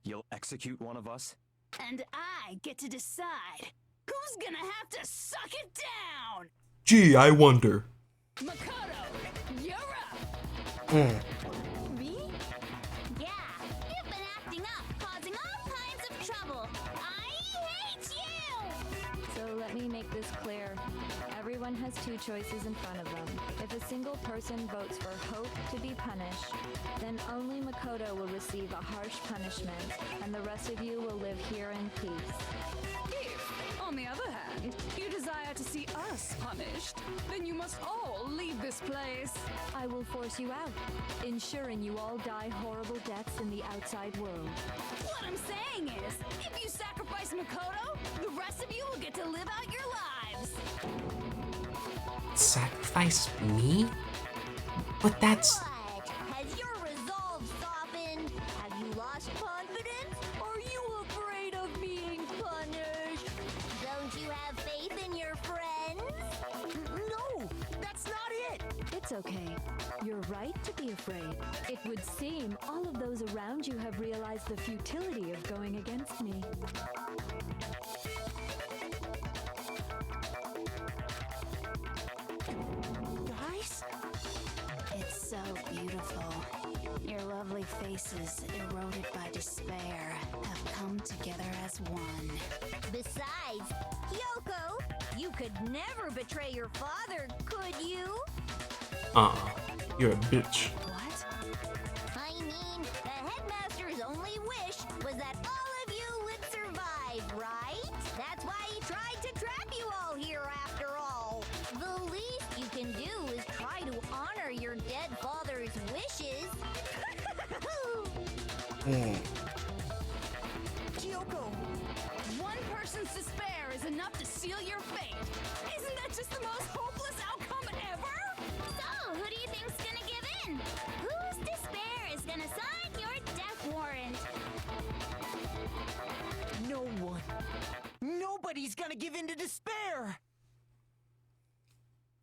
you'll execute one of us? And I get to decide who's gonna have to suck it down! Gee, I wonder. Makoto, you're up! Me? Yeah, you've been acting up, causing all kinds of trouble. I hate you! So let me make this clear. Everyone has two choices in front of them. If a single person votes for Hope to be punished, then only Makoto will receive a harsh punishment, and the rest of you will live here in peace. If, on the other hand, you desire to see us punished, then you must all leave this place. I will force you out, ensuring you all die horrible deaths in the outside world. What I'm saying is, if you sacrifice Makoto, the rest of you will get to live out your lives. Sacrifice me? But that's... What? Has your resolve softened? Have you lost confidence? Are you afraid of being punished? Don't you have faith in your friends? No, that's not it. It's okay. You're right to be afraid. It would seem all of those around you have realized the futility of going against me. Guys? It's so beautiful. beautiful. Your lovely faces, eroded by despair, have come together as one. Besides, Kyoko, you could never betray your father, could you? You're a bitch. What? I mean, the headmaster's only wish was that all of you would survive, right? That's why he tried to trap you all here after all. The least you can do is try to honor your dead father's wishes. Kyoko, one person's despair is enough to seal your fate. Isn't that just the most hopeless outcome ever? So, who do you think's gonna give in? Whose despair is gonna sign your death warrant? No one. Nobody's gonna give in to despair.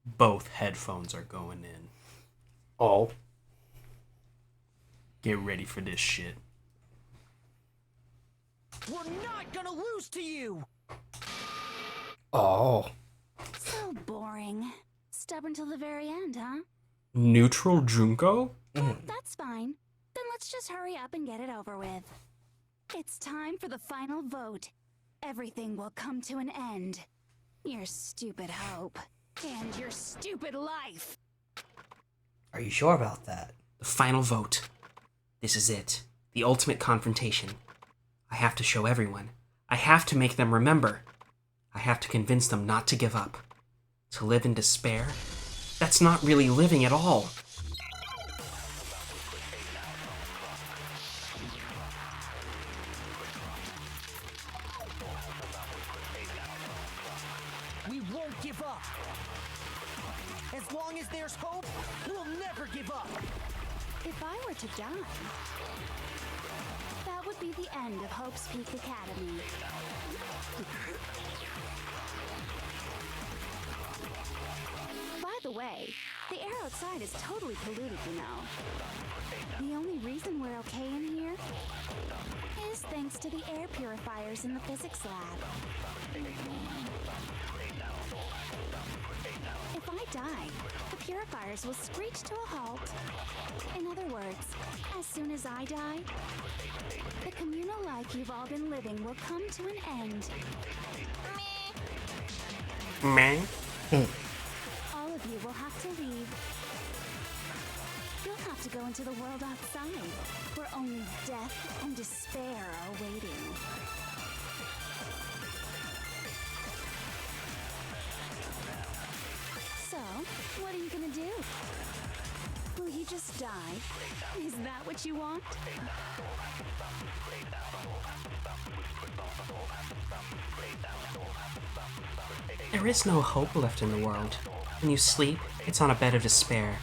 Both headphones are going in. Oh. Get ready for this shit. We're not gonna lose to you. Oh. So boring. Stubborn till the very end, huh? Neutral Junko? That's fine. Then let's just hurry up and get it over with. It's time for the final vote. Everything will come to an end. Your stupid hope. And your stupid life. Are you sure about that? The final vote. This is it. The ultimate confrontation. I have to show everyone. I have to make them remember. I have to convince them not to give up. To live in despair? That's not really living at all. We won't give up. As long as there's hope, we'll never give up. If I were to die, that would be the end of Hope's Peak Academy. By the way, the air outside is totally polluted, you know. The only reason we're okay in here is thanks to the air purifiers in the physics lab. If I die, the purifiers will screech to a halt. In other words, as soon as I die, the communal life you've all been living will come to an end. Meh. All of you will have to leave. You'll have to go into the world outside, where only death and despair are waiting. So, what are you gonna do? Will you just die? Is that what you want? There is no hope left in the world. When you sleep, it's on a bed of despair.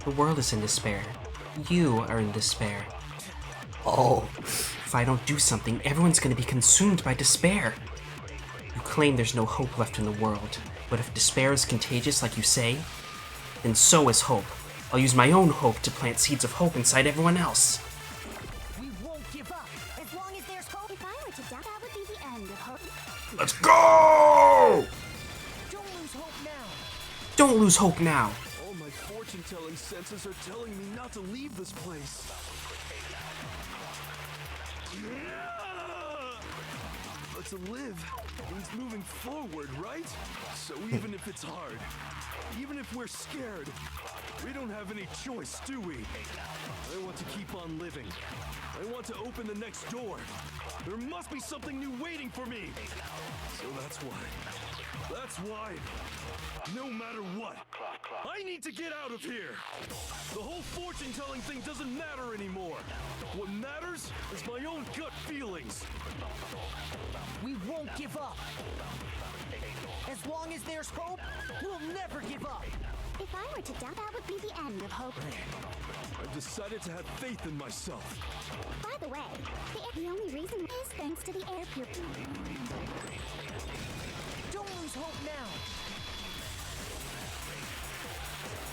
The world is in despair. You are in despair. Oh. If I don't do something, everyone's gonna be consumed by despair. You claim there's no hope left in the world, but if despair is contagious like you say, then so is hope. I'll use my own hope to plant seeds of hope inside everyone else. We won't give up. As long as there's hope. If I were to die, that would be the end of hope. Let's go! Don't lose hope now. Don't lose hope now. All my fortune-telling senses are telling me not to leave this place. But to live means moving forward, right? So even if it's hard, even if we're scared, we don't have any choice, do we? I want to keep on living. I want to open the next door. There must be something new waiting for me. So that's why, no matter what, I need to get out of here. The whole fortune-telling thing doesn't matter anymore. What matters is my own gut feelings. We won't give up. As long as there's hope, we'll never give up. If I were to die, that would be the end of hope. I've decided to have faith in myself. By the way, the only reason is thanks to the air purifier. Don't lose hope now.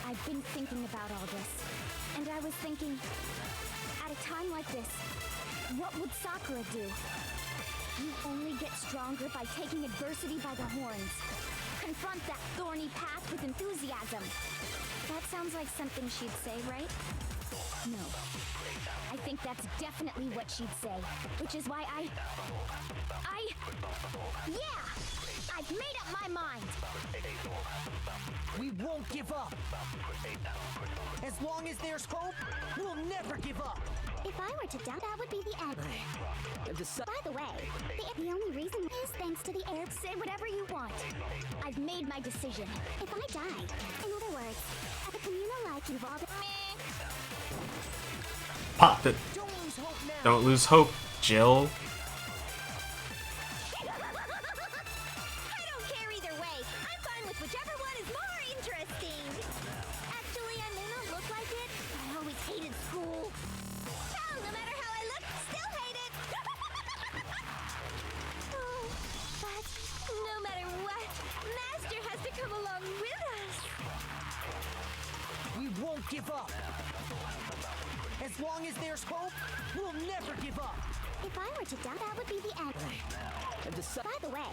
I've been thinking about all this, and I was thinking, at a time like this, what would Sakura do? You only get stronger by taking adversity by the horns. Confront that thorny path with enthusiasm. That sounds like something she'd say, right? think that's definitely what she'd say, which is why yeah! I've made up my mind! We won't give up. As long as there's hope, we'll never give up. If I were to die, that would be the end. By the way, the only reason is thanks to the air. Say whatever you want. I've made my decision. If I died, in other words, at the communal life you've all been... Pop it. Don't lose hope, Jill. I don't care either way. I'm fine with whichever one is more interesting. Actually, I may not look like it. I always hated school. Hell, no matter how I look, still hate it. Oh, but no matter what, Master has to come along with us. We won't give up. As long as there's hope, we'll never give up. If I were to die, that would be the end. By the way,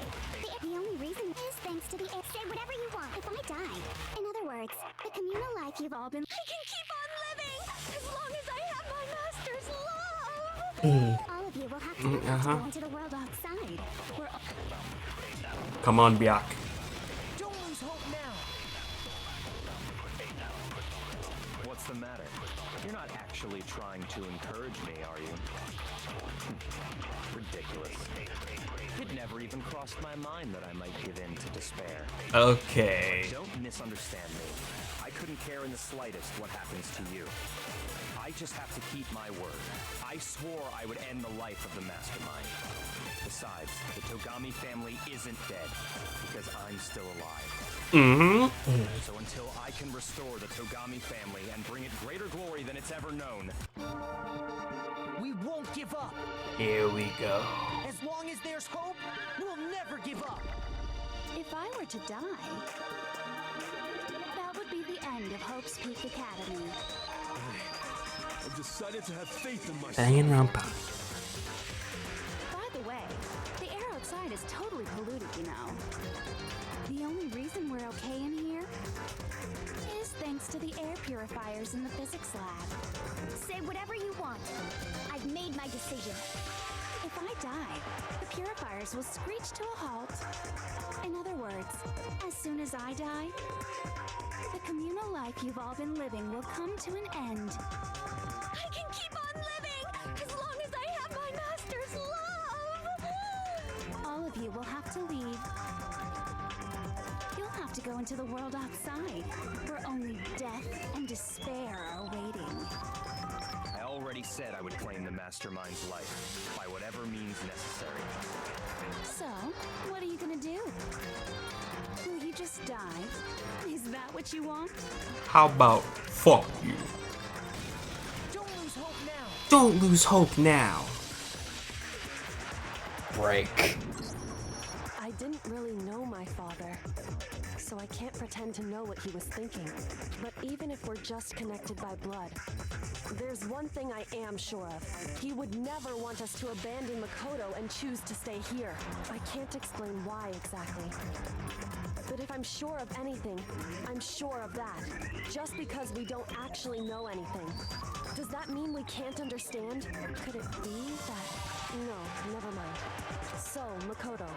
the only reason is thanks to the air. Say whatever you want. If I died, in other words, the communal life you've all been... I can keep on living as long as I have my Master's love. All of you will have to go into the world outside. We're all... Come on, Byak. Don't lose hope now. What's the matter? You're not actually trying to encourage me, are you? Ridiculous. It never even crossed my mind that I might give in to despair. Okay. Don't misunderstand me. I couldn't care in the slightest what happens to you. I just have to keep my word. I swore I would end the life of the Mastermind. Besides, the Togami family isn't dead, because I'm still alive. So until I can restore the Togami family and bring it greater glory than it's ever known, we won't give up. Here we go. As long as there's hope, we'll never give up. If I were to die, that would be the end of Hope's Peak Academy. I've decided to have faith in myself. Danganronpa. By the way, the air outside is totally polluted, you know. The only reason we're okay in here is thanks to the air purifiers in the physics lab. Say whatever you want. I've made my decision. If I die, the purifiers will screech to a halt. In other words, as soon as I die, the communal life you've all been living will come to an end. I can keep on living as long as I have my Master's love! All of you will have to leave. You'll have to go into the world outside, where only death and despair are waiting. I already said I would claim the Mastermind's life, by whatever means necessary. So, what are you gonna do? Will you just die? Is that what you want? How about fuck you? Don't lose hope now. Don't lose hope now. Break. I didn't really know my father, so I can't pretend to know what he was thinking. But even if we're just connected by blood, there's one thing I am sure of. He would never want us to abandon Makoto and choose to stay here. I can't explain why exactly. But if I'm sure of anything, I'm sure of that. Just because we don't actually know anything. Does that mean we can't understand? Could it be that... No, never mind. So, Makoto,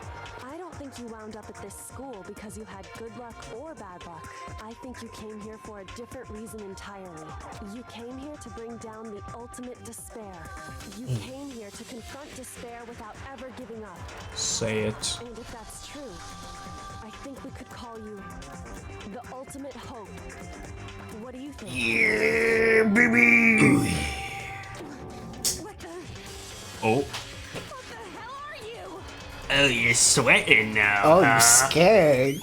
I don't think you wound up at this school because you had good luck or bad luck. I think you came here for a different reason entirely. You came here to bring down the ultimate despair. You came here to confront despair without ever giving up. Say it. And if that's true, I think we could call you the ultimate hope. What do you think? Yeah, baby! Oh. What the hell are you? Oh, you're sweating now. Oh, you're scared.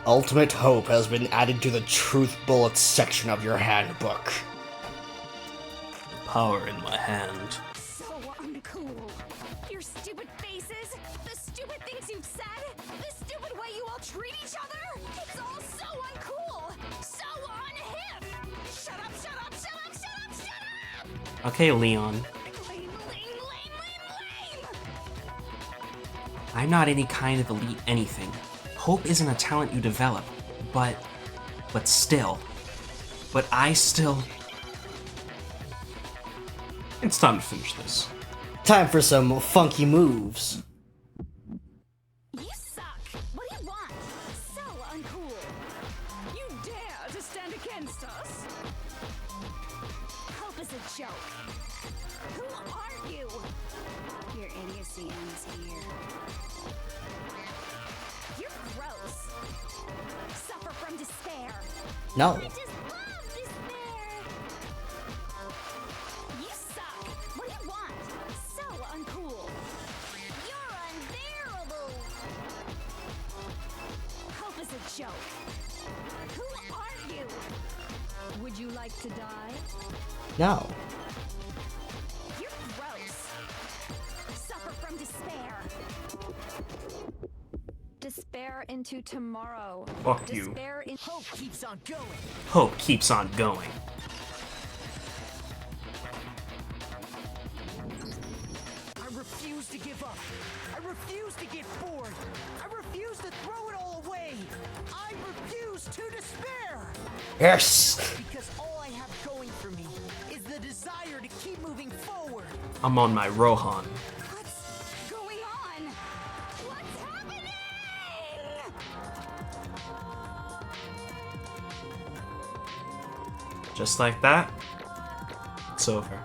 Ultimate Hope has been added to the Truth Bullets section of your handbook. Power in my hand. So uncool. Your stupid faces, the stupid things you've said, the stupid way you all treat each other. It's all so uncool, so unhip. Shut up, shut up, shut up, shut up, shut up! Okay, Leon. Lame, lame, lame, lame, lame! I'm not any kind of elite anything. Hope isn't a talent you develop, but still. but I still... It's time to finish this. Time for some funky moves. You suck! What do you want? So uncool! You dare to stand against us? Hope is a joke. Who are you? Your idiocy ends here. You're gross. Suffer from despair. No. I just love despair. You suck. What do you want? So uncool. You're unbearable. Hope is a joke. Who are you? Would you like to die? No. You're gross. Suffer from despair. Despair into tomorrow. Fuck you. Despair in Hope keeps on going. Hope keeps on going. I refuse to give up. I refuse to get bored. I refuse to throw it all away. I refuse to despair. Yes. Because all I have going for me is the desire to keep moving forward. I'm on my Rohan. What's going on? What's happening? Just like that, it's over.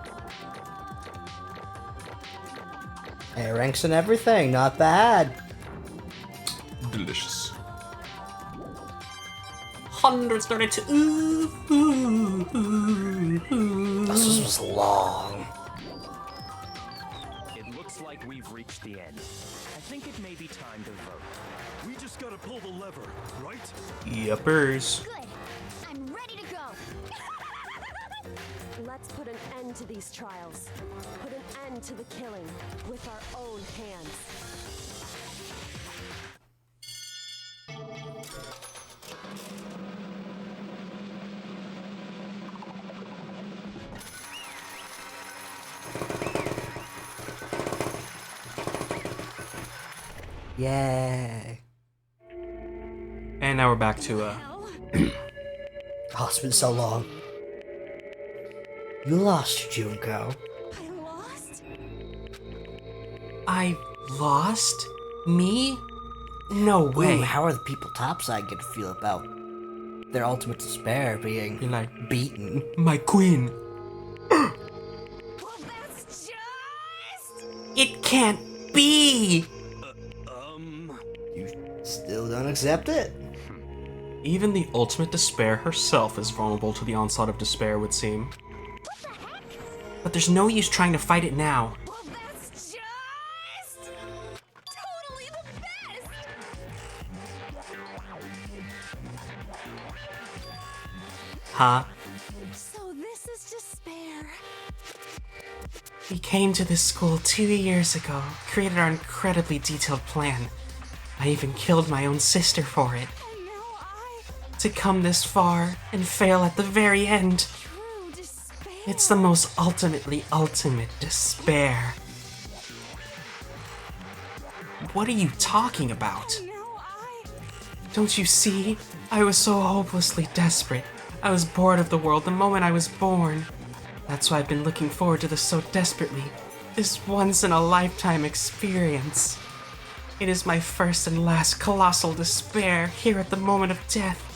A ranks and everything, not bad. Delicious. 132. This was long. It looks like we've reached the end. I think it may be time to vote. We just gotta pull the lever, right? Yuppers. Good. I'm ready to go. Let's put an end to these trials. Put an end to the killing with our own hands. Yay. And now we're back to, Oh, it's been so long. You lost, Junko. I lost? I lost? Me? No way. Ooh, how are the people topside gonna feel about their ultimate despair being You're like, beaten? my queen. Well, that's just... It can't be! You still don't accept it? Even the ultimate despair herself is vulnerable to the onslaught of despair, would seem. But there's no use trying to fight it now. Well, that's just... totally the best! Huh? So this is despair. We came to this school 2 years ago, created our incredibly detailed plan. I even killed my own sister for it. And now I... To come this far and fail at the very end. True despair. It's the most ultimate despair. What are you talking about? Now I... Don't you see? I was so hopelessly desperate. I was bored of the world the moment I was born. That's why I've been looking forward to this so desperately. This once-in-a-lifetime experience. It is my first and last colossal despair here at the moment of death.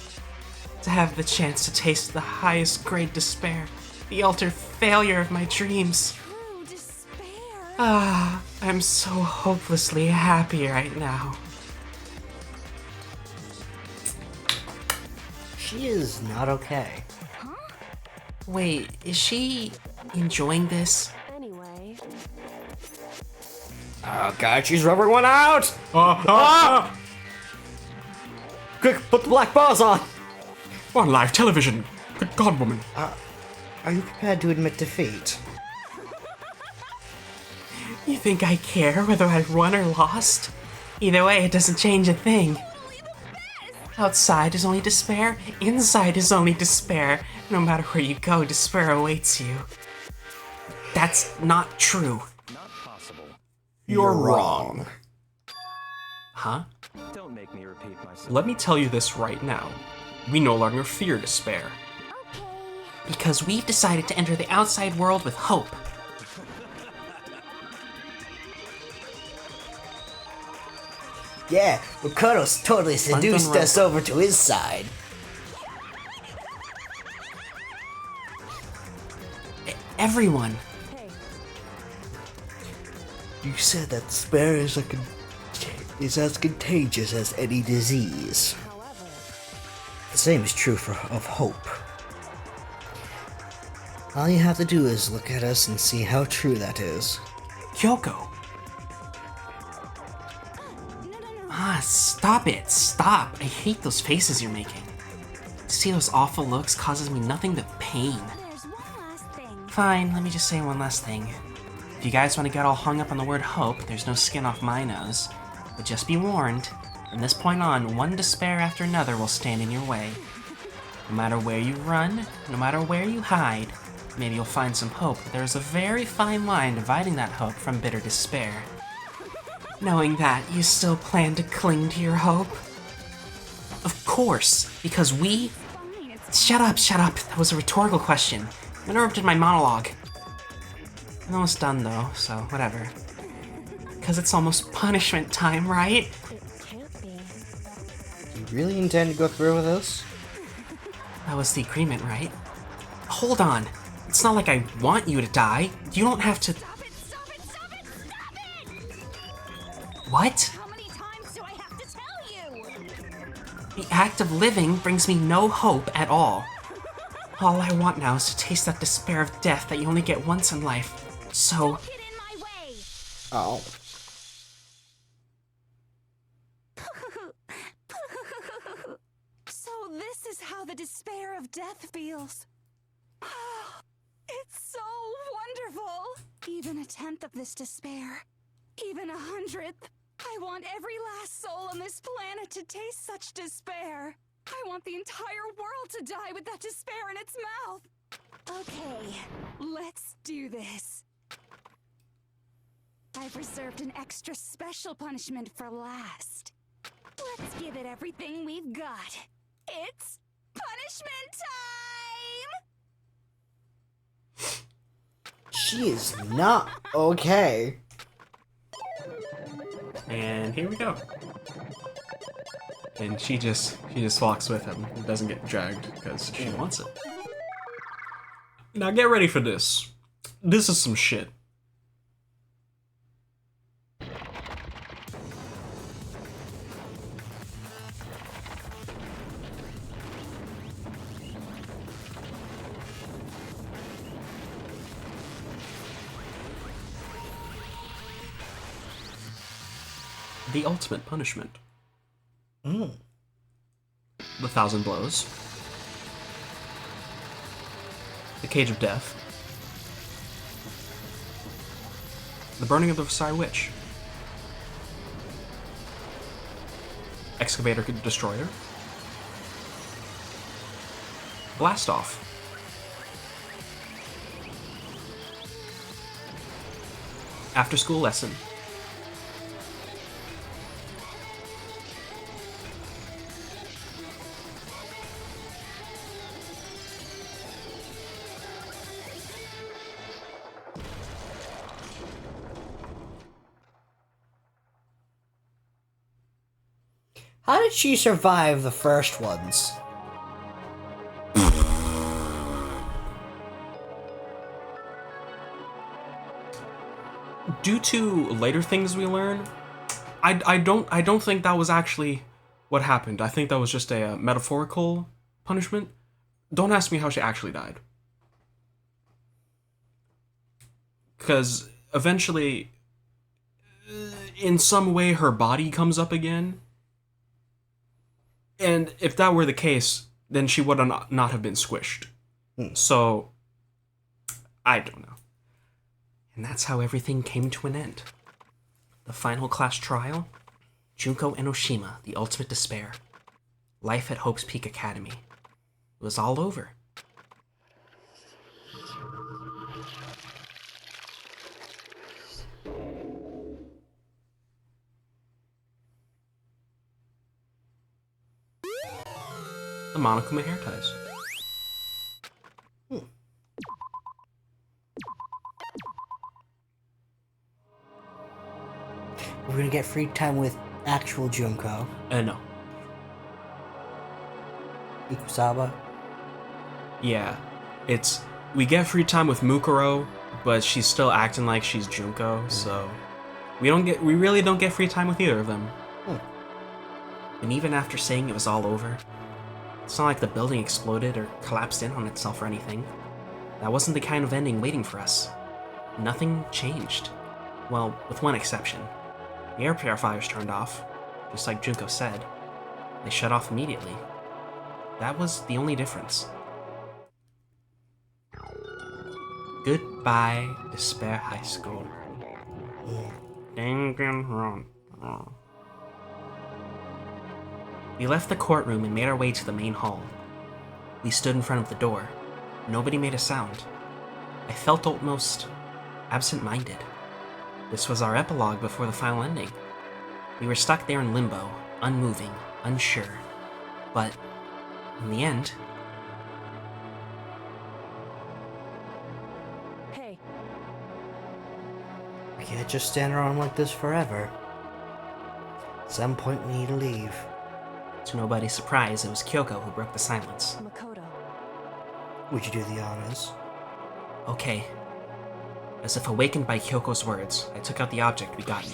To have the chance to taste the highest grade despair, the utter failure of my dreams. True despair. Ah, I'm so hopelessly happy right now. She is not okay. Wait, is she enjoying this? Anyway, Oh god, she's rubbing one out! Quick, put the black bars on! On live television. Good God, woman. Are you prepared to admit defeat? You think I care whether I won or lost? Either way, it doesn't change a thing. Outside is only despair, inside is only despair. No matter where you go, despair awaits you. That's not true. Not possible. You're wrong. Huh? Don't make me repeat myself. Let me tell you this right now. We no longer fear despair. Okay, Because we've decided to enter the outside world with hope. Yeah, Makoto's totally seduced us over to his side. Everyone. You said that despair is as contagious as any disease. The same is true of hope. All you have to do is look at us and see how true that is. Kyoko. Ah, stop it. Stop. I hate those faces you're making. To see those awful looks causes me nothing but pain. Fine, let me just say one last thing. If you guys want to get all hung up on the word hope, there's no skin off my nose. But just be warned, from this point on, one despair after another will stand in your way. No matter where you run, no matter where you hide, maybe you'll find some hope, but there is a very fine line dividing that hope from bitter despair. Knowing that, you still plan to cling to your hope? Of course, because we... Shut up, that was a rhetorical question. You interrupted my monologue. I'm almost done though, so whatever. Because it's almost punishment time, right? You really intend to go through with this? That was the agreement, right? Hold on. It's not like I want you to die. You don't have to... Stop it! What? How many times do I have to tell you? The act of living brings me no hope at all. All I want now is to taste that despair of death that you only get once in life. So... Get in my way! Oh. So this is how the despair of death feels. It's so wonderful! Even a tenth of this despair, even 100th. I want every last soul on this planet to taste such despair. I want the entire world to die with that despair in its mouth. Okay, let's do this. I've reserved an extra special punishment for last. Let's give it everything we've got. It's punishment time! She is not okay. And here we go. And she just walks with him. Doesn't get dragged because she wants it. Now get ready for this. This is some shit. The ultimate punishment. The 1,000 blows. The cage of death. The burning of the Versailles Witch. Excavator Destroyer. Blast off. After school lesson. How did she survive the first ones? Due to later things we learn, I don't think that was actually what happened. I think that was just a metaphorical punishment. Don't ask me how she actually died. Because eventually, in some way, her body comes up again. And if that were the case, then she would not have been squished. So, I don't know. And that's how everything came to an end. The final class trial, Junko Enoshima, the ultimate despair. Life at Hope's Peak Academy. It was all over. The Monokuma hair ties. We're gonna get free time with actual Junko. No. Ikusaba? Yeah. We get free time with Mukuro, but she's still acting like she's Junko, so we really don't get free time with either of them. And even after saying it was all over, it's not like the building exploded or collapsed in on itself or anything. That wasn't the kind of ending waiting for us. Nothing changed. Well, with one exception. The air purifiers turned off, just like Junko said. They shut off immediately. That was the only difference. Goodbye, Despair High School. Danganronpa. We left the courtroom and made our way to the main hall. We stood in front of the door. Nobody made a sound. I felt almost absent-minded. This was our epilogue before the final ending. We were stuck there in limbo, unmoving, unsure. But, in the end... Hey. We can't just stand around like this forever. At some point we need to leave. To nobody's surprise, it was Kyoko who broke the silence. Makoto. Would you do the honors? Okay. As if awakened by Kyoko's words, I took out the object we'd gotten.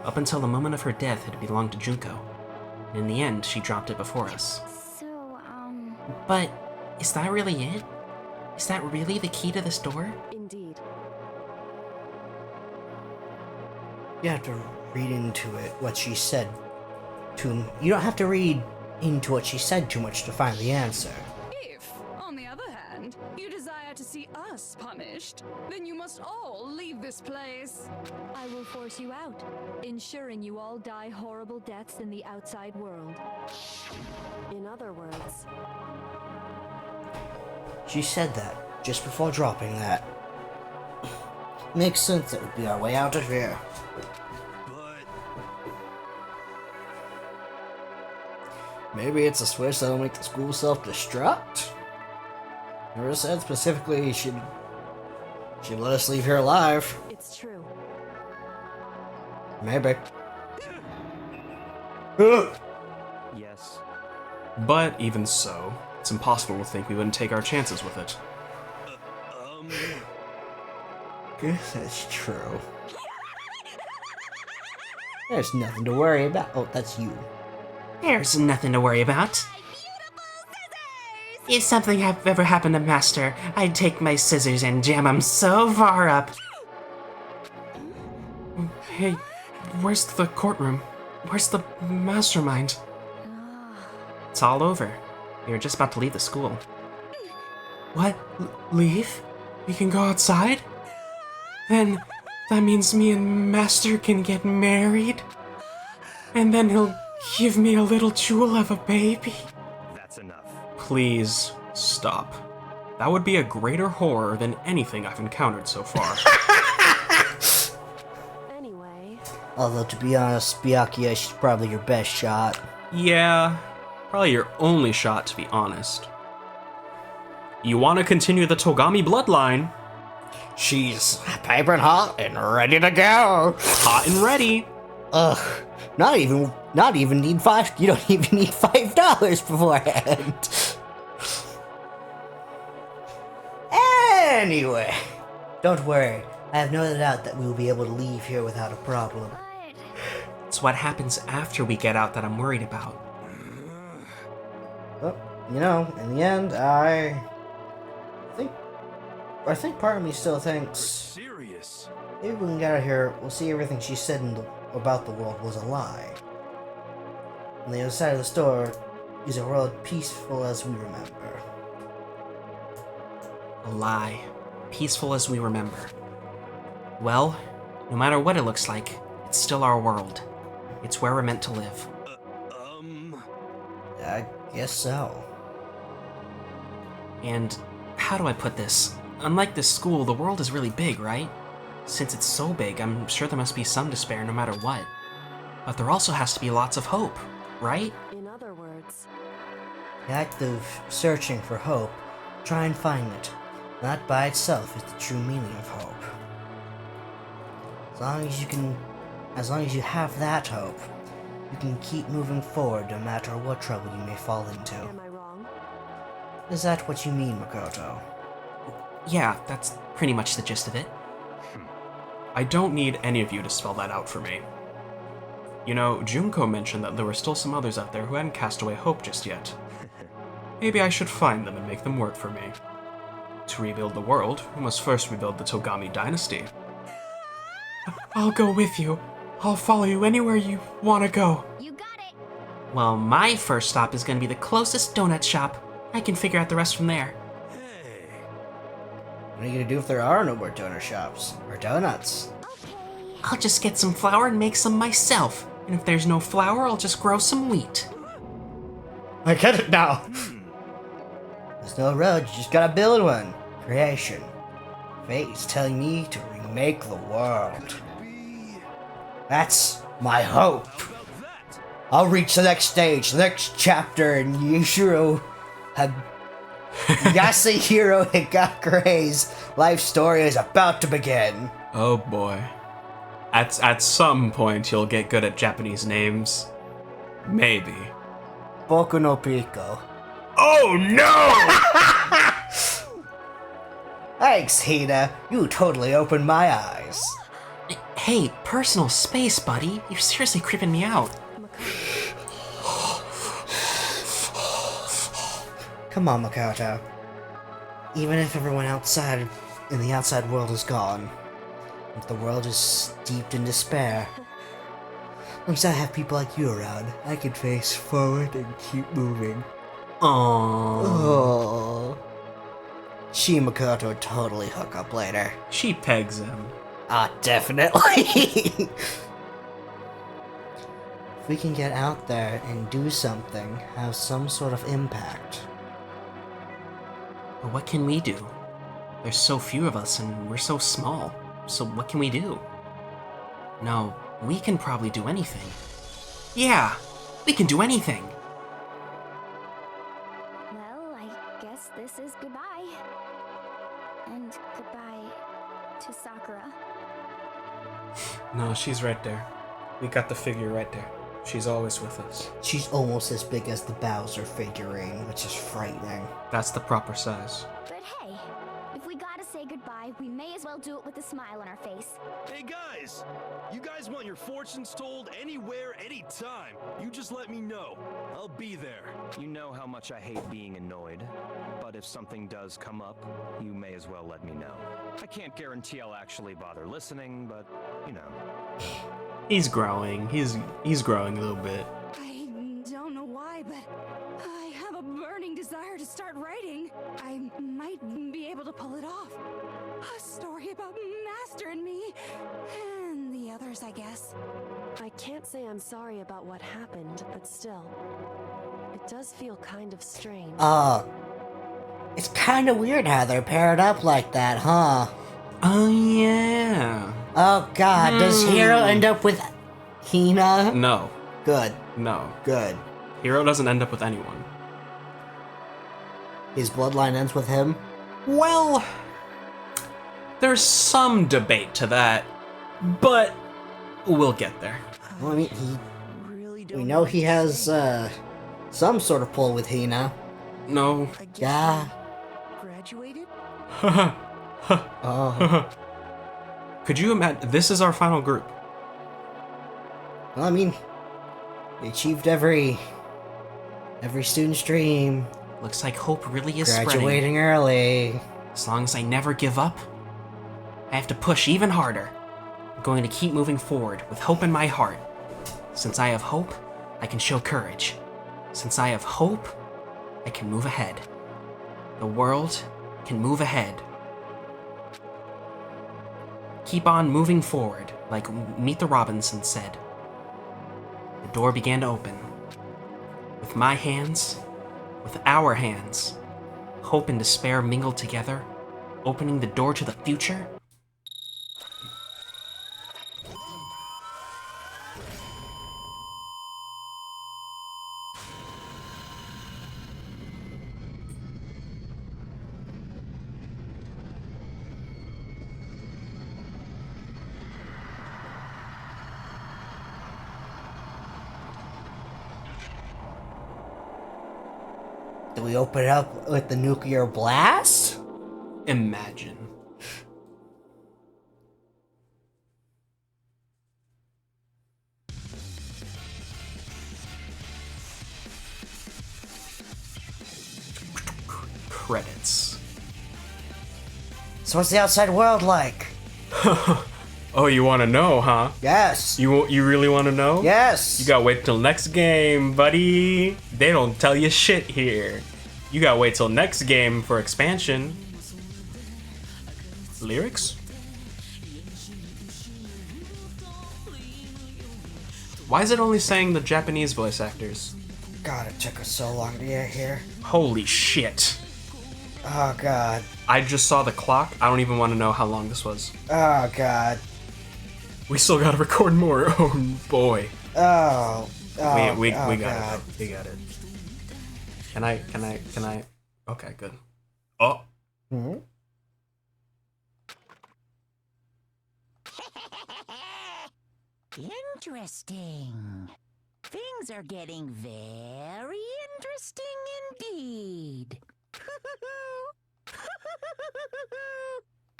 Up until the moment of her death, it belonged to Junko. And in the end, she dropped it before us. So, But, is that really it? Is that really the key to this door? Indeed. You have to read into it what she said to him. You don't have to read into what she said too much to find the answer. If, on the other hand, you desire to see us punished, then you must all leave this place. I will force you out, ensuring you all die horrible deaths in the outside world. In other words, She said that just before dropping that. Makes sense that would be our way out of here. Maybe it's a switch that'll make the school self-destruct? Never said specifically she'd let us leave here alive. it's true. Maybe. Yes. But even so, it's impossible to think we wouldn't take our chances with it. Guess that's true. There's nothing to worry about. Oh, that's you. There's nothing to worry about. If something ever happened to Master, I'd take my scissors and jam him so far up. Hey, where's the courtroom? Where's the mastermind? It's all over. We were just about to leave the school. What? Leave? We can go outside? Then that means me and Master can get married? And then he'll give me a little jewel of a baby? That's enough. Please stop. That would be a greater horror than anything I've encountered so far. Anyway. Although, to be honest, Byakuya, she's probably your best shot. Yeah, probably your only shot, to be honest. You want to continue the Togami bloodline? She's piping hot and ready to go. Hot and ready. Ugh, not even need $5. You don't even need $5 beforehand. Anyway, don't worry. I have no doubt that we will be able to leave here without a problem. It's what happens after we get out that I'm worried about. Well, you know, in the end, I think part of me still thinks. Serious? Maybe when we get out of here, we'll see everything she said about the world was a lie. On the other side of the store is a world peaceful as we remember. A lie. Peaceful as we remember. Well, no matter what it looks like, it's still our world. It's where we're meant to live. I guess so. And how do I put this? Unlike this school, the world is really big, right? Since it's so big, I'm sure there must be some despair no matter what. But there also has to be lots of hope, right? In other words, The act of searching for hope, try and find it. That by itself is the true meaning of hope. As long as you can As long as you have that hope, you can keep moving forward no matter what trouble you may fall into. Am I wrong? Is that what you mean, Makoto? Yeah, that's pretty much the gist of it. I don't need any of you to spell that out for me. You know, Junko mentioned that there were still some others out there who hadn't cast away hope just yet. Maybe I should find them and make them work for me. To rebuild the world, we must first rebuild the Togami dynasty. I'll go with you. I'll follow you anywhere you want to go. You got it. Well, my first stop is going to be the closest donut shop. I can figure out the rest from there. What are you gonna do if there are no more donut shops? Or donuts? I'll just get some flour and make some myself. And if there's no flour, I'll just grow some wheat. I get it now. There's no road, you just gotta build one. Creation. Fate is telling me to remake the world. That's my hope. I'll reach the next stage, the next chapter, and Yasehiro Higakure's life story is about to begin. Oh boy. At some point, you'll get good at Japanese names. Maybe. Boku no Pico. Oh no! Thanks, Hina. You totally opened my eyes. Hey, personal space, buddy. You're seriously creeping me out. Come on, Makoto. Even if everyone outside in the outside world is gone, if the world is steeped in despair, as long as I have people like you around, I can face forward and keep moving. Aww. She and Makoto totally hook up later. She pegs him. Ah, definitely. If we can get out there and do something, have some sort of impact. But what can we do? There's so few of us and we're so small. So what can we do? No, we can probably do anything. Yeah, we can do anything. Well, I guess this is goodbye. And goodbye to Sakura. No, she's right there. We got the figure right there. She's always with us. She's almost as big as the Bowser figurine, which is frightening. That's the proper size. But hey, if we gotta say goodbye, we may as well do it with a smile on our face. Hey guys! You guys want your fortunes told anywhere, anytime. You just let me know. I'll be there. You know how much I hate being annoyed, but if something does come up, you may as well let me know. I can't guarantee I'll actually bother listening, but, you know. He's growing. He's growing a little bit. I don't know why, but I have a burning desire to start writing. I might be able to pull it off. A story about Master and me, and the others, I guess. I can't say I'm sorry about what happened, but still, it does feel kind of strange. It's kind of weird how they're paired up like that, huh? Oh, yeah. Oh god, does Hiro end up with Hina? No. Good. No. Good. Hiro doesn't end up with anyone. His bloodline ends with him? Well, there's some debate to that, but we'll get there. Well, I mean, we know he has, some sort of pull with Hina. No. Yeah. Graduated? Oh. Could you imagine? This is our final group. Well, I mean, we achieved every student's dream. Looks like hope really is graduating early. As long as I never give up, I have to push even harder. I'm going to keep moving forward with hope in my heart. Since I have hope, I can show courage. Since I have hope, I can move ahead. The world can move ahead. Keep on moving forward, like Meet the Robinsons said. The door began to open. With my hands, with our hands, hope and despair mingled together, opening the door to the future. Do we open it up with the nuclear blast? Imagine. Credits. So what's the outside world like? Oh, you want to know, huh? Yes. You really want to know? Yes. You gotta wait till next game, buddy. They don't tell you shit here. You gotta wait till next game for expansion. Lyrics? Why is it only saying the Japanese voice actors? God, it took us so long to get here. Holy shit. Oh, God. I just saw the clock. I don't even want to know how long this was. Oh, God. We still gotta record more. Oh, boy. Oh. We got God. it. We got it. Can I? Okay, good. Oh. Hmm? Interesting. Things are getting very interesting indeed.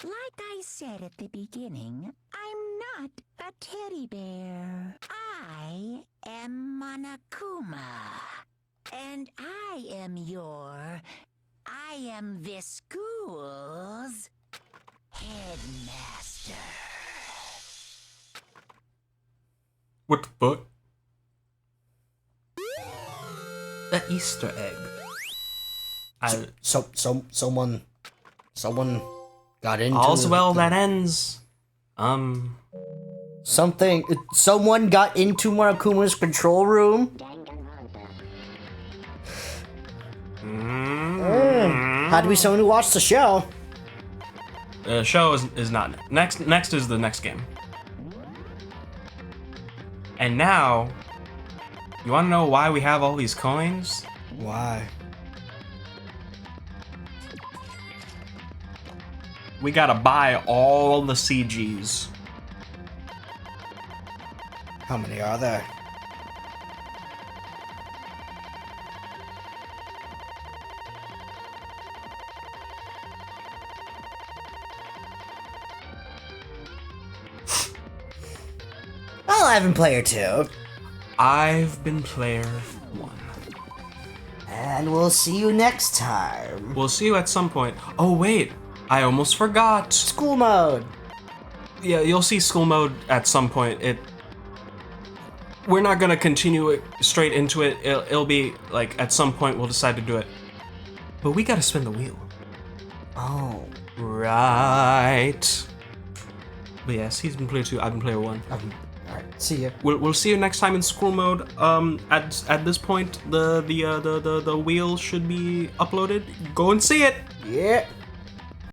Like I said at the beginning, I'm not a teddy bear. I am Monokuma. And I am this school's headmaster. What the fuck? The Easter egg. Someone got into All's well that ends. Someone got into Monokuma's control room. Had to be someone who watched the show. The show is not next. Next is the next game. And now, you want to know why we have all these coins? Why? We gotta buy all the CGs. How many are there? I've been player 2. I've been player 1. And we'll see you next time. We'll see you at some point. Oh wait, I almost forgot. School mode. Yeah, you'll see school mode at some point. We're not gonna continue it straight into it. It'll be like at some point we'll decide to do it. But we gotta spin the wheel. Oh. Right. But yes, he's been player 2. I've been player 1. Alright, see ya. We'll see you next time in school mode. At this point, the wheel should be uploaded. Go and see it. Yeah.